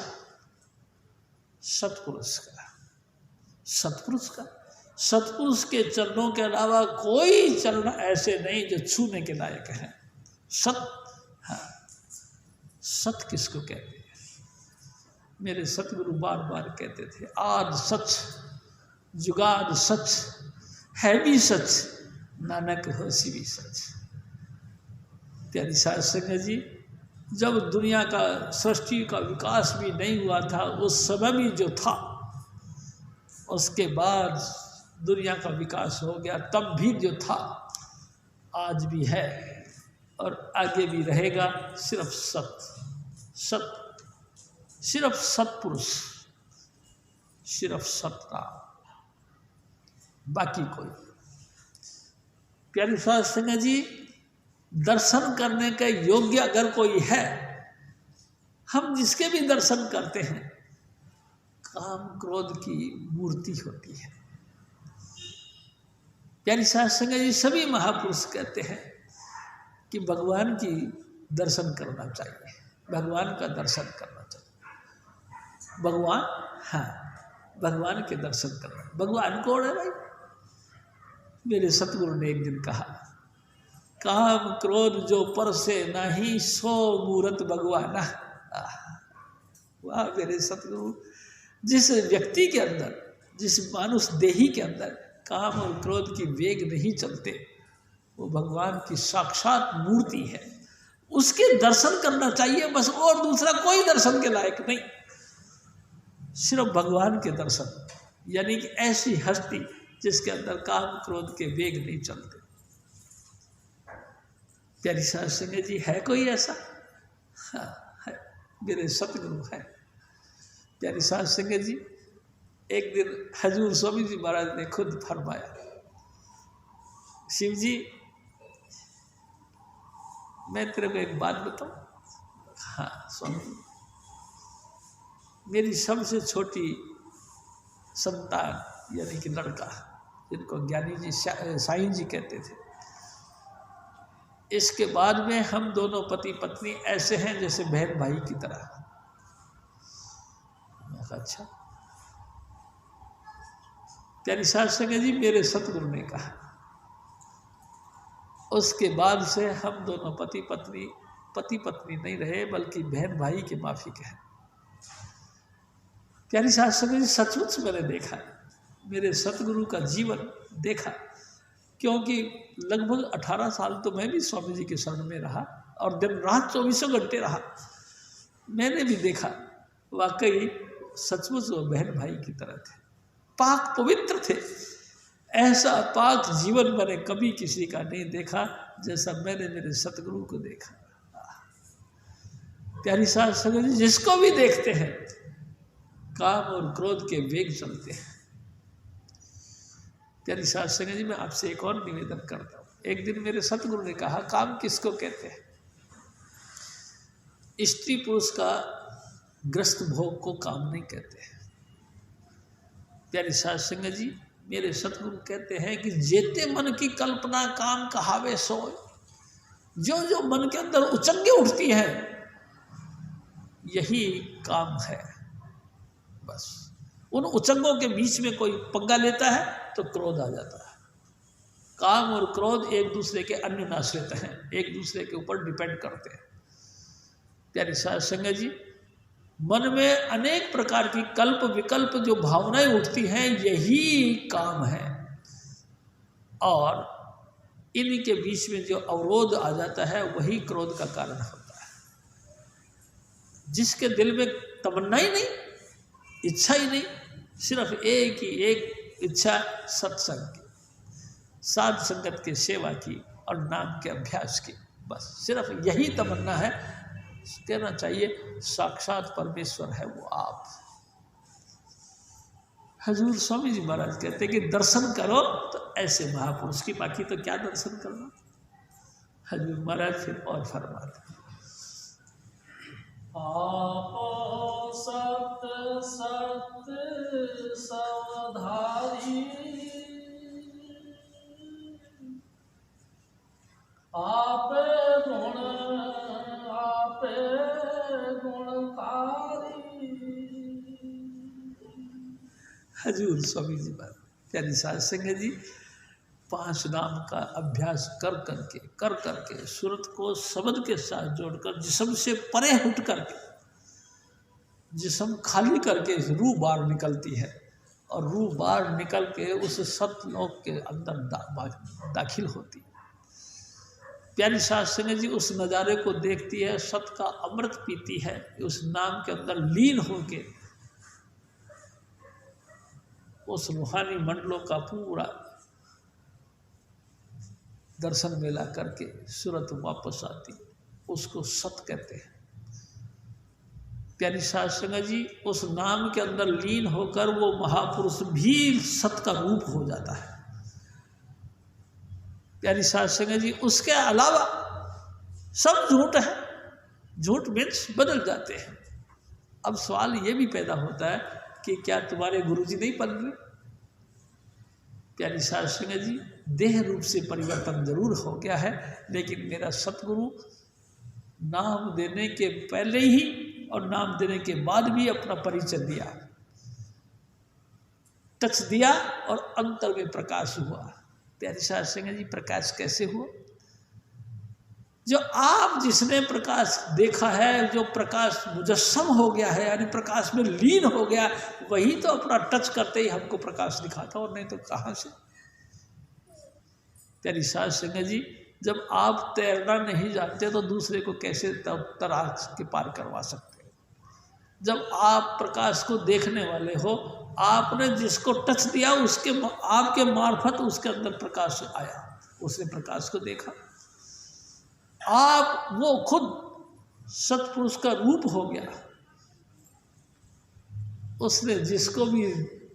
सतपुरुष का। सतपुरुष का, सतपुरुष के चरणों के अलावा कोई चरण ऐसे नहीं जो छूने के लायक है। सत, हाँ, सत किसको कहते हैं? मेरे सतगुरु बार बार कहते थे, आद सच जुगाद सच है भी सच, नानक होसी भी सच। प्यारी साध संगत जी, जब दुनिया का सृष्टि का विकास भी नहीं हुआ था, उस समय भी जो था, उसके बाद दुनिया का विकास हो गया, तब भी जो था आज भी है और आगे भी रहेगा। सिर्फ सत, सिर्फ सतपुरुष, सिर्फ सतनाम, बाकी कोई। प्यारी साध संगत जी, दर्शन करने के योग्य अगर कोई है, हम जिसके भी दर्शन करते हैं, काम क्रोध की मूर्ति होती है। प्यारी साध संगत जी, सभी महापुरुष कहते हैं कि भगवान की दर्शन करना चाहिए, भगवान का दर्शन करना चाहिए। भगवान, हाँ, भगवान के दर्शन करना। भगवान कौन है भाई? मेरे सतगुरु ने एक दिन कहा, काम क्रोध जो पर से नहीं, सो मूरत भगवाना। वाह मेरे सतगुरु, जिस व्यक्ति के अंदर, जिस मानुष देही के अंदर काम और क्रोध की वेग नहीं चलते, वो भगवान की साक्षात मूर्ति है। उसके दर्शन करना चाहिए बस, और दूसरा कोई दर्शन के लायक नहीं, सिर्फ भगवान के दर्शन। यानी कि ऐसी हस्ती जिसके अंदर काम क्रोध के वेग नहीं चलते। प्यारी साध संगत जी, है कोई ऐसा? हाँ है, मेरे सतगुरु है। प्यारी साध संगत जी, एक दिन हजूर स्वामी जी महाराज ने खुद फरमाया, शिव जी मैं तेरे को एक बात बताऊं? हाँ स्वामी जी, मेरी सबसे छोटी संतान यानी कि लड़का, जिनको ज्ञानी जी साईं जी कहते थे, इसके बाद में हम दोनों पति पत्नी ऐसे हैं जैसे बहन भाई की तरह। मैं कहा अच्छा। प्यारी साध संगत जी, मेरे सतगुरु ने कहा, उसके बाद से हम दोनों पति पत्नी नहीं रहे, बल्कि बहन भाई के माफिक हैं। प्यारी साध संगत जी, सचमुच मैंने देखा, मेरे सतगुरु का जीवन देखा, क्योंकि लगभग 18 साल तो मैं भी स्वामी जी के शरण में रहा और दिन रात 24 घंटे रहा। मैंने भी देखा, वाकई सचमुच वो बहन भाई की तरह थे, पाक पवित्र थे। ऐसा पाक जीवन मैंने कभी किसी का नहीं देखा जैसा मैंने मेरे सतगुरु को देखा। प्यारी साध संगत जी, जिसको भी देखते हैं काम और क्रोध के वेग चलते हैं। प्यारी साध संगत जी, मैं आपसे एक और निवेदन करता हूँ। एक दिन मेरे सतगुरु ने कहा, काम किसको कहते हैं? स्त्री पुरुष का ग्रस्त भोग को काम नहीं कहते हैं। प्यारी साध संगत जी, मेरे सतगुरु कहते हैं कि जेते मन की कल्पना काम कहावे सोय। जो जो मन के अंदर उचंगे उठती है, यही काम है। बस उन उचंगों के बीच में कोई पंगा लेता है तो क्रोध आ जाता है। काम और क्रोध एक दूसरे के अन्योन्याश्रित हैं, एक दूसरे के ऊपर डिपेंड करते हैं। प्यारी साध संगत जी, मन में अनेक प्रकार की कल्प विकल्प जो भावनाएं उठती हैं, यही काम है। और इन्हीं के बीच में जो अवरोध आ जाता है, वही क्रोध का कारण होता है। जिसके दिल में तमन्ना ही नहीं, इच्छा ही नहीं, सिर्फ एक ही एक इच्छा, सत्संग की। साध संगत की सेवा की और नाम के अभ्यास की। बस सिर्फ यही तमन्ना है, कहना चाहिए साक्षात परमेश्वर है वो आप। हजूर स्वामी जी महाराज कहते हैं कि दर्शन करो तो ऐसे महापुरुष की, बाकी तो क्या दर्शन करना। हजूर महाराज फिर और फरमाते, आपो सत सत सवधारी, आपे गुणकारी। हजूर स्वामी जी महाराज प्यारी साध संगत जी, 5 नाम का अभ्यास कर करके सूरत को शब्द के साथ जोड़कर जिस्म से परे उठ करके, जिस्म खाली करके रूह बाहर निकलती है और रूह बाहर निकल के उस सतलोक के अंदर दाखिल होती है। प्यारी साध संगत जी उस नज़ारे को देखती है, सत का अमृत पीती है, उस नाम के अंदर लीन होके उस रूहानी मंडलों का पूरा दर्शन मेला करके सूरत वापस आती, उसको सत कहते हैं। प्यारी साध संगत जी उस नाम के अंदर लीन होकर वो महापुरुष भी सत का रूप हो जाता है। प्यारी साध संगत जी उसके अलावा सब झूठ है, झूठ मीन्स बदल जाते हैं। अब सवाल ये भी पैदा होता है कि क्या तुम्हारे गुरुजी नहीं बन रहे? प्यारी साध संगत जी देह रूप से परिवर्तन जरूर हो गया है, लेकिन मेरा सतगुरु नाम देने के पहले ही और नाम देने के बाद भी अपना परिचय दिया, टच दिया और अंतर में प्रकाश हुआ। प्यारी साध संगत जी प्रकाश कैसे हुआ? जो आप जिसने प्रकाश देखा है, जो प्रकाश मुजस्सम हो गया है, यानी प्रकाश में लीन हो गया, वही तो अपना टच करते ही हमको प्रकाश दिखाता, और नहीं तो कहाँ से। प्यारी साध संगत जी जब आप तैरना नहीं जानते तो दूसरे को कैसे तराश के पार करवा सकते हैं? जब आप प्रकाश को देखने वाले हो, आपने जिसको टच दिया उसके आपके मार्फत उसके अंदर प्रकाश आया, उसने प्रकाश को देखा। आप वो खुद सतपुरुष का रूप हो गया, उसने जिसको भी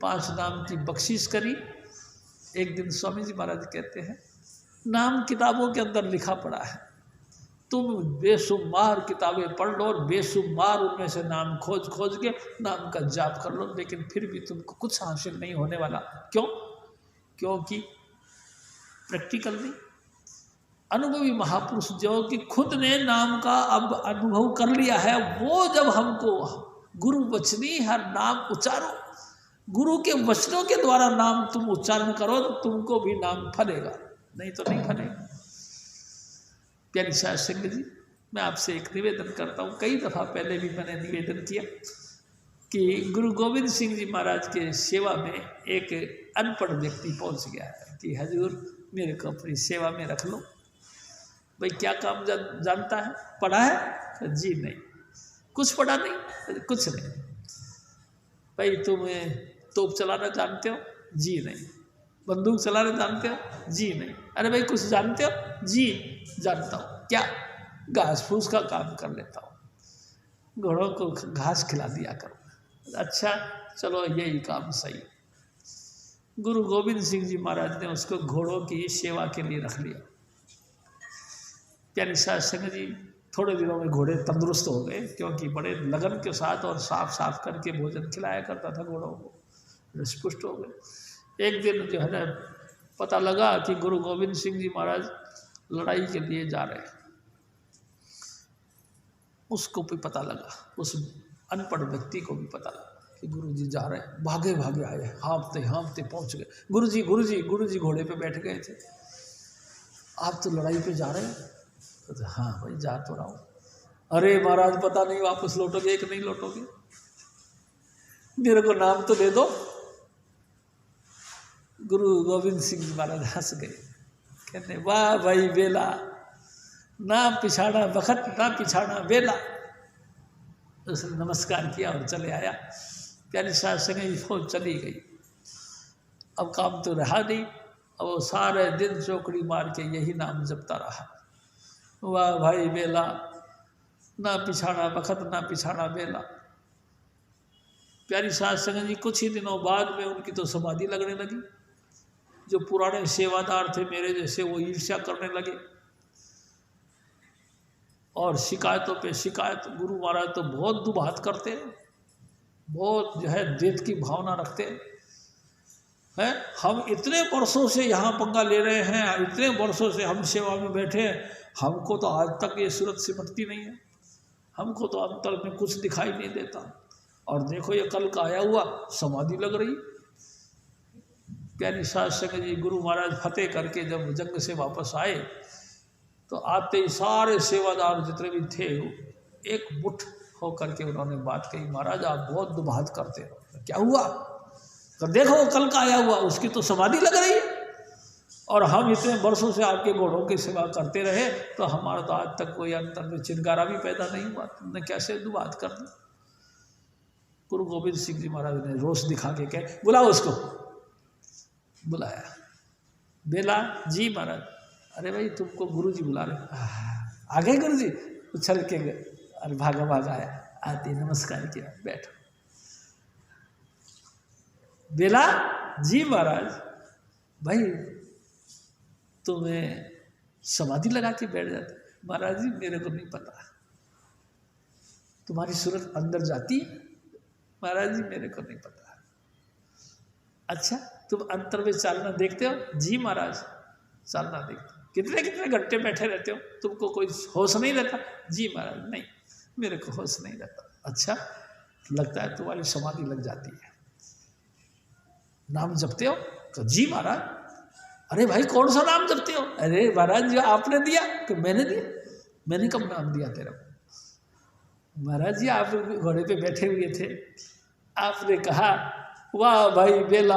5 नाम की बख्शिश करी। एक दिन स्वामी जी महाराज कहते हैं, नाम किताबों के अंदर लिखा पड़ा है, तुम बेशुमार किताबें पढ़ लो और बेशुमार उनमें से नाम खोज खोज के नाम का जाप कर लो, लेकिन फिर भी तुमको कुछ हासिल नहीं होने वाला। क्यों? क्योंकि प्रैक्टिकल नहीं। अनुभवी महापुरुष जो कि खुद ने नाम का अब अनुभव कर लिया है, वो जब हमको गुरु वचनी हर नाम उच्चारो, गुरु के वचनों के द्वारा नाम तुम उच्चारण करो तो तुमको भी नाम फलेगा, नहीं तो नहीं फलेगा। प्यारी साध संगत जी मैं आपसे एक निवेदन करता हूँ, कई दफ़ा पहले भी मैंने निवेदन किया कि गुरु गोविंद सिंह जी महाराज के सेवा में एक अनपढ़ व्यक्ति पहुँच गया है कि हजूर मेरे को अपनी सेवा में रख लो। भाई क्या काम जानता है? पढ़ा है? जी नहीं। कुछ पढ़ा नहीं? कुछ नहीं। भाई तुम तोप चलाना जानते हो? जी नहीं। बंदूक चलाना जानते हो? जी नहीं। अरे भाई कुछ जानते हो? जी जानता हूँ। क्या? घास फूस का काम कर लेता हूँ, घोड़ों को घास खिला दिया करो। अच्छा चलो यही काम सही। गुरु गोविंद सिंह जी महाराज ने उसको घोड़ों की सेवा के लिए रख लिया। प्यारी साध संगत जी थोड़े दिनों में घोड़े तंदुरुस्त हो गए, क्योंकि बड़े लगन के साथ और साफ करके भोजन खिलाया करता था घोड़ों को, हृष्टपुष्ट हो गए। एक दिन जो है ना पता लगा कि गुरु गोविंद सिंह जी महाराज लड़ाई के लिए जा रहे हैं। उसको भी पता लगा, उस अनपढ़ व्यक्ति को भी पता लगा कि गुरु जी जा रहे हैं। भागे भागे आए, हाँफते पहुँच गए। गुरु जी घोड़े पे बैठ गए थे। आप तो लड़ाई पे जा रहे हैं? तो हाँ भाई जा तो रहा हूँ। अरे महाराज पता नहीं वापस लौटोगे कि नहीं लौटोगे, मेरे को नाम तो दे दो। गुरु गोविंद सिंह जी महाराज हंस गए, कहते वाह भाई बेला, ना पिछाड़ा वक्त ना पिछाड़ा बेला। उसने नमस्कार किया और चले आया। प्यारी साध संगत जी फौज चली गई। अब काम तो रहा नहीं, और वो सारे दिन चौकड़ी मार के यही नाम जपता रहा। वाह भाई बेला, ना पिछाड़ा बखत ना पिछाड़ा बेला। प्यारी साध संगत जी, कुछ ही दिनों बाद में उनकी तो समाधि लगने लगी। जो पुराने सेवादार थे मेरे जैसे, वो ईर्ष्या करने लगे और शिकायतों पे शिकायत। गुरु महाराज तो बहुत दुबात करते हैं, बहुत जो है द्वेष की भावना रखते हैं। हम इतने वर्षों से यहाँ पंगा ले रहे हैं, इतने वर्षों से हम सेवा में बैठे हैं, हमको तो आज तक ये सूरत सिमटती नहीं है, हमको तो अंतर में कुछ दिखाई नहीं देता। और देखो ये कल का आया हुआ समाधि लग रही। प्यारी साध संगत जी, गुरु महाराज फतेह करके जब जंग से वापस आए तो आते ही सारे सेवादार जितने भी थे एक मुठ होकर के उन्होंने बात कही, महाराज आप बहुत दुबात करते हो। क्या हुआ? तो देखो वो कल का आया हुआ, उसकी तो समाधि लग रही है और हम इतने वर्षों से आपके घोड़ों की सेवा करते रहे तो हमारा तो आज तक कोई अंतर में चिंगारा भी पैदा नहीं हुआ, तुमने कैसे दुबात कर दी? गुरु गोविंद सिंह जी महाराज ने रोष दिखा के कहे, बुलाओ उसको। बुलाया। बेला जी महाराज, अरे भाई तुमको गुरु जी बुला रहे। आ गए गुरु जी? उछल के गए, अरे भागा भागा आया, आते नमस्कार किया, बैठो। बेला जी महाराज, भाई तुम्हें समाधि लगा के बैठ जाते। महाराज जी मेरे को नहीं पता, तुम्हारी सूरत अंदर जाती है? महाराज जी मेरे को नहीं पता। अच्छा तुम अंतर में चालना देखते हो? जी महाराज चालना देखते हो। कितने कितने घंटे बैठे रहते हो, तुमको कोई होश नहीं रहता? जी महाराज नहीं, मेरे को होश नहीं रहता। अच्छा लगता है तुम्हारी समाधि लग जाती है। नाम जपते हो? तो जी महाराज। अरे भाई कौन सा नाम जपते हो? अरे महाराज जो आपने दिया। तो मैंने दिया? मैंने कब नाम दिया तेरा को? महाराज जी आप घोड़े पे बैठे हुए थे, आपने कहा वाह भाई बेला,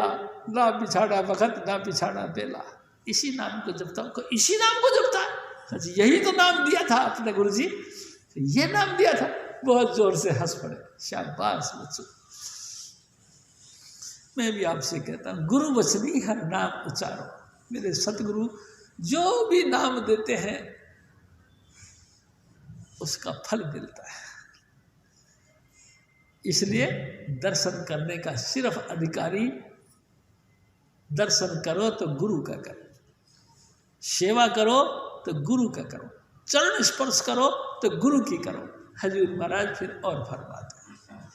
ना पिछाड़ा बखत ना पिछाड़ा बेला। इसी नाम को जपता हूँ। इसी नाम को जपता है? यही तो नाम दिया था आपने गुरु जी, ये नाम दिया था। बहुत जोर से हंस पड़े। शाबाश बच्चों, मैं भी आपसे कहता हूँ गुरु वचनी हर नाम उच्चारो। मेरे सतगुरु जो भी नाम देते हैं उसका फल मिलता है। इसलिए दर्शन करने का सिर्फ अधिकारी, दर्शन करो तो गुरु का करो, सेवा करो तो गुरु का करो, चरण स्पर्श करो तो गुरु की करो। हजूर महाराज फिर और फरमाते हैं,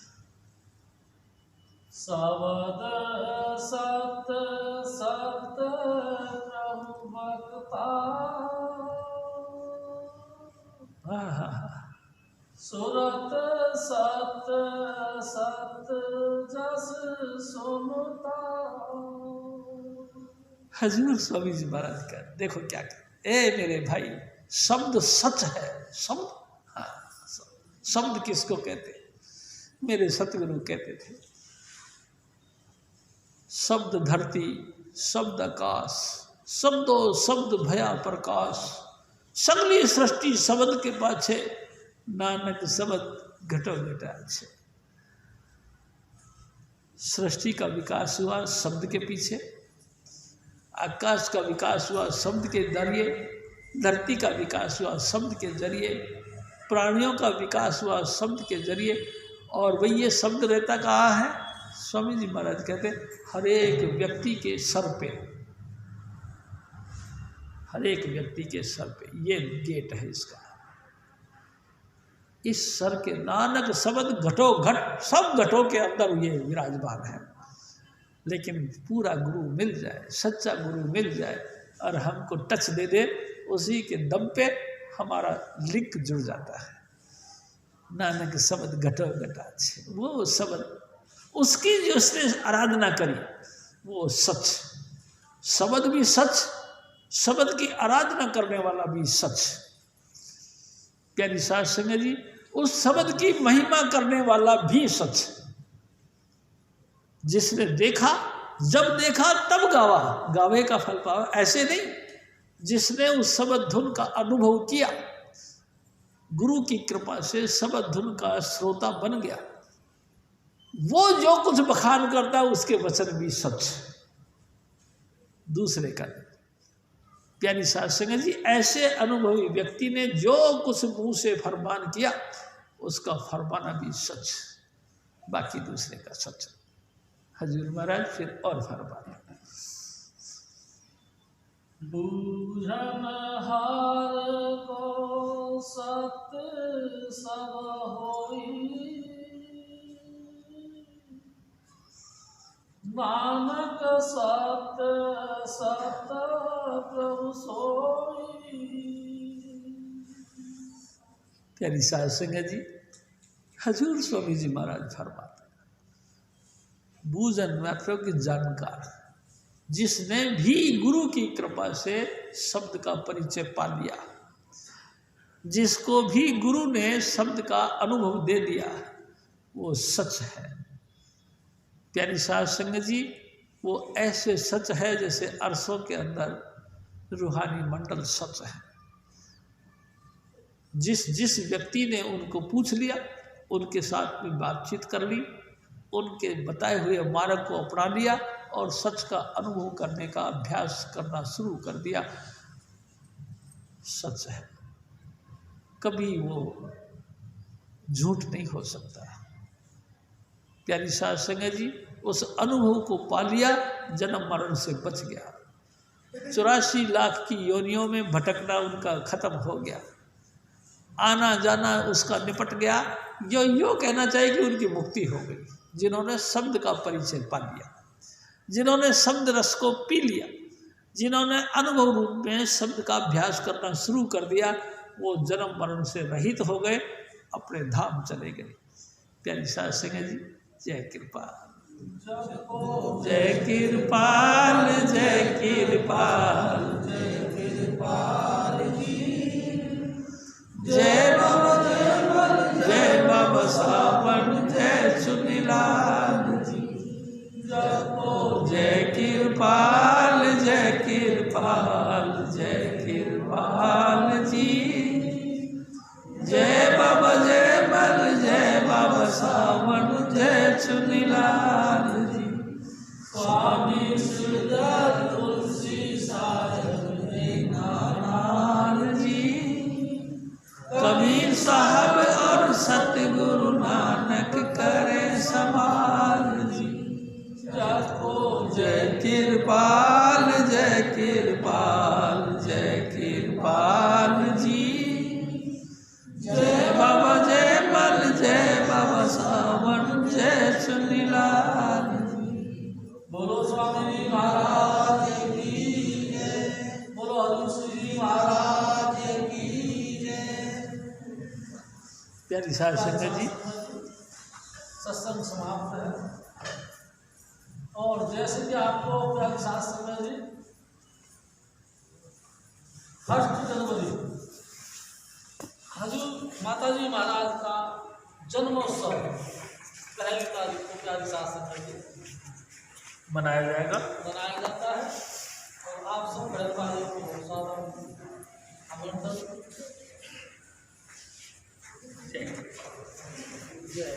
सबद सत सत प्रभु भक्ता, सुरत सत सत जस सुनता। हजूर स्वामी जी महाराज का देखो क्या कहते, ए मेरे भाई शब्द सच है। शब्द, हाँ शब्द किसको कहते? मेरे सतगुरु कहते थे शब्द धरती, शब्द आकाश, शब्दों शब्द भया प्रकाश, सगली सृष्टि शब्द के पाछे, नानक शब्द घटो घटा छे। सृष्टि का विकास हुआ शब्द के पीछे, आकाश का विकास हुआ शब्द के जरिए, धरती का विकास हुआ शब्द के जरिए, प्राणियों का विकास हुआ शब्द के जरिए। और वही ये शब्द रहता कहाँ है? स्वामी जी महाराज कहते हर एक व्यक्ति के सर पे, हर एक व्यक्ति के सर पे ये गेट है इसका। इस सर के नानक शब्द घटो घट, सब घटों के अंदर ये विराजमान है। लेकिन पूरा गुरु मिल जाए, सच्चा गुरु मिल जाए और हमको टच दे दे, उसी के दम पे हमारा लिंक जुड़ जाता है। नानक शब्द घटो घटा छे, वो शब्द उसकी जो उसने आराधना करी वो सच, शब्द भी सच, शब्द की आराधना करने वाला भी सच। प्यारी साध संगत जी, उस शब्द की महिमा करने वाला भी सच। जिसने देखा, जब देखा तब गावा, गावे का फल पावा, ऐसे नहीं। जिसने उस शब्द धुन का अनुभव किया, गुरु की कृपा से शब्द धुन का श्रोता बन गया, वो जो कुछ बखान करता है उसके वचन भी सच। दूसरे का नहीं। प्यारी साध संगत जी, ऐसे अनुभवी व्यक्ति ने जो कुछ मुंह से फरमान किया उसका फरमाना भी सच, बाकी दूसरे का सच। हजूर महाराज फिर और फरमाया, बूझन हार को सत सब होई, नानक सत सत प्रभु सोई। प्यारी साध संगत जी, हजूर स्वामी जी महाराज फरमाते, बूझन मतलब कि जानकार, जिसने भी गुरु की कृपा से शब्द का परिचय पा लिया, जिसको भी गुरु ने शब्द का अनुभव दे दिया, वो सच है। प्यारी साध संगत जी, वो ऐसे सच है जैसे अरसों के अंदर रूहानी मंडल सच है। जिस जिस व्यक्ति ने उनको पूछ लिया, उनके साथ में बातचीत कर ली, उनके बताए हुए मार्ग को अपना लिया और सच का अनुभव करने का अभ्यास करना शुरू कर दिया, सच है। कभी वो झूठ नहीं हो सकता। प्यारी साध संगत जी, उस अनुभव को पा लिया, जन्म मरण से बच गया। 84 लाख की योनियों में भटकना उनका खत्म हो गया, आना जाना उसका निपट गया। यो कहना चाहिए कि उनकी मुक्ति हो गई, जिन्होंने शब्द का परिचय पा लिया, जिन्होंने शब्द रस को पी लिया, जिन्होंने अनुभव रूप में शब्द का अभ्यास करना शुरू कर दिया, वो जन्म मरण से रहित हो गए, अपने धाम चले गए। प्यारी साध संगत जी, जय कृपाल, जय कृपाल, जय कृपाल, जय कृपाल जी, जय बाबा, जय बाबा सावन, जय सुनीलाल जी, जय कृपाल, जय कृपाल, जय कृपाल जी, जय बाबा, जय बल, जय बाबा सावन, जय सुनीलाल जी। स्वामी सुदर तुलसी साहेब नारायण जी, कबीर साहब और सतगुरु नानक करे संभाल जी। जय कृपाल, जय कृपाल, जय कृपाल जी, जय बाबा, जय बल, जय बाबा सावन, जय सुनीलाल जी। बोलो स्वामी जी महाराज की जय, बोलो हजूर श्री जी महाराज की जय। प्यारी साध संगत जी, सत्संग समाप्त है। और जैसे कि आपको प्यारी साध संगत जी, 1 जनवरी हजूर माताजी महाराज का जन्मोत्सव 1 तारीख को प्यारी साध संगत जी मनाया जाएगा, मनाया जाता है। और आप सब बड़े भाइयों को बहुत सारा अभिनंदन। जय जय